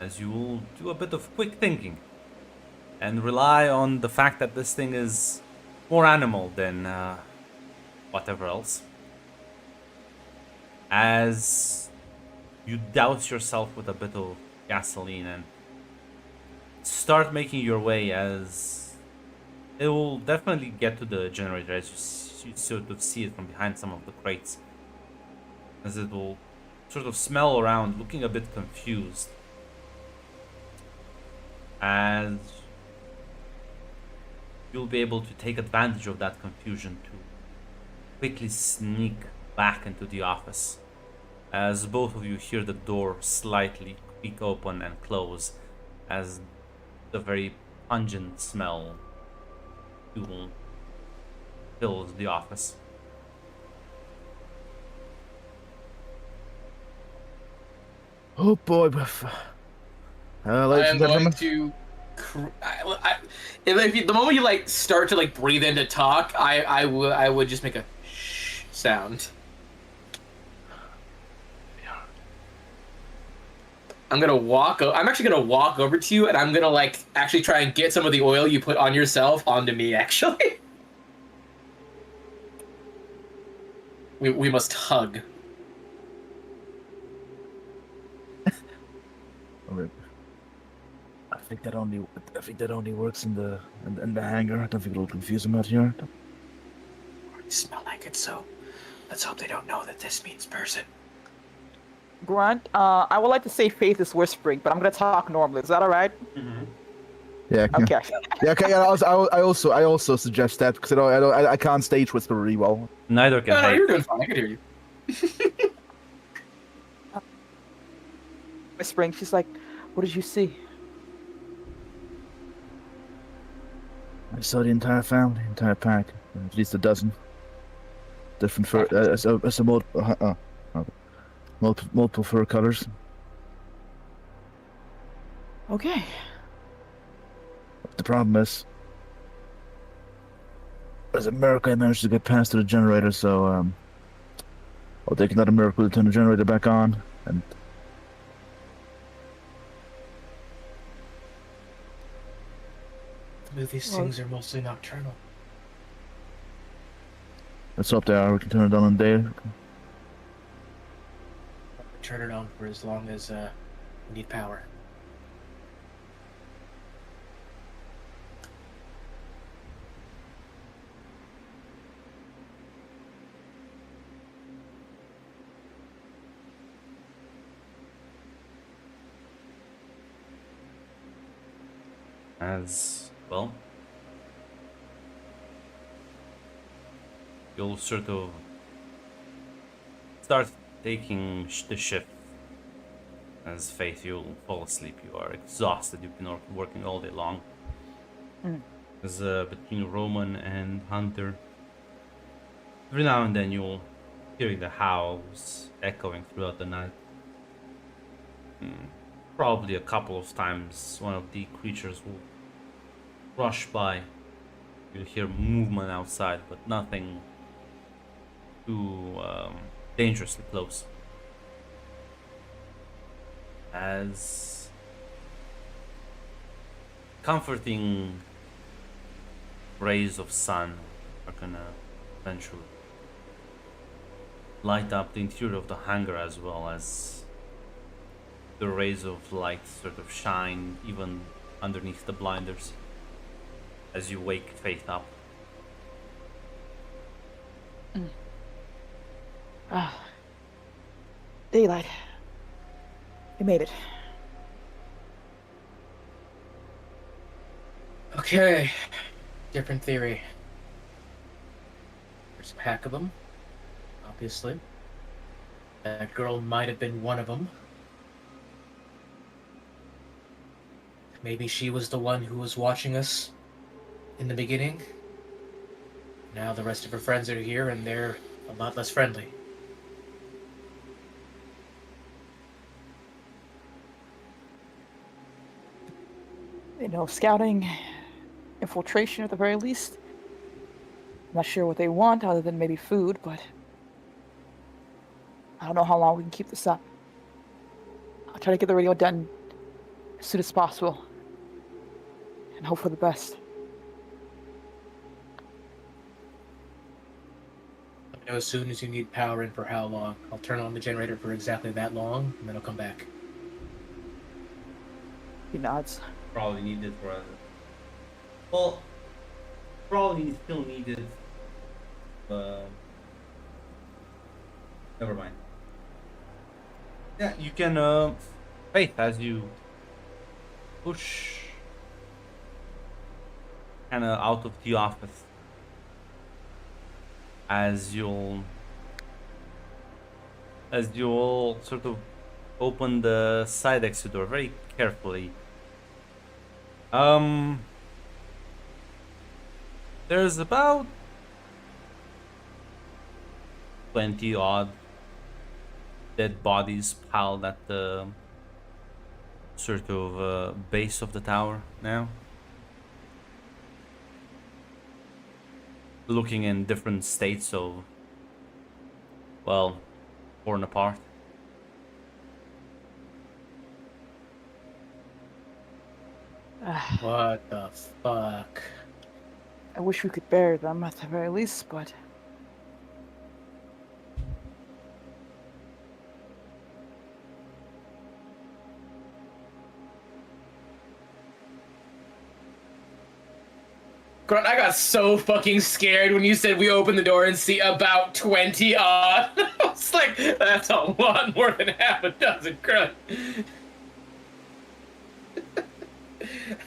As you will do a bit of quick thinking and rely on the fact that this thing is more animal than whatever else. As you douse yourself with a bit of gasoline and start making your way, as it will definitely get to the generator as you sort of see it from behind some of the crates, as it will sort of smell around looking a bit confused, as you'll be able to take advantage of that confusion to quickly sneak back into the office, as both of you hear the door slightly creak open and close as the very pungent smell fills the office. Oh boy. Ladies I am and gentlemen. going to. If the moment you like start to like breathe in to talk, I would just make a shh sound. I'm actually gonna walk over to you, and I'm gonna like actually try and get some of the oil you put on yourself onto me. Actually, we must hug. Okay. I think that only works in the hangar. I don't think it'll confuse them out here. You smell like it, so let's hope they don't know that this means person. Grunt, I would like to say Faith is whispering, but I'm gonna talk normally. Is that all right? Yeah. Okay. Yeah. Okay. Yeah, I also suggest that because I can't stage whisper really well. Neither can No, Hank. you're doing fine. I can hear you. Whispering. She's like, "What did you see?" I saw the entire family, entire pack, at least a dozen. Different fur, multiple fur colors. Okay. The problem is, As a miracle, I managed to get past to the generator, so I'll take another miracle to turn the generator back on, and These Well- things are mostly nocturnal. let's hope they are. We can turn it on in the day. Turn it on for as long as we need power. As well, you'll sort of start taking the shift. As Faith, you'll fall asleep. You are exhausted. You've been working all day long. As between Roman and Hunter, every now and then you'll hear the howls echoing throughout the night. Probably a couple of times one of the creatures will rush by. You'll hear movement outside, but nothing too dangerously close. As comforting rays of sun are gonna eventually light up the interior of the hangar, as well as the rays of light sort of shine even underneath the blinders as you wake Faith up. Daylight. You made it. Okay, different theory. There's a pack of them, obviously. That girl might have been one of them. Maybe she was the one who was watching us in the beginning. Now the rest of her friends are here and they're a lot less friendly. You know, scouting, infiltration at the very least. I'm not sure what they want other than maybe food, but I don't know how long we can keep this up. I'll try to get the radio done as soon as possible and hope for the best. Let me know as soon as you need power and for how long. I'll turn on the generator for exactly that long and then I'll come back. He nods. Probably needed for a... Well, probably still needed. Never mind. Yeah, you can Faith, as you push kinda out of the office. As you'll sort of open the side exit door very carefully. There's about 20 odd dead bodies piled at the sort of base of the tower now. Looking in different states of, well, torn apart. What the fuck? I wish we could bury them at the very least, but Grunt, I got so fucking scared when you said we open the door and see about 20 odd. I was like, that's a lot more than half a dozen, Grunt.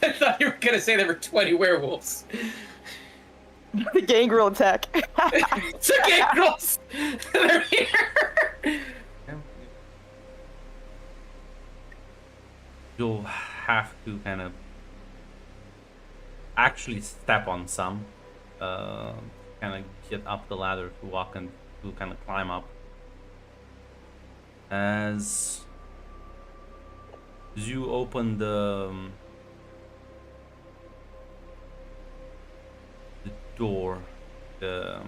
I thought you were gonna say there were 20 werewolves. the gangrel attack. It's okay, girls. They're here. You'll have to kind of actually step on some, kind of get up the ladder to walk and to kind of climb up. As you open the door the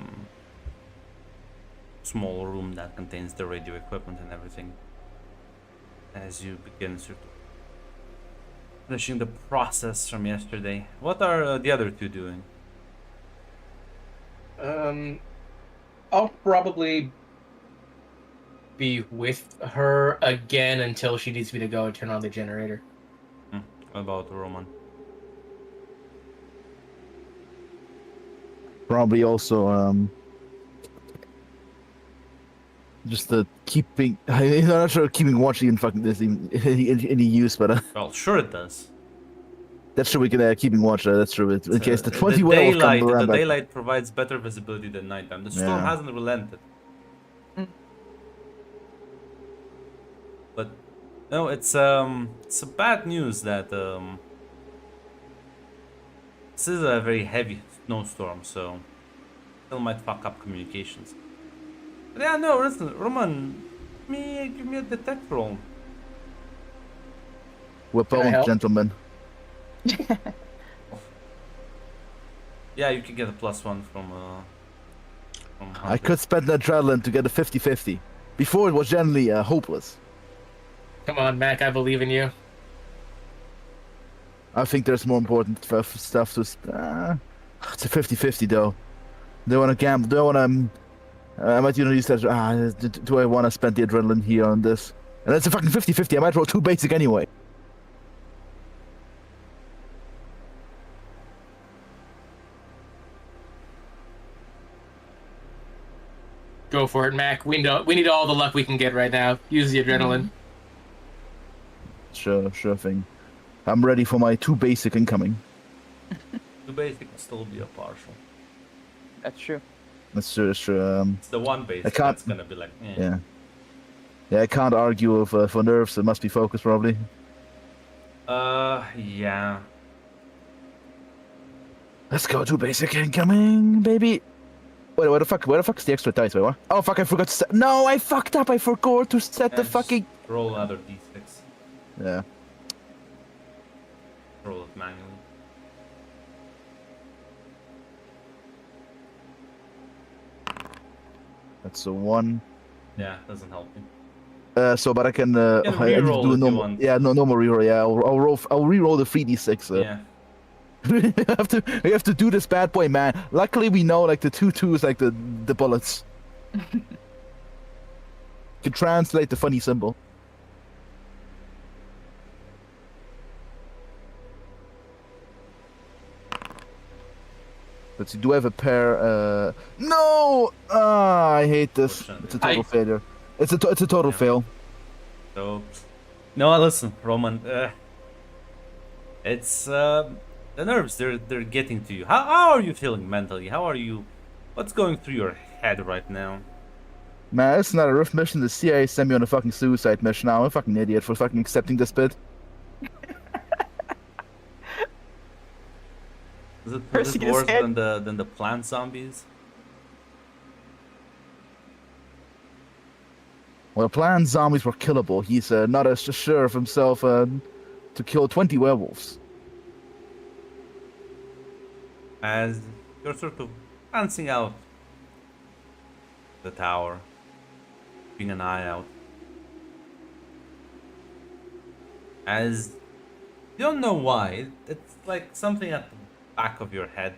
small room that contains the radio equipment and everything. As you begin sort of finishing the process from yesterday. What are the other two doing? I'll probably be with her again until she needs me to go and turn on the generator. What about Roman? Probably also just the keeping. I'm not sure keeping watching and fucking this any use, but Well, sure it does. that's true. We can keeping watch. That's true. In case the 20 the werewolves come daylight, around the back. daylight provides better visibility than nighttime. The storm Yeah. hasn't relented. But no, it's a bad news that this is a very heavy snowstorm, so still might fuck up communications. But yeah, no, listen, Roman, give me a detect roll. Whip Can I on, help? gentlemen. Yeah, you can get a +1 from I Hunter. could spend the adrenaline to get a 50-50. Before it was generally hopeless. Come on, Mac, I believe in you. I think there's more important stuff to. It's a 50-50 though. Do I want to gamble? Do I want to? I might use that. Do I want to spend the adrenaline here on this? And it's a fucking 50-50. I might roll 2 basic anyway. Go for it, Mac. We need all the luck we can get right now. Use the adrenaline. Sure thing. I'm ready for my 2 basic incoming. The basic will still be a partial. That's true. That's true. That's true. It's the one basic can't- that's gonna be like, eh. Yeah. Yeah, I can't argue with for nerves. It must be focus probably. Yeah. Let's go 2 basic incoming, baby. Wait, where the fuck is the extra dice? Wait, what? Oh fuck, I forgot to set. No, I fucked up. I forgot to set the And fucking. roll another d6. Yeah. Roll it manually. That's a 1. Yeah, doesn't help me. So, but I can. You can I need to reroll do a if you normal. want. Yeah, no normal reroll. Yeah, I'll roll. I'll re-roll the 3d6. Yeah. We have to do this bad boy, man. Luckily, we know like the 2 is like the bullets. Can translate the funny symbol. Let's see. Do I have a pair? No! Ah, I hate this. Unfortunately. It's a total I- failure. It's a total Yeah. fail. So, no, listen, Roman. It's the nerves. They're getting to you. How are you feeling mentally? How are you? What's going through your head right now? Man, it's not a rift mission. The CIA sent me on a fucking suicide mission. Now I'm a fucking idiot for fucking accepting this bit. Is it Percy his worse head. than the plant zombies? Well, planned zombies were killable. He's not as sure of himself to kill 20 werewolves. As you're sort of glancing out the tower, keeping an eye out. As you don't know why, it's like something at the back of your head.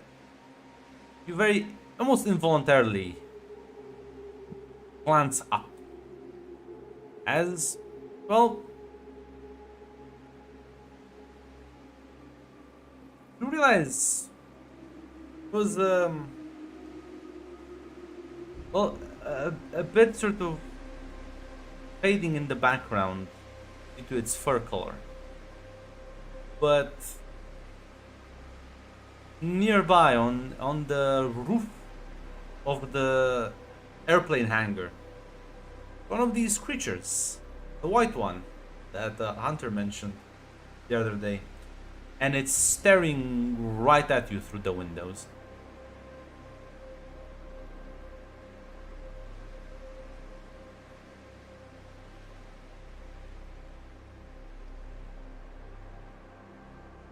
You very almost involuntarily glance up. As well, you realize it was well a bit sort of fading in the background due to its fur color, but nearby on the roof of the airplane hangar, one of these creatures, the white one that Hunter mentioned the other day, and it's staring right at you through the windows.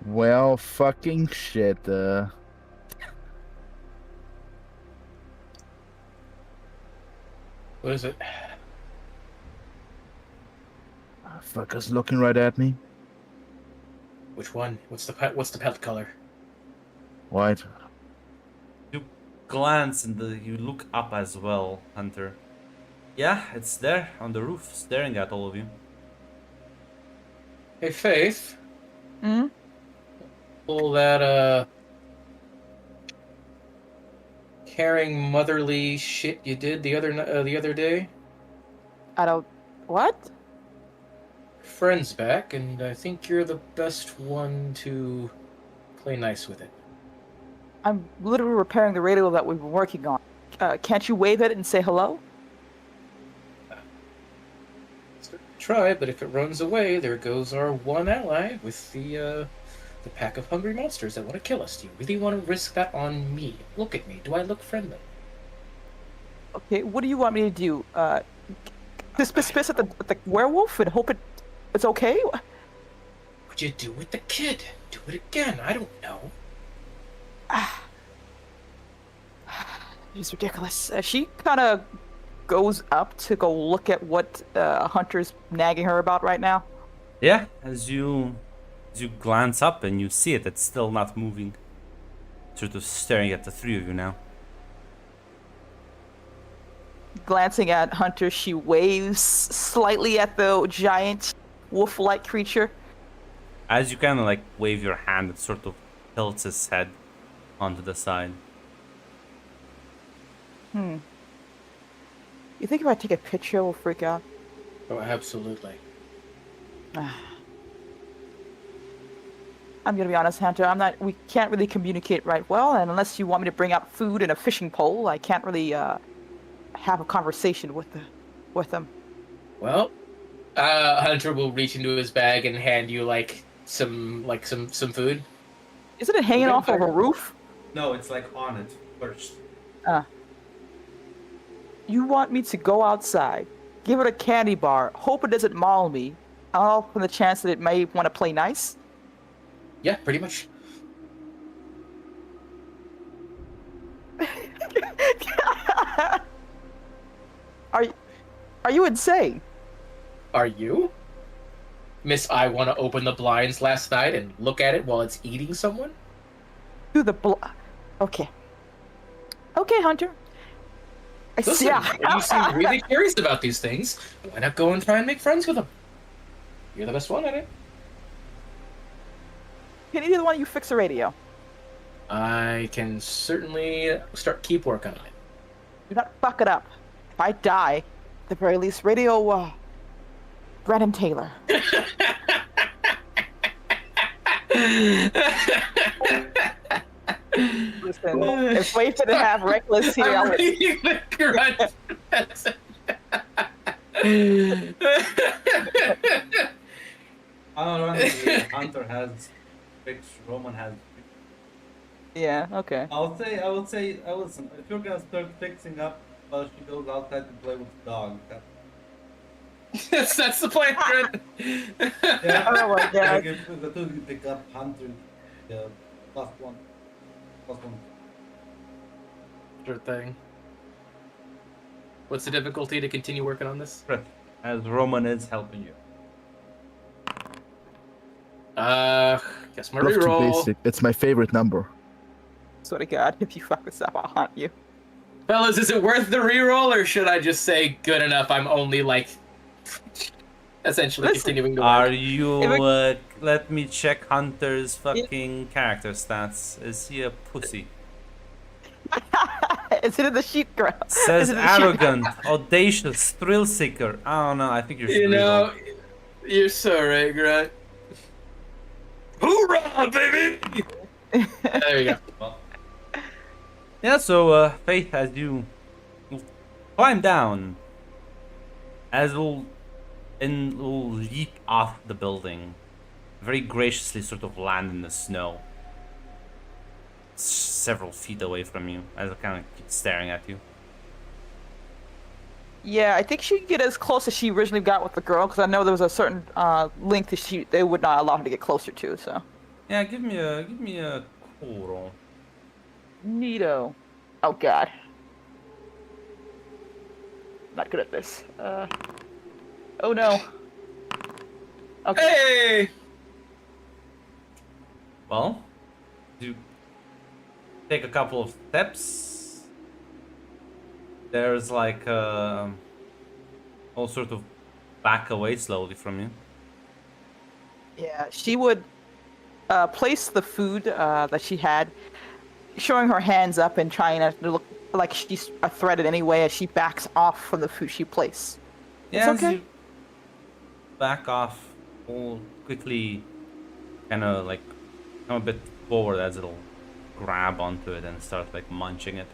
Well, fucking shit. What is it? Fucker's looking right at me. Which one? What's the pelt color? White. You glance and you look up as well, Hunter. Yeah, it's there on the roof, staring at all of you. Hey, Faith. Hmm? All that caring motherly shit you did the other day. I don't. What? Friend's back, and I think you're the best one to play nice with it. I'm literally repairing the radio that we've been working on. Can't you wave at it and say hello? Try, but if it runs away, there goes our one ally with the pack of hungry monsters that want to kill us. Do you really want to risk that on me? Look at me. Do I look friendly? Okay, what do you want me to do? Just piss at the werewolf and hope it's okay? What'd you do with the kid? Do it again. I don't know. It's ridiculous. She kind of goes up to go look at what Hunter's nagging her about right now. Yeah, as you glance up and you see it, it's still not moving. Sort of staring at the three of you now. Glancing at Hunter, she waves slightly at the giant wolf-like creature. As you kind of like wave your hand, it sort of tilts its head onto the side. You think if I take a picture, we'll freak out? Oh, absolutely. I'm gonna be honest, Hunter. We can't really communicate right well, and unless you want me to bring out food and a fishing pole, I can't really have a conversation with them. Well, Hunter will reach into his bag and hand you some food. Isn't it hanging off of a roof? No, it's like on it first. You want me to go outside, give it a candy bar, hope it doesn't maul me, all from the chance that it may want to play nice? Yeah, pretty much. Are you insane? Are you? Miss, I want to open the blinds last night and look at it while it's eating someone? Okay. Okay, Hunter. Listen, you seem really curious about these things. Why not go and try and make friends with them? You're the best one at it. Can either one of you fix a radio? I can certainly keep working on it. Do not fuck it up. If I die, at the very least, radio, Brandon Taylor. Listen, if Wade didn't have Reckless here, I would... reading the grunt. I don't know. Hunter has fixed. Roman has. Yeah, okay. I would say, listen. If you're gonna start fixing up while she goes outside to play with the dog, that's the plan, Grunt. yeah. Oh my god. Like if the two of you pick up Hunter, plus one. Sure thing. What's the difficulty to continue working on this? As Roman is helping you. Guess my Love to reroll. basic. It's my favorite number. Swear to God, if you fuck this up, I'll haunt you. Fellas, is it worth the reroll, or should I just say good enough? I'm only essentially continuing to work. Are you? Let me check Hunter's fucking character stats. Is he a pussy? Is it in the sheet, girl? Says arrogant, audacious, thrill seeker. I don't know. I think you're. You know, you're so right, Grunt. Hoorah, baby! There you go. Well, yeah. So, Faith, as you climb down, as will leap off the building, very graciously sort of land in the snow, several feet away from you, as it kind of keeps staring at you. Yeah, I think she can get as close as she originally got with the girl, because I know there was a certain length that they would not allow her to get closer to. So. Yeah, give me a cool roll. Neato. Oh God. not good at this. Oh no. Okay. Hey! Well, you take a couple of steps. There's like all sort of back away slowly from you. Yeah, she would place the food that she had, showing her hands up and trying not to look like she's a threat in any way as she backs off from the food she placed. Yeah, It's as okay. you back off, will quickly kind of like come a bit forward as it'll grab onto it and start like munching it.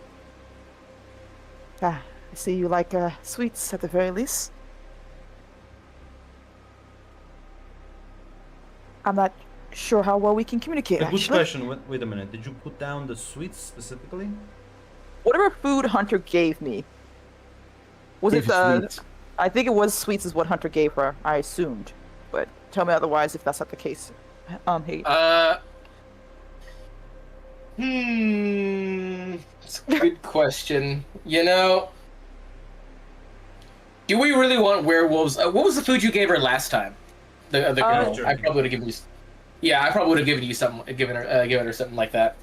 Ah, I see you like sweets at the very least. I'm not sure how well we can communicate, A good actually. question. Wait a minute. Did you put down the sweets specifically? Whatever food Hunter gave me, was Gave it you the... sweets. I think it was sweets is what Hunter gave her, I assumed. But tell me otherwise if that's not the case. Hey. It's a good question. You know, do we really want werewolves? What was the food you gave her last time? The girl. jerky. I probably would have given you. Yeah, I probably would have given you something, given her something like that.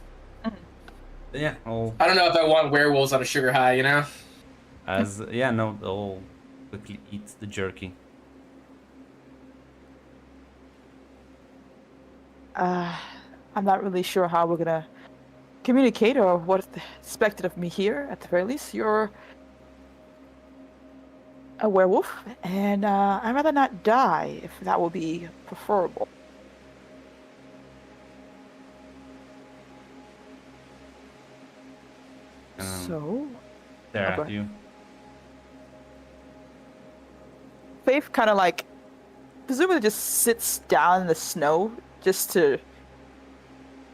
Yeah. I'll I don't know if I want werewolves on a sugar high. You know. as yeah no they'll quickly eat the jerky. I'm not really sure how we're gonna communicate or what's expected of me here, at the very least. You're a werewolf, and I'd rather not die if that would be preferable. So, There at Okay. you. Faith kind of like, presumably just sits down in the snow just to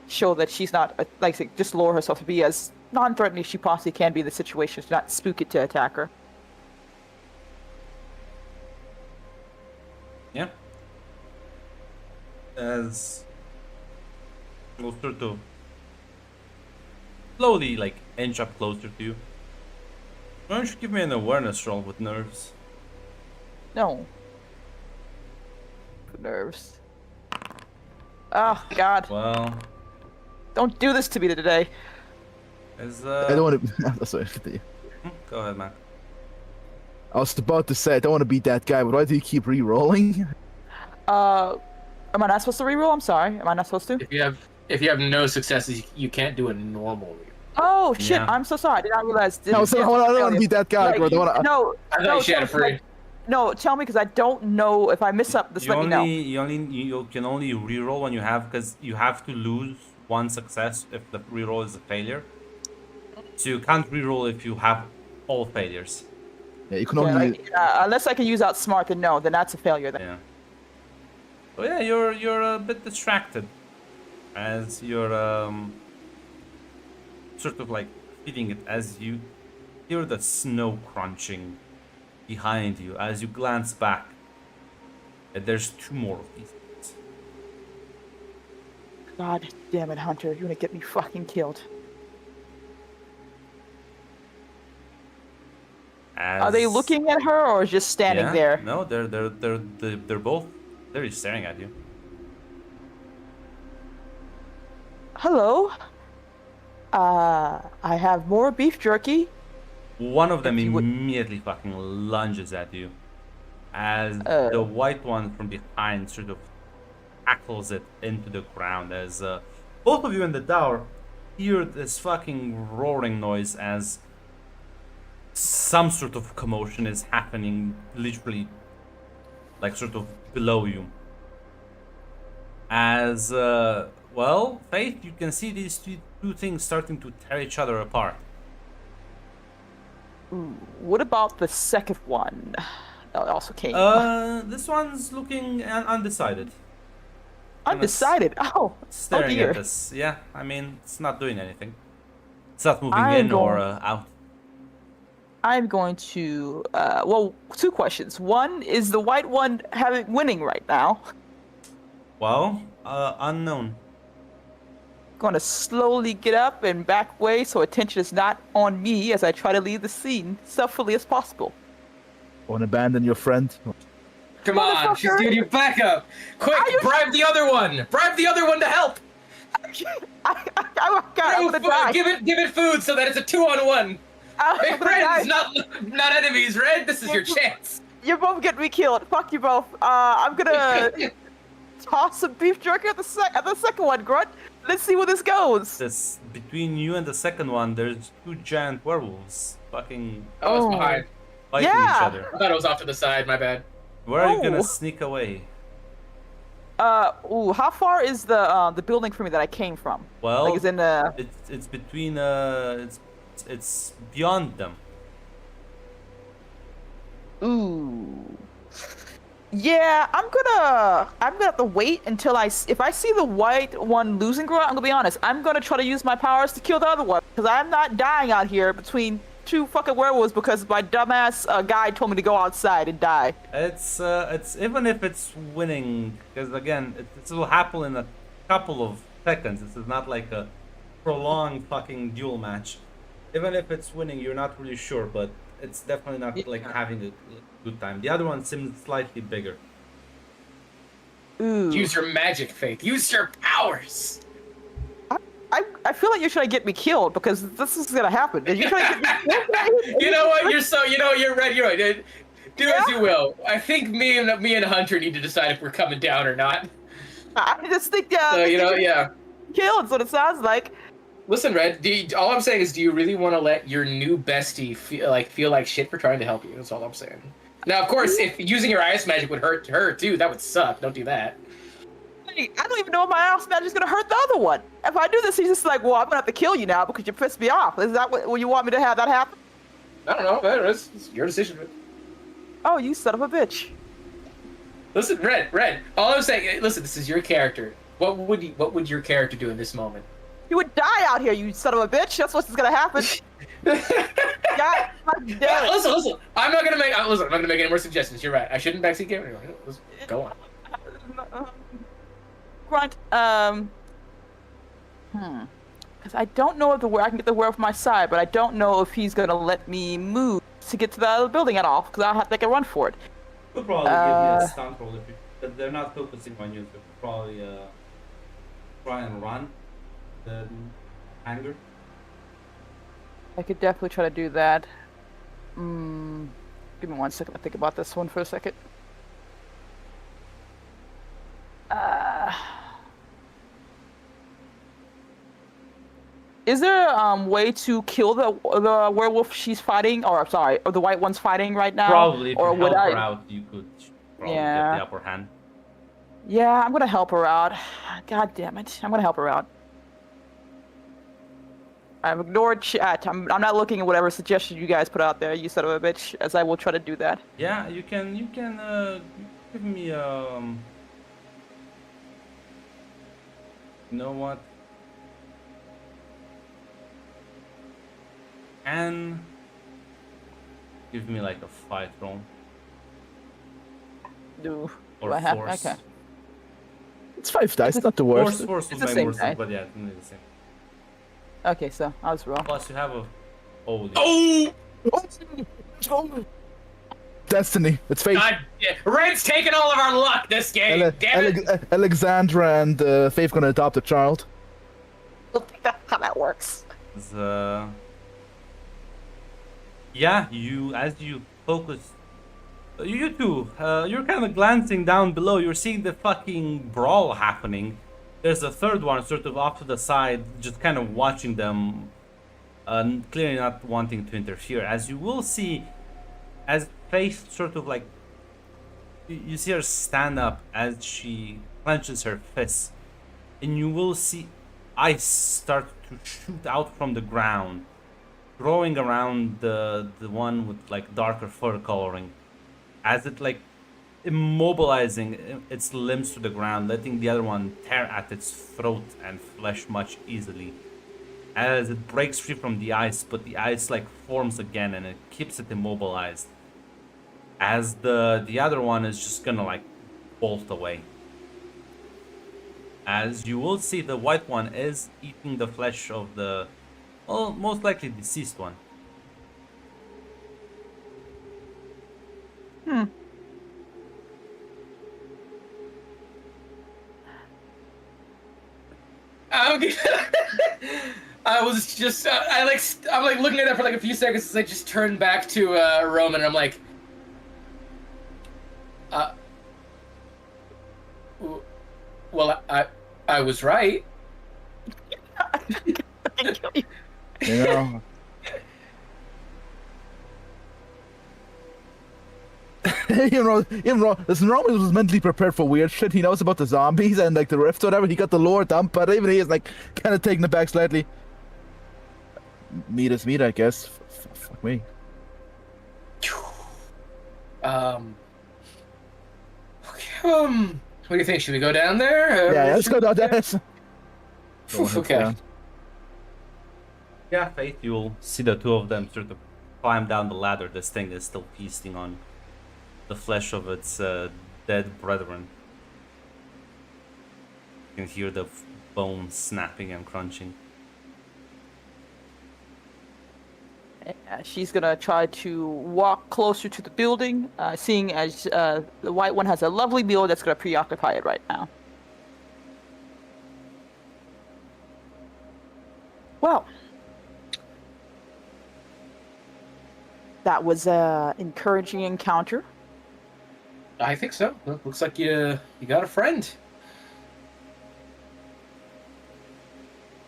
show that she's not, like, just lower herself to be as non-threatening as she possibly can be in the situation, to not spook it to attack her. Yeah. As we'll sort of slowly like inch up closer to you. Why don't you give me an awareness roll with nerves? No. Nerves. Oh, God. Well, Don't do this to me today. as I don't want to. Sorry, continue. go ahead, Mac. I was about to say I don't want to be that guy, but why do you keep re-rolling? Am I not supposed to reroll? I'm sorry. Am I not supposed to? If you have no successes, you can't do a normal reroll. Oh, shit. Yeah. I'm so sorry. I did not realize. No, so I don't want to be that guy, Like, bro. I don't wanna- no, I thought no, you had it tell me, free. like, no, tell me because I don't know if I miss up. Just You let me know. you can only reroll when you have, because you have to lose one success if the reroll is a failure. So you can't reroll if you have all failures. Yeah, you can Yeah, only. like, unless I can use outsmart, then no, then that's a failure. Then. Yeah. So yeah, you're a bit distracted as you're sort of like feeding it as you hear the snow crunching behind you as you glance back. And there's two more of these things. God damn it, Hunter! You're gonna get me fucking killed. Are they As- looking at her or just standing Yeah, there? No, they're both. They're just staring at you. Hello. I have more beef jerky. One of them If you would- immediately fucking lunges at you, as Uh. the white one from behind sort of tackles it into the ground. As both of you in the tower hear this fucking roaring noise as some sort of commotion is happening, literally, like sort of below you. As well, Faith, you can see these two things starting to tear each other apart. What about the second one? That also came. This one's looking undecided. Undecided. Oh, Staring dear. at this. Yeah, I mean, it's not doing anything. It's not moving I'm in or going- out. I'm going to. Well, two questions. One, is the white one winning right now? Well, unknown. Going to slowly get up and back way so attention is not on me as I try to leave the scene stealthily as possible. Won't abandon your friend. Come on, she's Motherfucker. giving you backup. Quick, Are you- bribe the other one. Bribe the other one to help. I'm gonna die. Give it food so that it's a 2-on-1. I'm Hey, gonna die. friends, not enemies. Red, this is your chance. You both get me killed. Fuck you both. I'm gonna toss some beef jerky at the second one, Grunt. Let's see where this goes. This between you and the second one, there's 2 giant werewolves fucking I was Oh. behind. fighting Yeah. each other. I thought it was off to the side. My bad. Where are you Oh. gonna sneak away? How far is the building from me that I came from? Well, Like, is in it's between it's beyond them. Ooh. Yeah, I'm gonna have to wait until if I see the white one losing Grunt, I'm gonna be honest. I'm gonna try to use my powers to kill the other one because I'm not dying out here between 2 fucking werewolves because my dumbass guy told me to go outside and die. It's even if it's winning, because again, this will happen in a couple of seconds. This is not like a prolonged fucking duel match. Even if it's winning, you're not really sure, but it's definitely not like having a good time. The other one seems slightly bigger. Ooh. Use your magic, Faith. Use your powers. I feel like you're trying to get me killed because this is gonna happen. You're trying to get me killed. You know what? You're right. You're right. Do as you will. I think me and Hunter need to decide if we're coming down or not. I just think So yeah. killed. So it sounds like. Listen, Red. All I'm saying is, do you really want to let your new bestie feel like shit for trying to help you? That's all I'm saying. Now, of course, if using your ice magic would hurt her too, that would suck. Don't do that. I don't even know if my ice magic is gonna hurt the other one. If I do this, he's just like, well, I'm gonna have to kill you now because you pissed me off. Is that what you want me to have that happen? I don't know. It's your decision. Oh, you son of a bitch. Listen, Red. All I'm saying, listen, this is your character. What would your character do in this moment? You would die out here, you son of a bitch. That's what's gonna happen. God, damn it. Listen. I'm not gonna make any more suggestions. You're right. I shouldn't backseat game anyway. Let's go on. Grunt, because I don't know if I can get the werewolf from my side, but I don't know if he's gonna let me move to get to the other building at all, because I'll have to take a run for it. Could probably give me a stunt roll if you, but they're not focusing on you. So probably try and run the anger. I could definitely try to do that. Give me 1 second to think about this one for a second. Is there a way to kill the werewolf she's fighting, or sorry, or the white one's fighting right now? Probably if or you would help her I? out, you could probably Yeah. get the upper hand. Yeah, I'm gonna help her out. God damn it, I'm gonna help her out. I've ignored chat. I'm not looking at whatever suggestion you guys put out there, you son of a bitch, as I will try to do that. Yeah, you can give me you know what? And give me like a fight roll Do or I have? force. Okay. It's 5 dice, not the worst. Force It's was the my same worst, die. but yeah, it's nearly the same. Okay, so I'll just roll. Plus you have a holy. Oh Destiny. It's fate. God! Yeah. Red's taking all of our luck this game. Damn it! Alexandra and Faith gonna adopt a child. I don't think that's how that works. Yeah, as you focus, you two, you're kind of glancing down below. You're seeing the fucking brawl happening. There's a third one sort of off to the side, just kind of watching them, clearly not wanting to interfere. As you will see, as Faith sort of like, you see her stand up as she clenches her fists, and you will see ice start to shoot out from the ground, growing around the one with like darker fur coloring, as it like immobilizing its limbs to the ground, letting the other one tear at its throat and flesh much easily. As it breaks free from the ice, but the ice like forms again and it keeps it immobilized. As the other one is just gonna like bolt away. As you will see, the white one is eating the flesh of the, well, most likely deceased one. Hmm. Okay. I was just, I'm like looking at that for like a few seconds as I just turned back to Roman, and I'm like, well, I was right. You know. Listen, Roman was mentally prepared for weird shit. He knows about the zombies and like the rift or whatever. He got the lore dump, but even he is like kind of taking it back slightly. Meat is meat, I guess. Fuck me. Okay, what do you think? Should we go down there? Yeah, let's go down there. Okay. Yeah, Faith, you'll see the two of them sort of climb down the ladder. This thing is still feasting on the flesh of its dead brethren. You can hear the bones snapping and crunching. She's gonna try to walk closer to the building, seeing as the white one has a lovely meal that's gonna preoccupy it right now. Well, that was an encouraging encounter. I think so. Looks like you got a friend.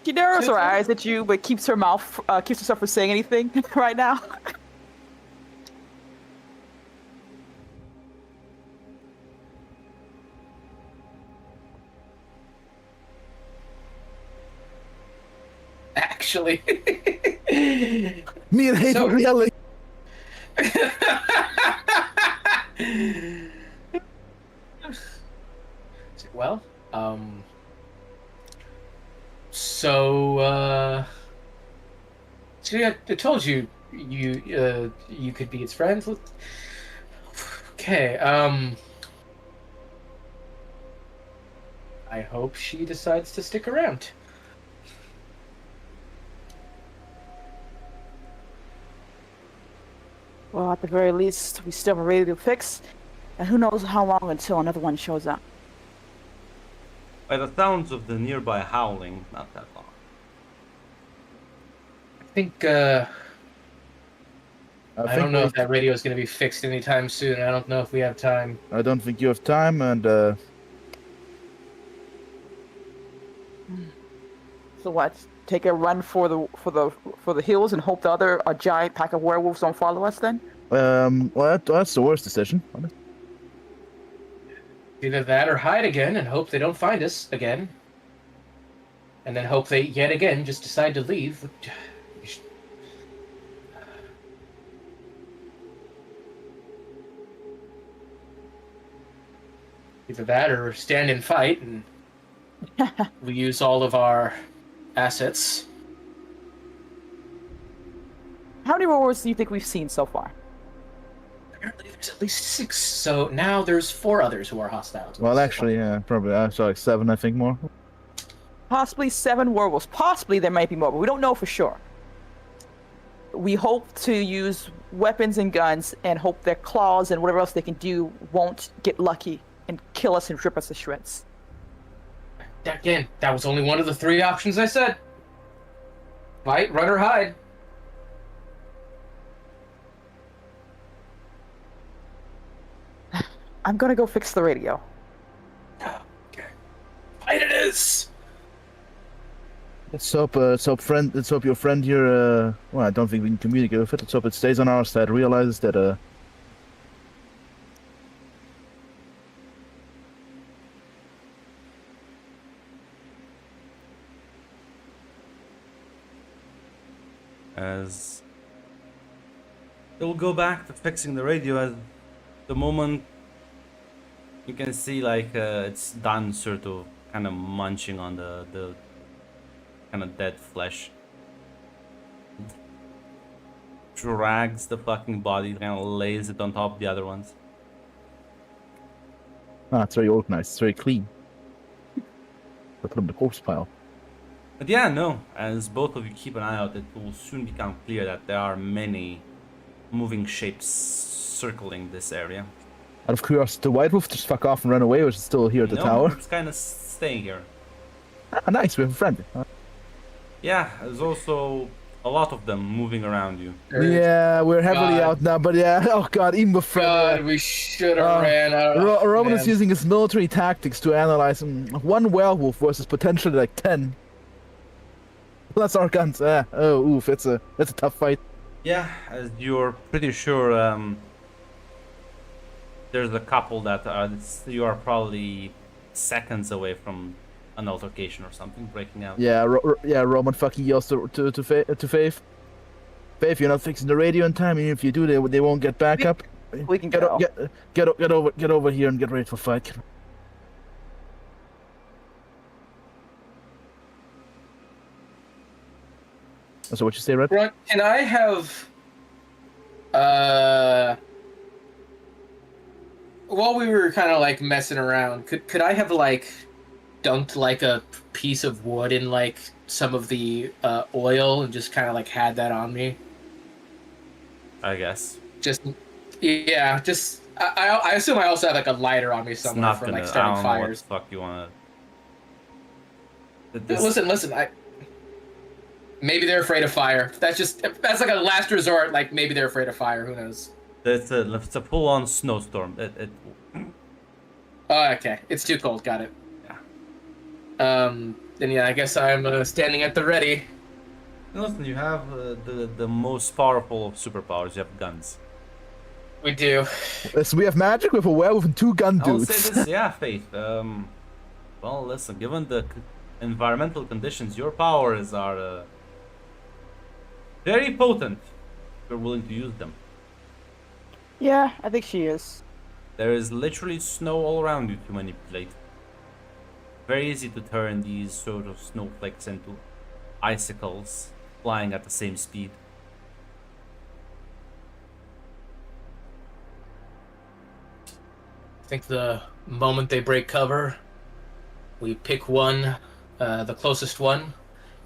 She narrows her eyes at you, but keeps herself from saying anything right now. Actually. Me and Hayden So- were yelling. Well, so yeah, I told you you could be its friend. Okay, I hope she decides to stick around. Well, at the very least, we still have a radio to fix, and who knows how long until another one shows up. By the sounds of the nearby howling, not that long. I think I don't know if that radio is going to be fixed anytime soon. I don't know if we have time. I don't think you have time, and So what? Take a run for the hills and hope a giant pack of werewolves don't follow us then? well, that's the worst decision. Either that or hide again and hope they don't find us again. And then hope they yet again just decide to leave. Either that or stand and fight and we use all of our assets. How many werewolves do you think we've seen so far? Apparently there's at least 6, so now there's 4 others who are hostile to Well, us. actually, yeah, probably. I saw like 7, I think, more. Possibly 7 werewolves. Possibly there might be more, but we don't know for sure. We hope to use weapons and guns and hope their claws and whatever else they can do won't get lucky and kill us and rip us to shreds. Again, that was only one of the 3 options I said. Fight, run, or hide. I'm gonna go fix the radio. Okay. Fight it is! Let's hope your friend here, well, I don't think we can communicate with it. Let's hope it stays on our side, realizes that, As it'll go back to fixing the radio at the moment you can see like it's done sort of kind of munching on the kind of dead flesh. Drags the fucking body, kind of lays it on top of the other ones. it's very organized, it's very clean. I put him in the corpse pile. But yeah, no, as both of you keep an eye out, it will soon become clear that there are many moving shapes circling this area. Out of curiosity, the White Wolf just fuck off and run away, or is it still here at the No, tower? it's kind of staying here. Ah, nice, we have a friend. Yeah, there's also a lot of them moving around you. Yeah, we're heavily God. out now, but yeah, oh god, even with friend. God, we should have Uh, ran out. Roman is Man. using his military tactics to analyze one werewolf versus potentially like 10. That's our guns. Oof, it's a tough fight. Yeah, as you're pretty sure there's a couple that you are probably seconds away from an altercation or something breaking out. Yeah, Roman fucking yells to Faith. Faith, you're not fixing the radio in time, and if you do, they won't get back up. We can Get go. get over here and get ready for fight. So what you say, Red? Grunt, can I have while we were kind of like messing around, could I have like dunked like a piece of wood in like some of the oil and just kind of like had that on me? I guess. Just yeah, just I assume I also have like a lighter on me It's somewhere not for gonna. like I starting don't know what the fires. fuck you wanna. Listen, maybe they're afraid of fire. That's like a last resort. Like maybe they're afraid of fire. Who knows? It's a full-on snowstorm. Oh, okay. It's too cold. Got it. Yeah. Then yeah, I guess I'm standing at the ready. Listen, you have the most powerful of superpowers. You have guns. We do. So we have magic with a werewolf and two gun I'll dudes. say this, yeah, Faith. Well, listen, given the environmental conditions, your powers are very potent. We're willing to use them. Yeah, I think she is. There is literally snow all around you to manipulate. Very easy to turn these sort of snowflakes into icicles flying at the same speed. I think the moment they break cover, we pick one, the closest one, and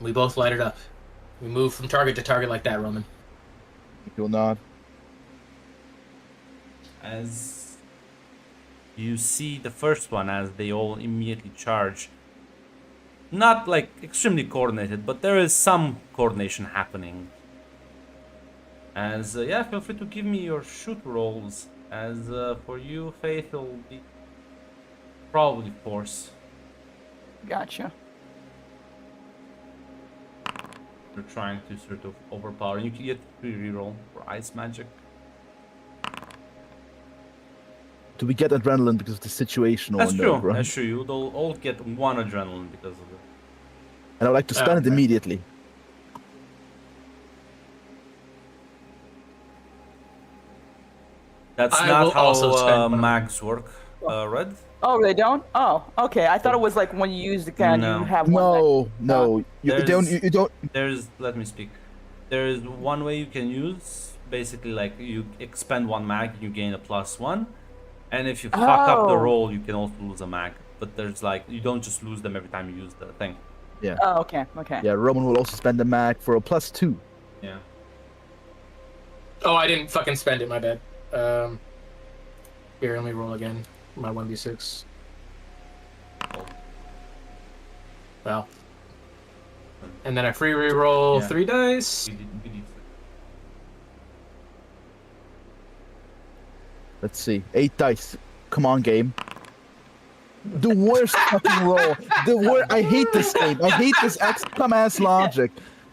we both light it up. We move from target to target like that, Roman. You'll nod. As you see the first one, as they all immediately charge. Not like extremely coordinated, but there is some coordination happening. As yeah, feel free to give me your shoot rolls. As for you, Faith, it'll be probably force. Gotcha. You're trying to sort of overpower. You can get 3 reroll for ice magic. Do we get adrenaline because of the situation? That's or true. no, bro? That's true. You'll all get 1 adrenaline because of it. And I would like to spend it Okay. immediately. That's I will not how also spend one. mags work. Red? Oh, they don't? Oh, okay. I thought it was like when you use the gun, No. you have one. No. You There's- don't. You don't. There's let me speak. There's one way you can use. Basically, like you expend 1 mag, you gain a +1, and if you fuck up the Oh. roll, you can also lose a mag. But there's like you don't just lose them every time you use the thing. Oh, okay. Okay. Yeah, Roman will also spend the mag for a +2. Yeah. Oh, I didn't fucking spend it. My bad. Here, let me roll again. My 1d6. Well. And then I free reroll Yeah. 3 dice. We did. Let's see. 8 dice. Come on, game. The worst fucking roll. I hate this game. I hate this XCOM ass logic.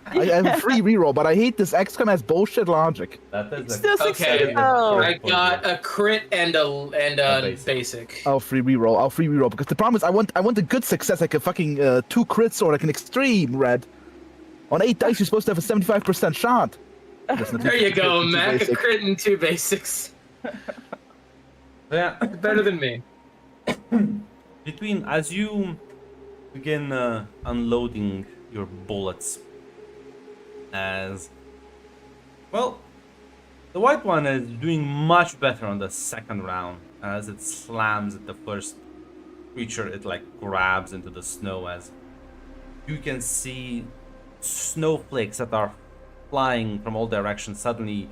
I have a free reroll, but I hate this XCOM ass bullshit logic. That is Still a Okay. Oh. I got a crit and a basic. basic. I'll free reroll because the problem is I want a good success, like a fucking 2 crits or like an extreme red. On 8 dice, you're supposed to have a 75% shot. There you go, Two Mac. A basic. crit and 2 basics. Yeah. Better than me. Between as you begin unloading your bullets, as well, the white one is doing much better on the second round as it slams at the first creature. It like grabs into the snow as you can see snowflakes that are flying from all directions suddenly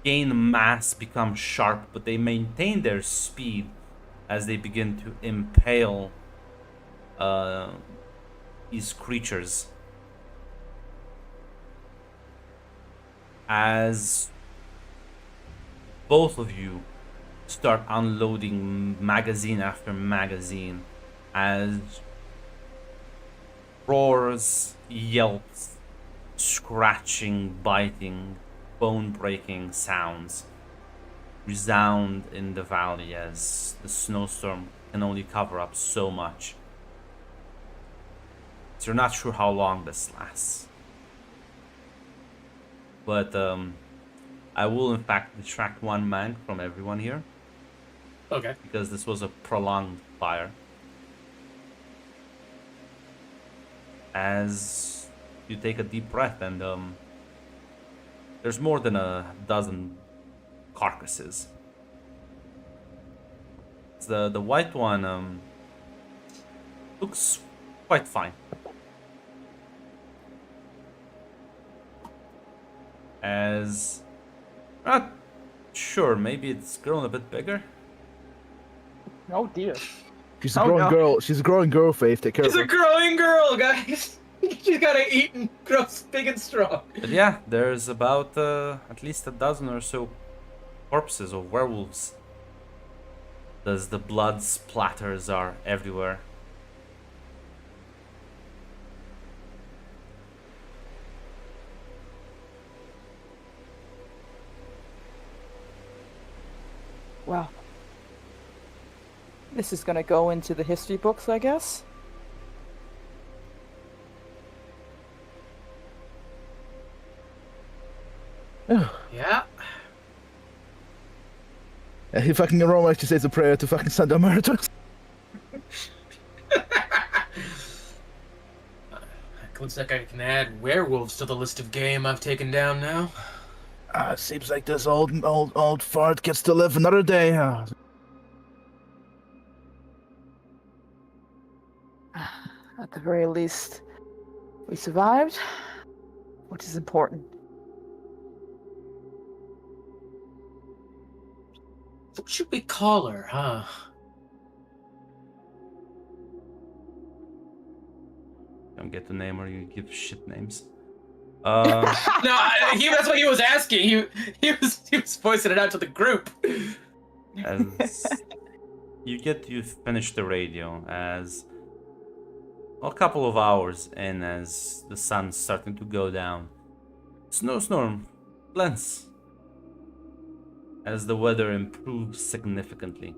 gain mass, become sharp, but they maintain their speed as they begin to impale these creatures. As both of you start unloading magazine after magazine, as roars, yelps, scratching, biting, bone-breaking sounds resound in the valley as the snowstorm can only cover up so much. So you're not sure how long this lasts. But I will in fact detract one man from everyone here Okay. because this was a prolonged fire. As you take a deep breath and there's more than a dozen carcasses. The white one looks quite fine. As not sure, maybe it's grown a bit bigger. Oh dear. She's a Oh, growing no. girl. She's a growing girl, Faith. Take care of She's her. a growing girl, guys. She's gotta eat and grow big and strong. But yeah, there's about at least a dozen or so corpses of werewolves. As the blood splatters are everywhere. Well, this is gonna go into the history books, I guess. Yeah. He fucking Rome actually says a prayer to fucking Santa Emeritus. Looks like I can add werewolves to the list of game I've taken down now. Seems like this old fart gets to live another day. At the very least, we survived, which is important. What should we call her, huh? Don't get the name or you give shit names. No, that's what he was asking. He was voicing it out to the group. As you finish the radio as a couple of hours in, as the sun's starting to go down. Snowstorm blends as the weather improves significantly.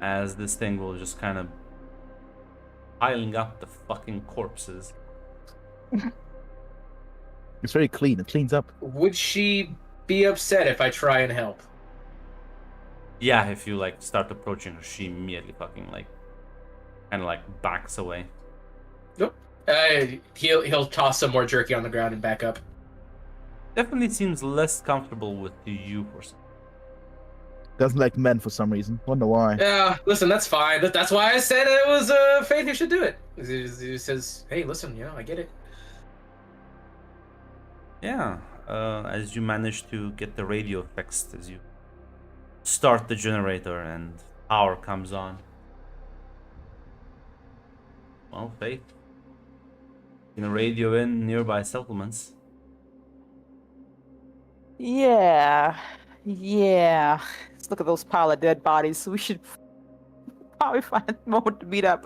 As this thing will just kind of piling up the fucking corpses. It's very clean. It cleans up. Would she be upset if I try and help? Yeah, if you like start approaching her, she immediately fucking like kind of like backs away. Nope. He'll toss some more jerky on the ground and back up. Definitely seems less comfortable with you for some. Doesn't like men for some reason. Wonder why. Yeah, listen, that's fine. That's why I said it was Faith who should do it. He says, "Hey, listen, I get it." Yeah, as you manage to get the radio fixed, as you start the generator and power comes on. Well, Faith, you can radio in nearby settlements. Yeah. Let's look at those pile of dead bodies. We should probably find a moment to meet up.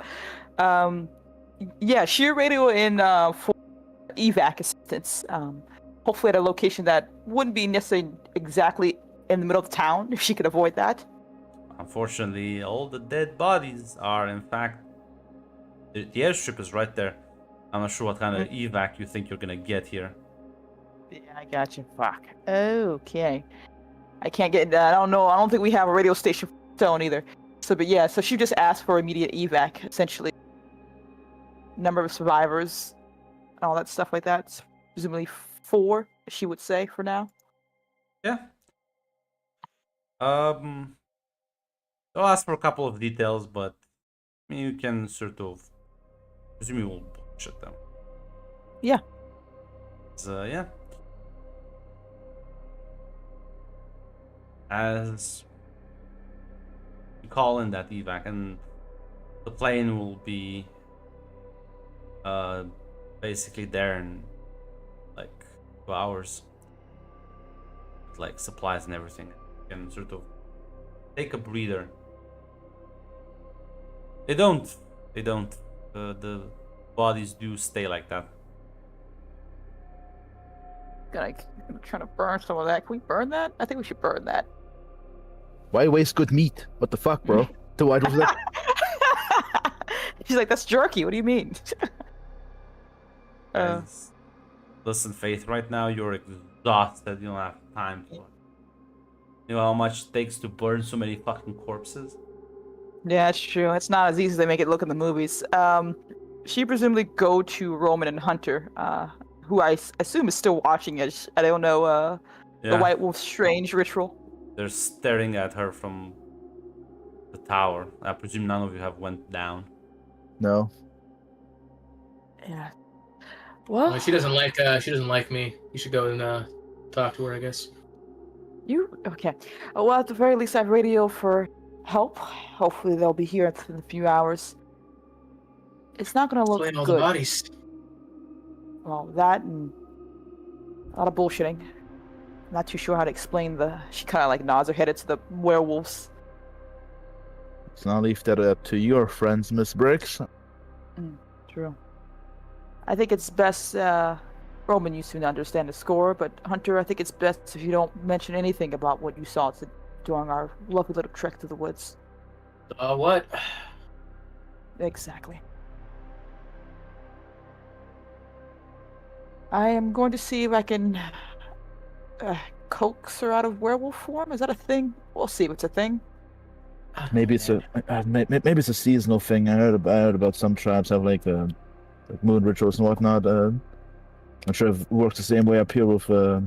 Yeah, sheer radio in for evac assistance. Hopefully at a location that wouldn't be necessarily exactly in the middle of town, if she could avoid that. Unfortunately, all the dead bodies are, in fact, the airstrip is right there. I'm not sure what kind of evac you think you're gonna get here. Yeah, I got you. Fuck. Okay. I can't get that. I don't know. I don't think we have a radio station for Stone either. So, but yeah, so she just asked for immediate evac, essentially. Number of survivors, and all that stuff like that. It's presumably 4, she would say, for now. Yeah. I'll ask for a couple of details, but I mean, you can sort of presume you will bullshit them. Yeah. So yeah. as you call in that evac, and the plane will be basically there in like 2 hours, with, like supplies and everything. You can sort of take a breather. They don't. The bodies do stay like that. Gonna try to burn some of that. Can we burn that? I think we should burn that. Why waste good meat? What the fuck, bro? The white was that? She's like, that's jerky. What do you mean? Guys, listen, Faith, right now you're exhausted. You don't have time for it. You know how much it takes to burn so many fucking corpses? Yeah, it's true. It's not as easy as they make it look in the movies. She presumably go to Roman and Hunter, who I assume is still watching it. I don't know, the White Wolf's strange ritual. They're staring at her from the tower. I presume none of you have went down. No. Yeah. Well, Well, she doesn't like me. You should go and talk to her, I guess. okay. Well, at the very least, I've radio for help. Hopefully, they'll be here in a few hours. It's not gonna look Explain all good. the bodies. Well, that and a lot of bullshitting. Not too sure how to explain the. She kind of like nods her head to the werewolves. So I'll leave that up to your friends, Miss Briggs. True. I think it's best. Roman, you soon understand the score, but Hunter, I think it's best if you don't mention anything about what you saw during our lovely little trek through the woods. What? Exactly. I am going to see if I can coax her out of werewolf form. Is that a thing? We'll see if it's a thing. Maybe it's maybe it's a seasonal thing. I heard about some tribes have like moon rituals and whatnot. I'm sure it works the same way up here with the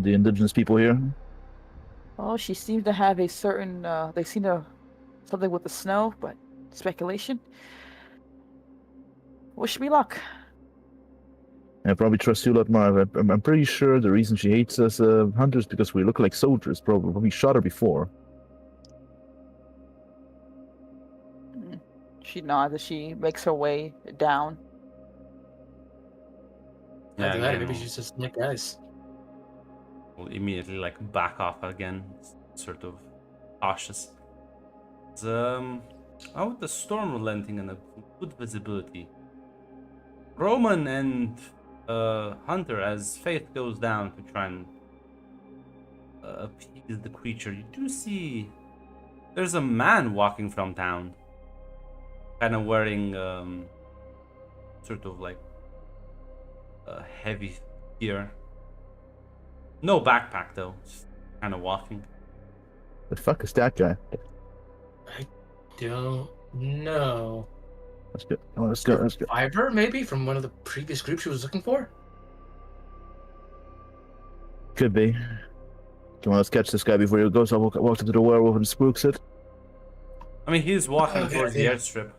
indigenous people here. Oh, she seems to have a certain. They seem to something with the snow, but speculation. Wish me luck. I probably trust you a lot more. I'm pretty sure the reason she hates us hunters because we look like soldiers. Probably shot her before. She nods as she makes her way down. Either that, or maybe again, she's just like guys. we'll immediately like back off again, sort of cautious. How with the storm relenting and a good visibility, Roman and Hunter, as Faith goes down to try and appease the creature, you do see there's a man walking from town, kind of wearing sort of like heavy gear. No backpack though, just kind of walking. The fuck is that guy? Don't know. Let's go. Oh, let's go. Let's go. Fiverr, maybe from one of the previous groups she was looking for. Could be. Come on, let's catch this guy before he goes. I'll walk into the werewolf and spooks it. I mean, he's walking Okay, towards yeah. the airstrip.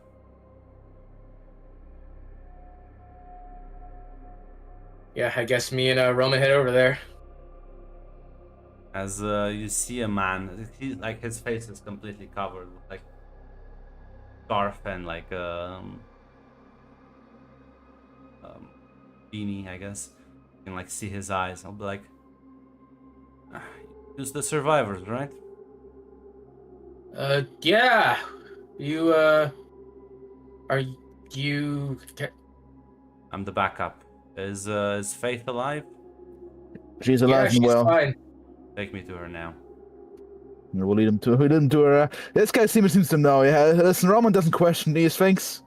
Yeah, I guess me and Roman head over there. As you see a man, like his face is completely covered with like scarf and like beanie, I guess. You can like see his eyes. I'll be like, "Use the survivors, right?" Yeah. You, are you... I'm the backup. Is Faith alive? She's Yeah, alive she's and well. fine. Take me to her now. And we'll lead him to her. This guy seems to know. Yeah, listen, Roman doesn't question these things.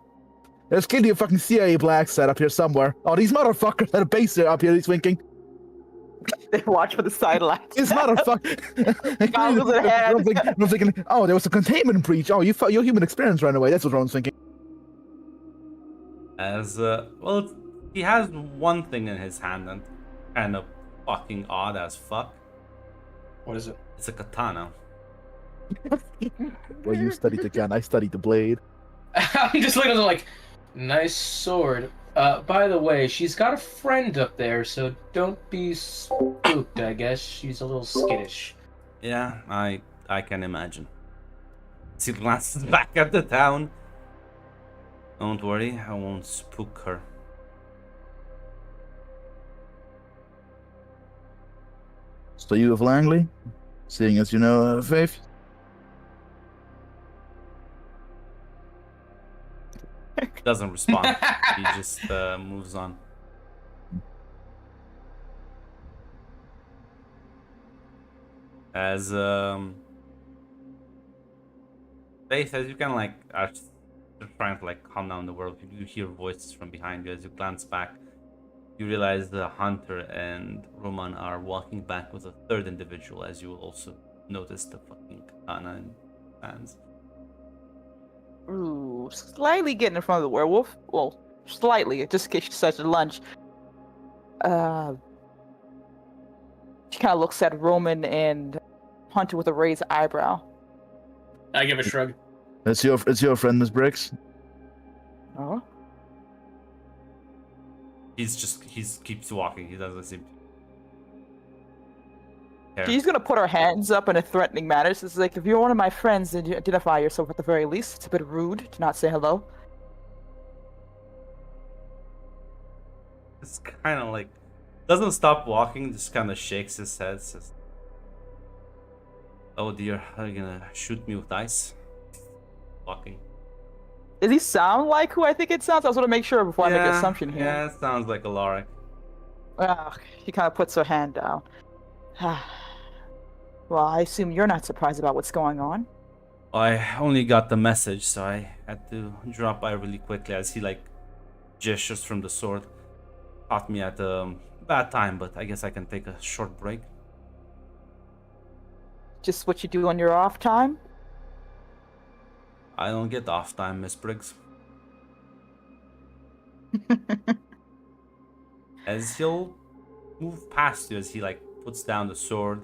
There's clearly a fucking CIA black set up here somewhere. Oh, these motherfuckers at a base there up here. He's winking. They watch for the sidelines. These motherfuckers. Goggles ahead. I'm thinking, oh, there was a containment breach. Oh, your human experience ran away. That's what Roman's thinking. As well, he has one thing in his hand and kind of fucking odd as fuck. What is it? It's a katana. Well, you studied the gun. I studied the blade. I'm just looking at it like, nice sword. By the way, she's got a friend up there, so don't be spooked, I guess. She's a little skittish. Yeah, I can imagine. She glances back at the town. Don't worry, I won't spook her. So you of Langley? Seeing as you know Faith? Doesn't respond. He just moves on. As Faith, as you can like are trying to like calm down the world, you hear voices from behind you. As you glance back, you realize the hunter and Roman are walking back with a third individual. As you will also notice the fucking katana and hands. Ooh, slightly getting in front of the werewolf. Well, slightly, just in case she decides to lunge. She kind of looks at Roman and Hunter with a raised eyebrow. I give a shrug. It's your friend, Miss Briggs. Oh, He keeps walking. He doesn't seem to care. she's gonna put her hands up in a threatening manner. So it's like, if you're one of my friends, then you identify yourself at the very least. It's a bit rude to not say hello. It's kind of like doesn't stop walking. Just kind of shakes his head. Says, "Oh dear, are you gonna shoot me with ice?" Walking. Does he sound like who I think it sounds? I just want to make sure before I make an assumption here. Yeah, it sounds like Alaric. She kind of puts her hand down. Well, I assume you're not surprised about what's going on. I only got the message, so I had to drop by really quickly as he like gestures from the sword. Caught me at a bad time, but I guess I can take a short break. Just what you do on your off time? I don't get off time, Miss Briggs. As he'll move past you, as he like puts down the sword,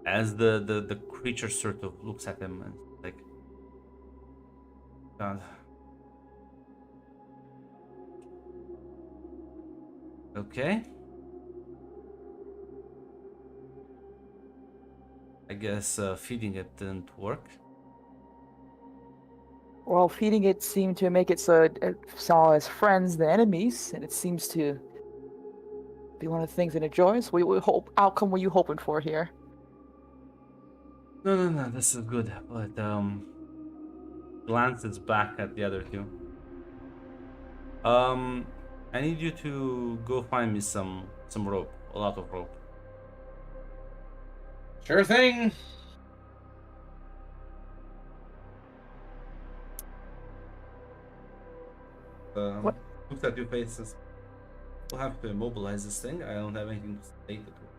as the creature sort of looks at him and like, God. Okay. I guess feeding it didn't work. Well, feeding it seemed to make it so it saw as friends than enemies, and it seems to be one of the things it enjoys. What outcome were you hoping for here? No, this is good. But glances back at the other two. I need you to go find me some rope, a lot of rope. Sure thing. What? Looks at your faces. We'll have to immobilize this thing. I don't have anything to sedate it with.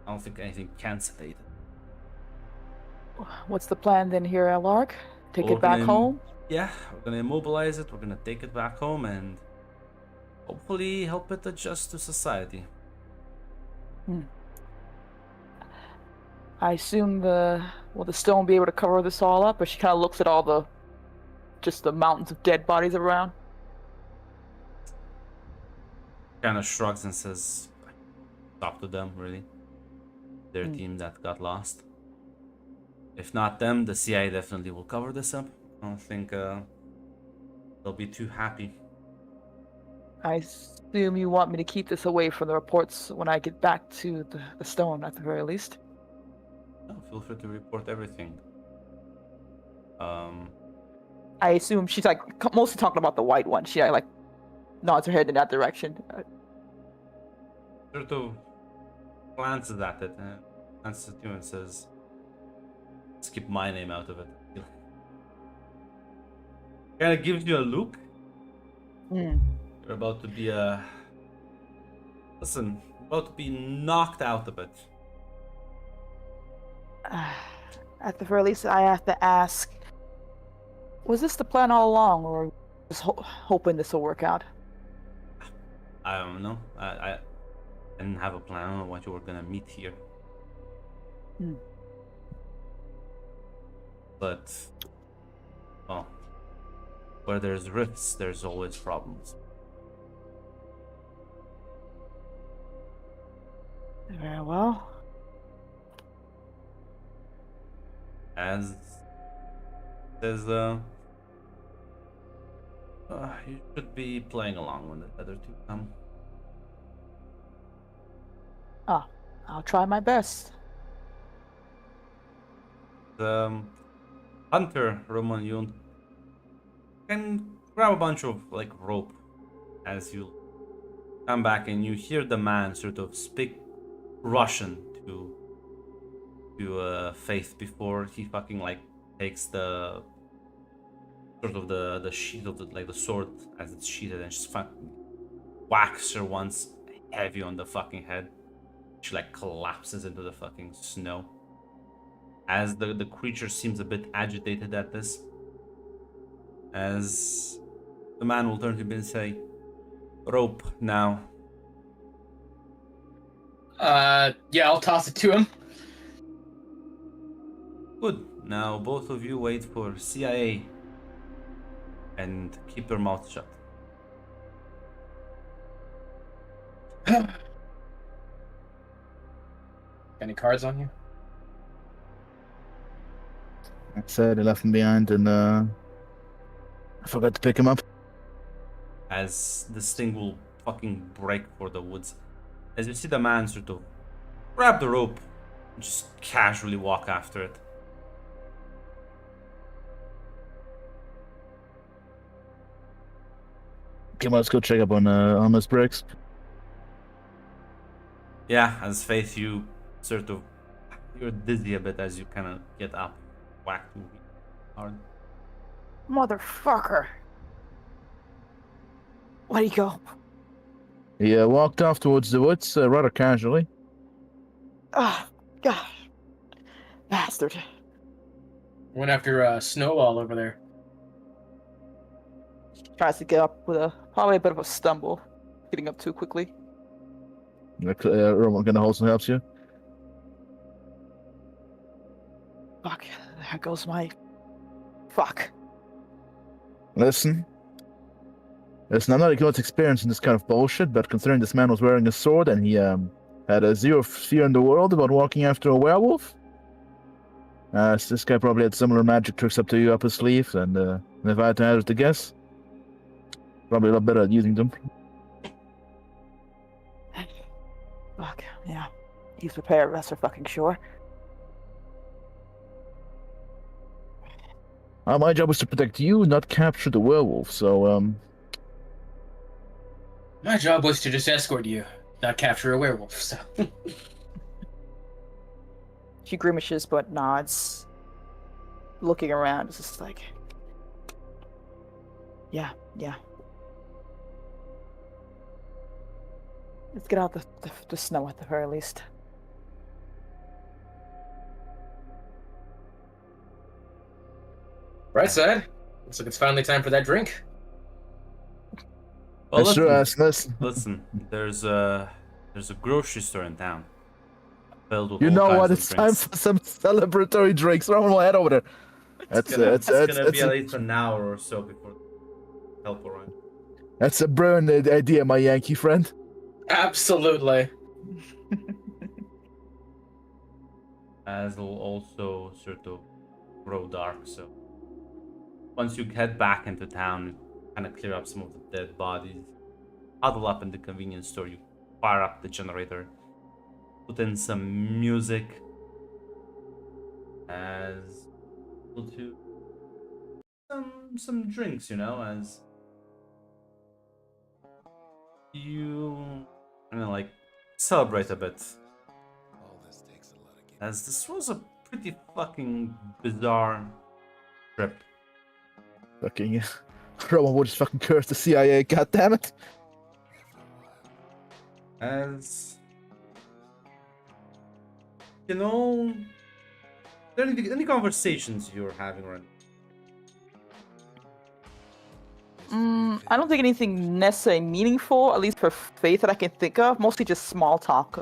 I don't think anything can sedate it. What's the plan then here, Alark? Take Well, it back we're gonna home? Yeah, we're gonna immobilize it. We're gonna take it back home and hopefully help it adjust to society. I assume will the stone be able to cover this all up? Or she kind of looks at all the mountains of dead bodies around. Kind of shrugs and says, "Stop to them, really. Their team that got lost. If not them, the CIA definitely will cover this up. I don't think they'll be too happy." I assume you want me to keep this away from the reports when I get back to the stone, at the very least. No, feel free to report everything. I assume she's like mostly talking about the white one. She like nods her head in that direction. Sort of glances at it and glances at you and says, "Let's keep my name out of it." Kind of gives you a look. You're about to be listen, about to be knocked out of it. At the very least, I have to ask: was this the plan all along, or just hoping this will work out? I don't know. I didn't have a plan. I don't know what you were gonna meet here. But, well, where there's rifts, there's always problems. Very well. As says, you should be playing along when the other two come. Ah, I'll try my best. Hunter, Roman, you can grab a bunch of like rope as you come back, and you hear the man sort of speak Russian to Faith before he fucking like takes the sort of the sheath of the sword as it's sheathed and just fucking whacks her once heavy on the fucking head. She like collapses into the fucking snow. As the creature seems a bit agitated at this, as the man will turn to him and say, "Rope now." Yeah, I'll toss it to him. Good. Now both of you wait for CIA and keep your mouth shut. Any cards on you? I said I left him behind, and I forgot to pick him up. As this thing will fucking break for the woods. As you see the man sort of grab the rope and just casually walk after it. Come on, let's go check up on Miss Briggs. Yeah, as Faith, you sort of, you're dizzy a bit as you kind of get up, whacked hard. Motherfucker. Where'd he go? He walked off towards the woods rather casually. Ah, gosh. Bastard. Went after Snowball over there. Tries to get up with probably a bit of a stumble. Getting up too quickly. Roman kind of also helps you. Fuck. There goes my... Fuck. Listen, I'm not against experiencing this kind of bullshit, but considering this man was wearing a sword and he had a zero fear in the world about walking after a werewolf, so this guy probably had similar magic tricks up his sleeve, and if I had to hazard to guess, probably a lot better at using them. Fuck, yeah. He's prepared, that's for fucking sure. My job was to protect you, not capture the werewolf, so, My job was to just escort you, not capture a werewolf, so... She grimaces but nods. Looking around, it's just like... Yeah. Let's get out the snow at the very least. Right side. Looks like it's finally time for that drink. Well, listen, there's a grocery store in town. Filled with you all know kinds what? of It's drinks. time for some celebratory drinks. Roman will head over there. It's gonna be at least an hour or so before help arrives. That's a brilliant idea, my Yankee friend. Absolutely. As it'll also sort of grow dark, so once you head back into town, you kind of clear up some of the dead bodies, huddle up in the convenience store, you fire up the generator, put in some music, as able to some drinks, you know, as you kind of like celebrate a bit. As this was a pretty fucking bizarre trip. Fucking Roman would just fucking curse the CIA, goddammit. As you know, are there any conversations you're having right now? I don't think anything necessarily meaningful, at least for Faith, that I can think of. Mostly just small talk.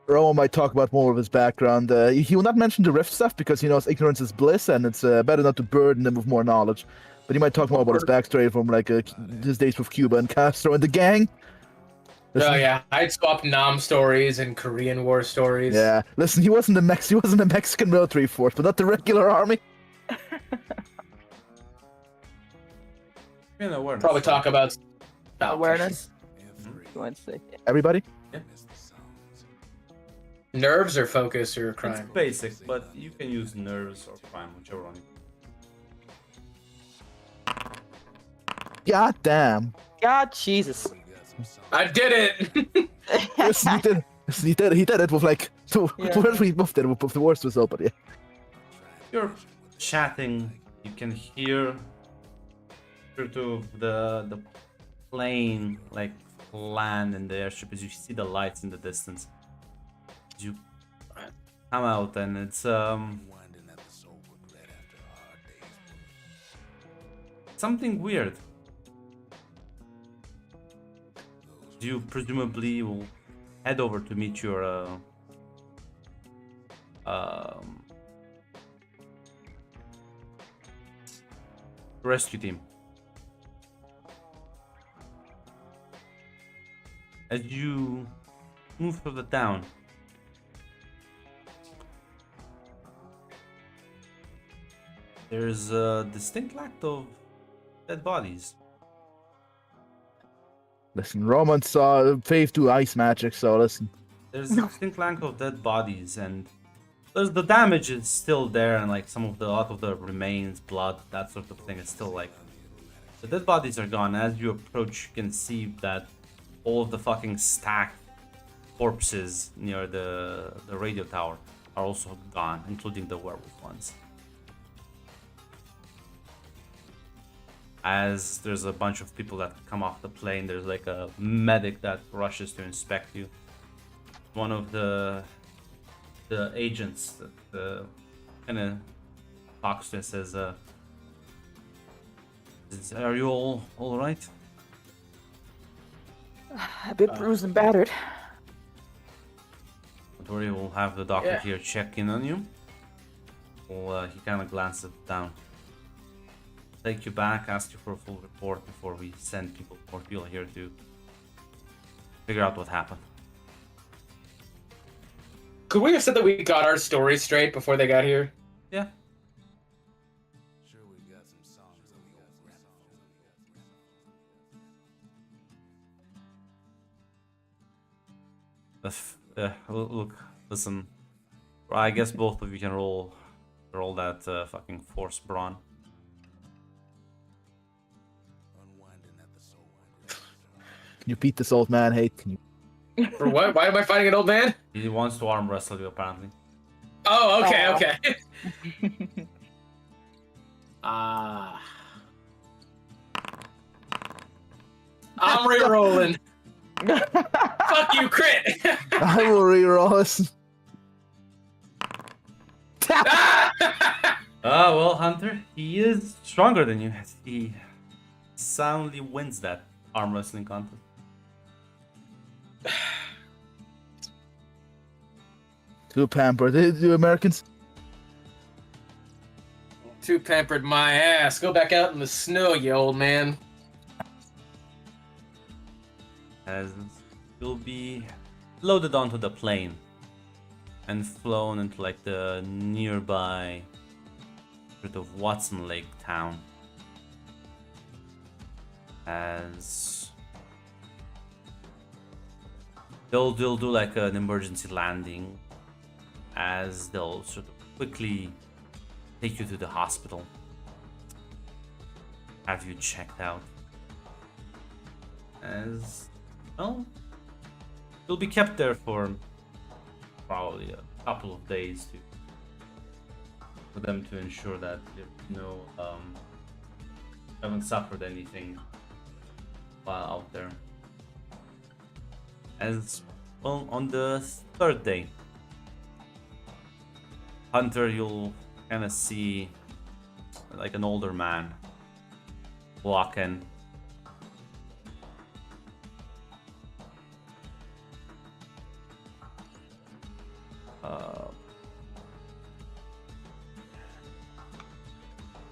Roman might talk about more of his background. He will not mention the Rift stuff because he knows ignorance is bliss, and it's better not to burden him with more knowledge. But he might talk more about his backstory from like his days with Cuba and Castro and the gang. Oh yeah, I'd swap Nam stories and Korean War stories. Yeah, listen, he wasn't a Mexican military force, but not the regular army. You know, awareness. Probably talk about Awareness. You want to say? Everybody? nerves or focus or It's crime. basic, but you can use nerves or crime, whichever one. God damn. God, Jesus. I did it. Listen, he did it with like Yeah. wherever he moved it with the worst result, but yeah. You're chatting. You can hear sort of the plane like land in the airship as you see the lights in the distance. As you come out and it's something weird. You presumably will head over to meet your rescue team. As you move further down, there's a distinct lack of dead bodies. Listen, Roman saw Phase 2 ice magic, so listen. There's a distinct lack of dead bodies, and there's the damage is still there, and like a lot of the remains, blood, that sort of thing is still like. The dead bodies are gone. As you approach, you can see that all of the fucking stacked corpses near the radio tower are also gone, including the werewolf ones. As there's a bunch of people that come off the plane, there's like a medic that rushes to inspect you. One of the agents that kind of talks to and says, "Are you all right?" A bit bruised and battered. Don't worry, we'll have the doctor Yeah. here check in on you. Well, he kind of glances down. Take you back, ask you for a full report before we send more people here to figure out what happened. Could we have said that we got our story straight before they got here? Yeah. Look, listen. I guess both of you can roll that fucking force brawn. Can you beat this old man, Hate? Can you? For what? Why am I fighting an old man? He wants to arm wrestle you, apparently. Oh, okay, Aw. okay. Ah. I'm re-rolling. Fuck you, crit. I will reroll this. Ah! Well, Hunter, he is stronger than you. He soundly wins that arm wrestling contest. Too pampered. You Americans? Too pampered my ass. Go back out in the snow, you old man. As you'll be loaded onto the plane and flown into like the nearby sort of Watson Lake town. As they'll do like an emergency landing, as they'll sort of quickly take you to the hospital, have you checked out. As well, you'll be kept there for probably a couple of days for them to ensure that you haven't suffered anything while out there. As well, on the third day, Hunter, you'll kind of see like an older man walk in.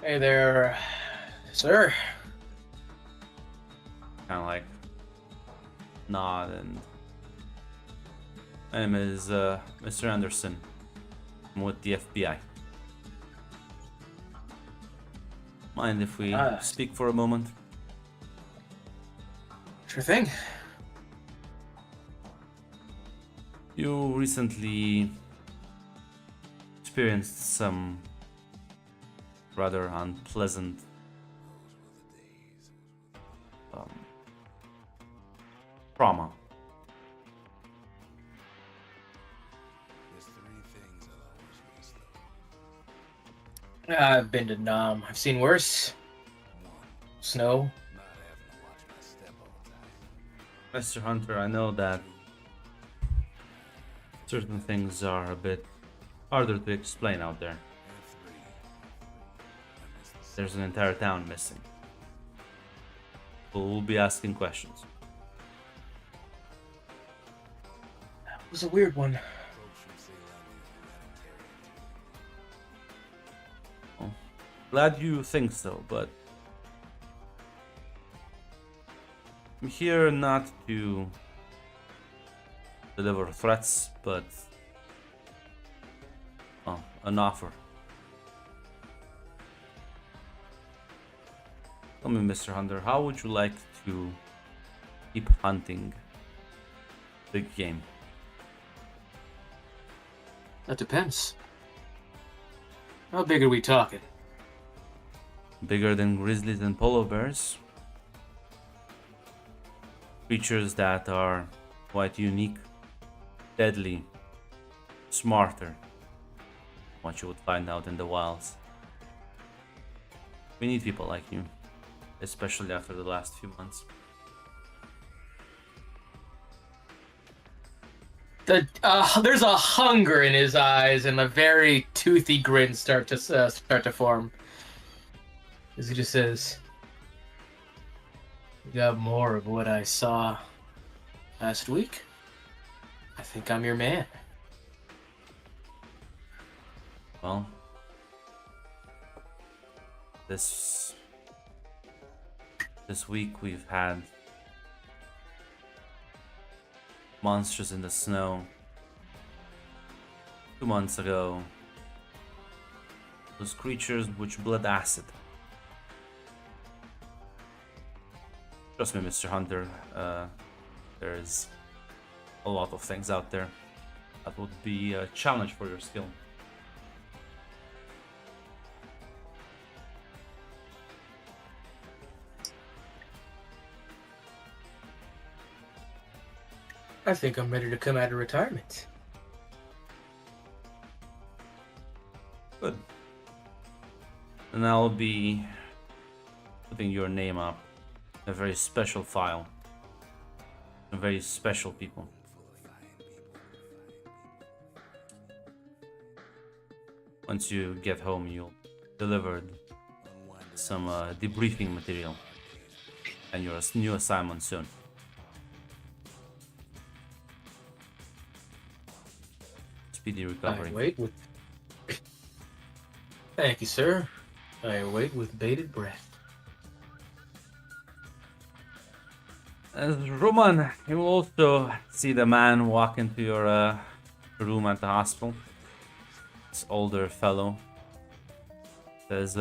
Hey there, sir. Kind of like nod and my name is Mr. Anderson. I'm with the FBI. Mind if we speak for a moment? Sure thing. You recently experienced some rather unpleasant trauma. I've been to Nam. I've seen worse. Snow. Mr. Hunter, I know that certain things are a bit harder to explain out there. There's an entire town missing. We'll be asking questions. It was a weird one. Glad you think so, but I'm here not to deliver threats, but an offer. Tell me, Mr. Hunter, how would you like to keep hunting big game? That depends. How big are we talking? Bigger than grizzlies and polar bears? Creatures that are quite unique, deadly, smarter. What you would find out in the wilds. We need people like you, especially after the last few months. There's a hunger in his eyes and a very toothy grin start to form. As he just says, "You got more of what I saw last week? I think I'm your man." Well, this week we've had monsters in the snow. 2 months ago, those creatures which bled acid. Trust me, Mr. Hunter, there's a lot of things out there that would be a challenge for your skill. I think I'm ready to come out of retirement. Good. And I'll be putting your name up in a very special file. A very special people. Once you get home, you'll deliver some debriefing material and your new assignment soon. Speedy recovery. I wait with... Thank you, sir. I wait with bated breath. As Roman, you will also see the man walk into your room at the hospital. This older fellow says,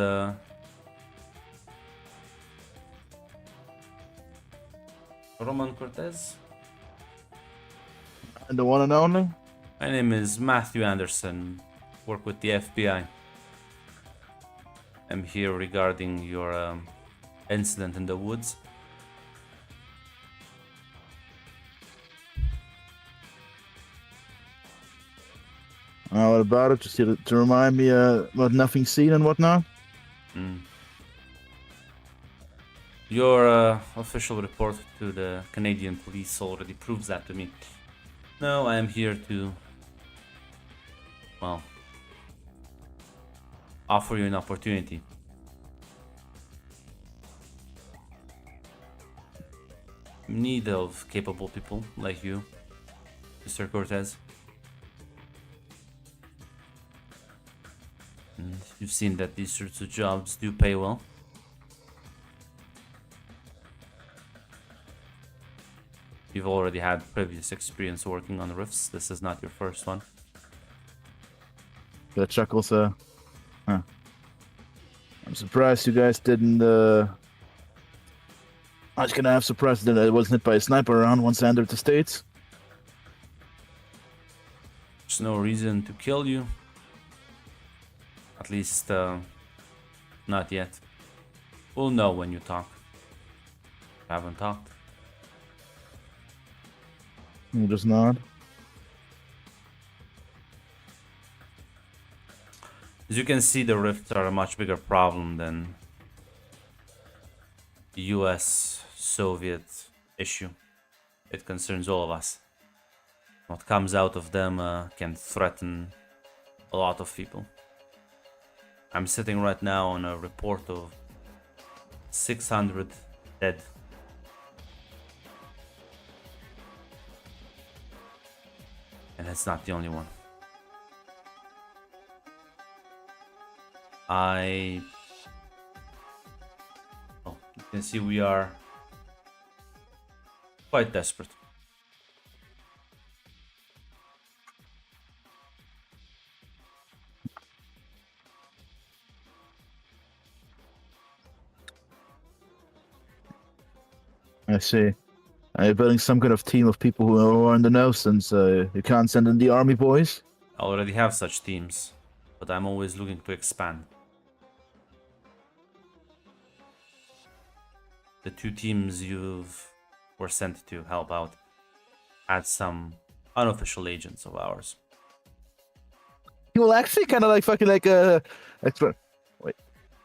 Roman Cortez? And the one and only? My name is Matthew Anderson. Work with the FBI. I'm here regarding your incident in the woods. What about it? Just to remind me about nothing seen and whatnot? Your official report to the Canadian police already proves that to me. No, I am here to, well, offer you an opportunity. In need of capable people like you, Mr. Cortez. And you've seen that these sorts of jobs do pay well. you've already had previous experience working on rifts. This is not your first one. Got chuckles, huh. I'm surprised you guys didn't, I was gonna have surprised that I wasn't hit by a sniper around once I entered the States. There's no reason to kill you. At least, not yet. We'll know when you talk. Haven't talked. You just nod. As you can see, the rifts are a much bigger problem than the US-Soviet issue. It concerns all of us. What comes out of them can threaten a lot of people. I'm sitting right now on a report of 600 dead. And it's not the only one. Oh, you can see we are quite desperate. I see. Are you building some kind of team of people who are in the know since you can't send in the army boys? I already have such teams, but I'm always looking to expand. The 2 teams were sent to help out had some unofficial agents of ours. You will actually kind of like fucking like wait,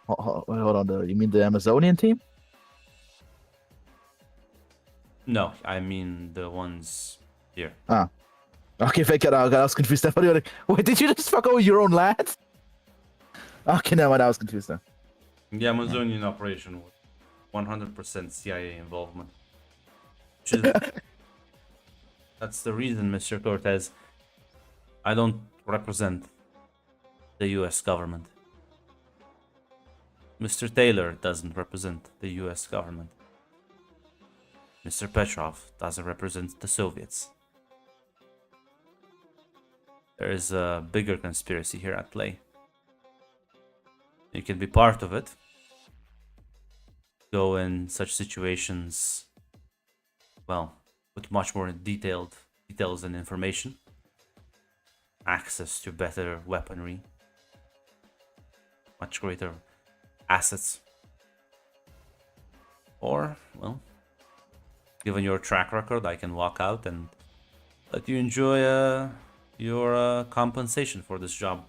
hold on. You mean the Amazonian team? No, I mean the ones here. Okay, fake it. I was confused. I thought you were like, wait, did you just fuck over your own lads? Okay, no, I was confused now. The Amazonian operation was 100% CIA involvement. Which is, that's the reason, Mr. Cortez. I don't represent the US government. Mr. Taylor doesn't represent the US government. Mr. Petrov doesn't represent the Soviets. There is a bigger conspiracy here at play. You can be part of it. Go in such situations, well, with much more details and information. Access to better weaponry. Much greater assets. Or, well, given your track record, I can walk out and let you enjoy your compensation for this job.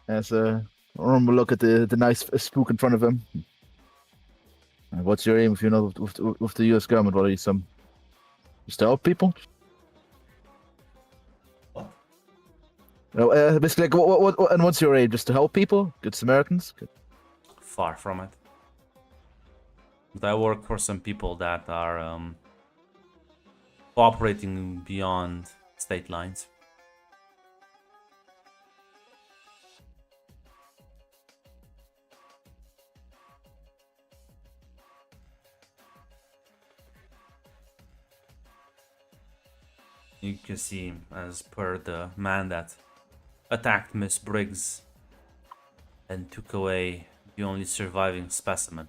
As remember, look at the nice spook in front of him. What's your aim if you're not with the US government? What are you, just to help people? No, basically, like, what, and what's your aim? Just to help people? Good Samaritans? Good. Far from it. But I work for some people that are cooperating beyond state lines. You can see, as per the man that attacked Miss Briggs and took away the only surviving specimen,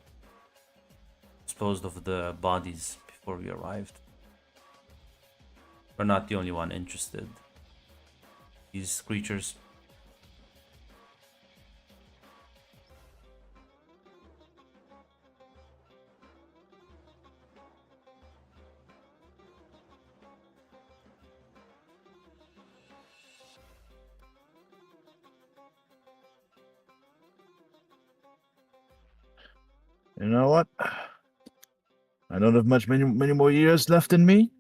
disposed of the bodies before we arrived. We're not the only one interested. These creatures. You know what? I don't have many more years left in me.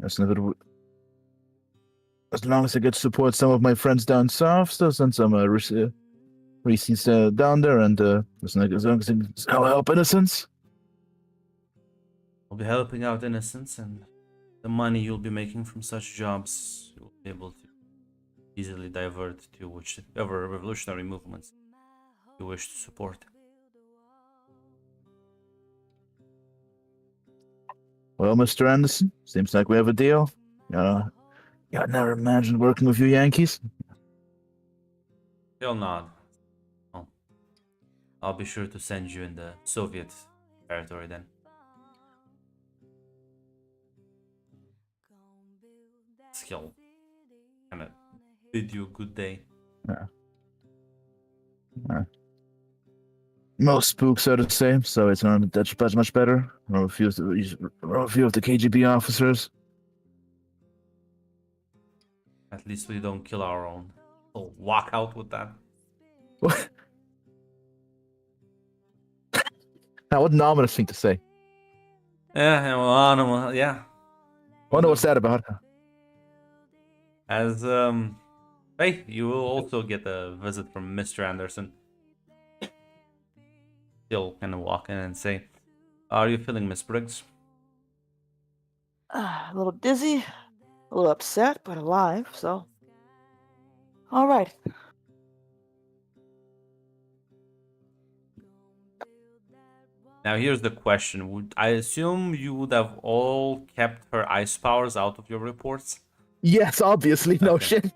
As long as I get to support some of my friends down south, still send some receipts down there, and as long as I help innocents. I'll be helping out innocents and the money you'll be making from such jobs, you'll be able to easily divert to whichever revolutionary movements you wish to support. Well, Mr. Anderson, seems like we have a deal. Yeah, I never imagined working with you Yankees. He'll nod. Well, I'll be sure to send you in the Soviet territory then. He'll kind of bid you a good day. Most spooks are the same, so it's not that much better. Or a few of the KGB officers. At least we don't kill our own. We'll walk out with that. What? Now, what an ominous thing to say. Yeah, well, yeah. Wonder what's that about? As hey, you will also get a visit from Mr. Anderson. He'll kind of walk in and say, "How are you feeling, Miss Briggs?" A little dizzy, a little upset, but alive, so. All right. Now here's the question: I assume you would have all kept her ice powers out of your reports? Yes, obviously, no Okay. shit.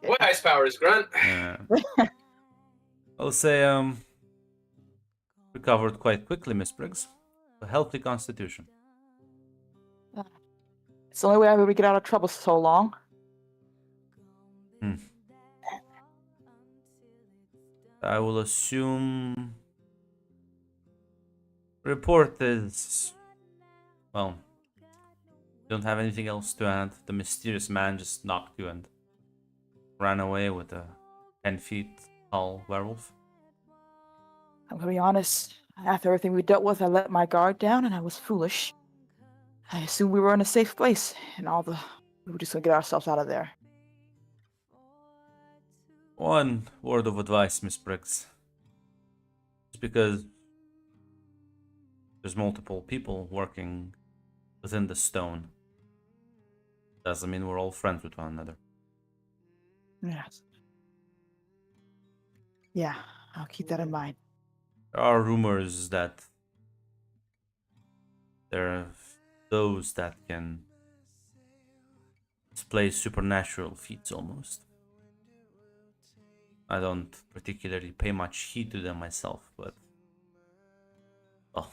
What ice powers, Grunt? I'll say recovered quite quickly, Miss Briggs. A healthy constitution. It's the only way I would get out of trouble so long. I will assume report is, well, don't have anything else to add. The mysterious man just knocked you and ran away with a 10 feet tall werewolf. I'm gonna be honest. After everything we dealt with, I let my guard down and I was foolish. I assumed we were in a safe place and we were just gonna get ourselves out of there. One word of advice, Miss Briggs. Just because there's multiple people working within the stone doesn't mean we're all friends with one another. Yes. Yeah, I'll keep that in mind. There are rumors that there are those that can display supernatural feats almost. I don't particularly pay much heed to them myself, but well,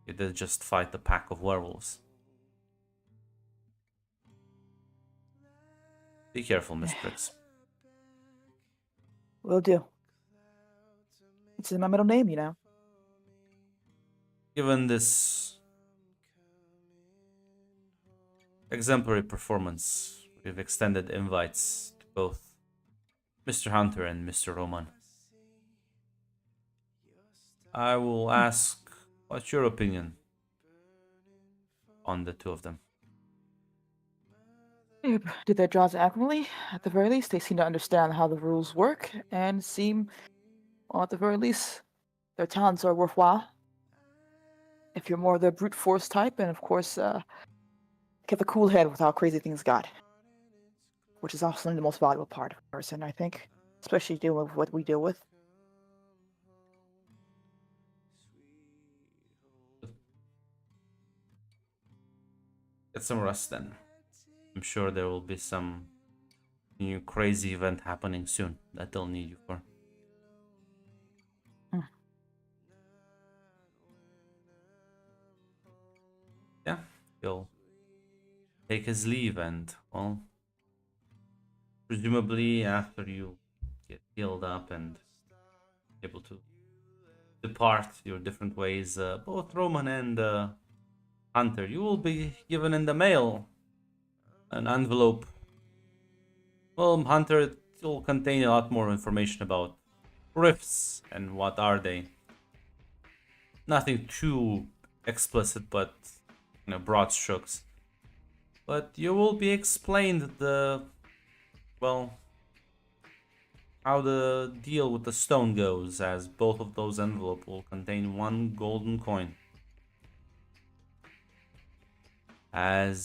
you did just fight a pack of werewolves. Be careful, Miss Briggs. Will do. It's in my middle name, you know. Given this exemplary performance, we've extended invites to both Mr. Hunter and Mr. Roman. I will ask, what's your opinion on the two of them? They did their jobs admirably. At the very least, they seem to understand how the rules work and seem, well, at the very least, their talents are worthwhile. If you're more the brute force type, and of course, kept a cool head with how crazy things got, which is also the most valuable part of a person, I think, especially dealing with what we deal with. Get some rest then. I'm sure there will be some new crazy event happening soon that they'll need you for. Yeah, he'll take his leave and, well, presumably after you get healed up and able to depart your different ways, both Roman and Hunter, you will be given in the mail an envelope. Well, Hunter, it will contain a lot more information about rifts and what are they. Nothing too explicit, but broad strokes. But you will be explained how the deal with the stone goes, as both of those envelopes will contain one golden coin. As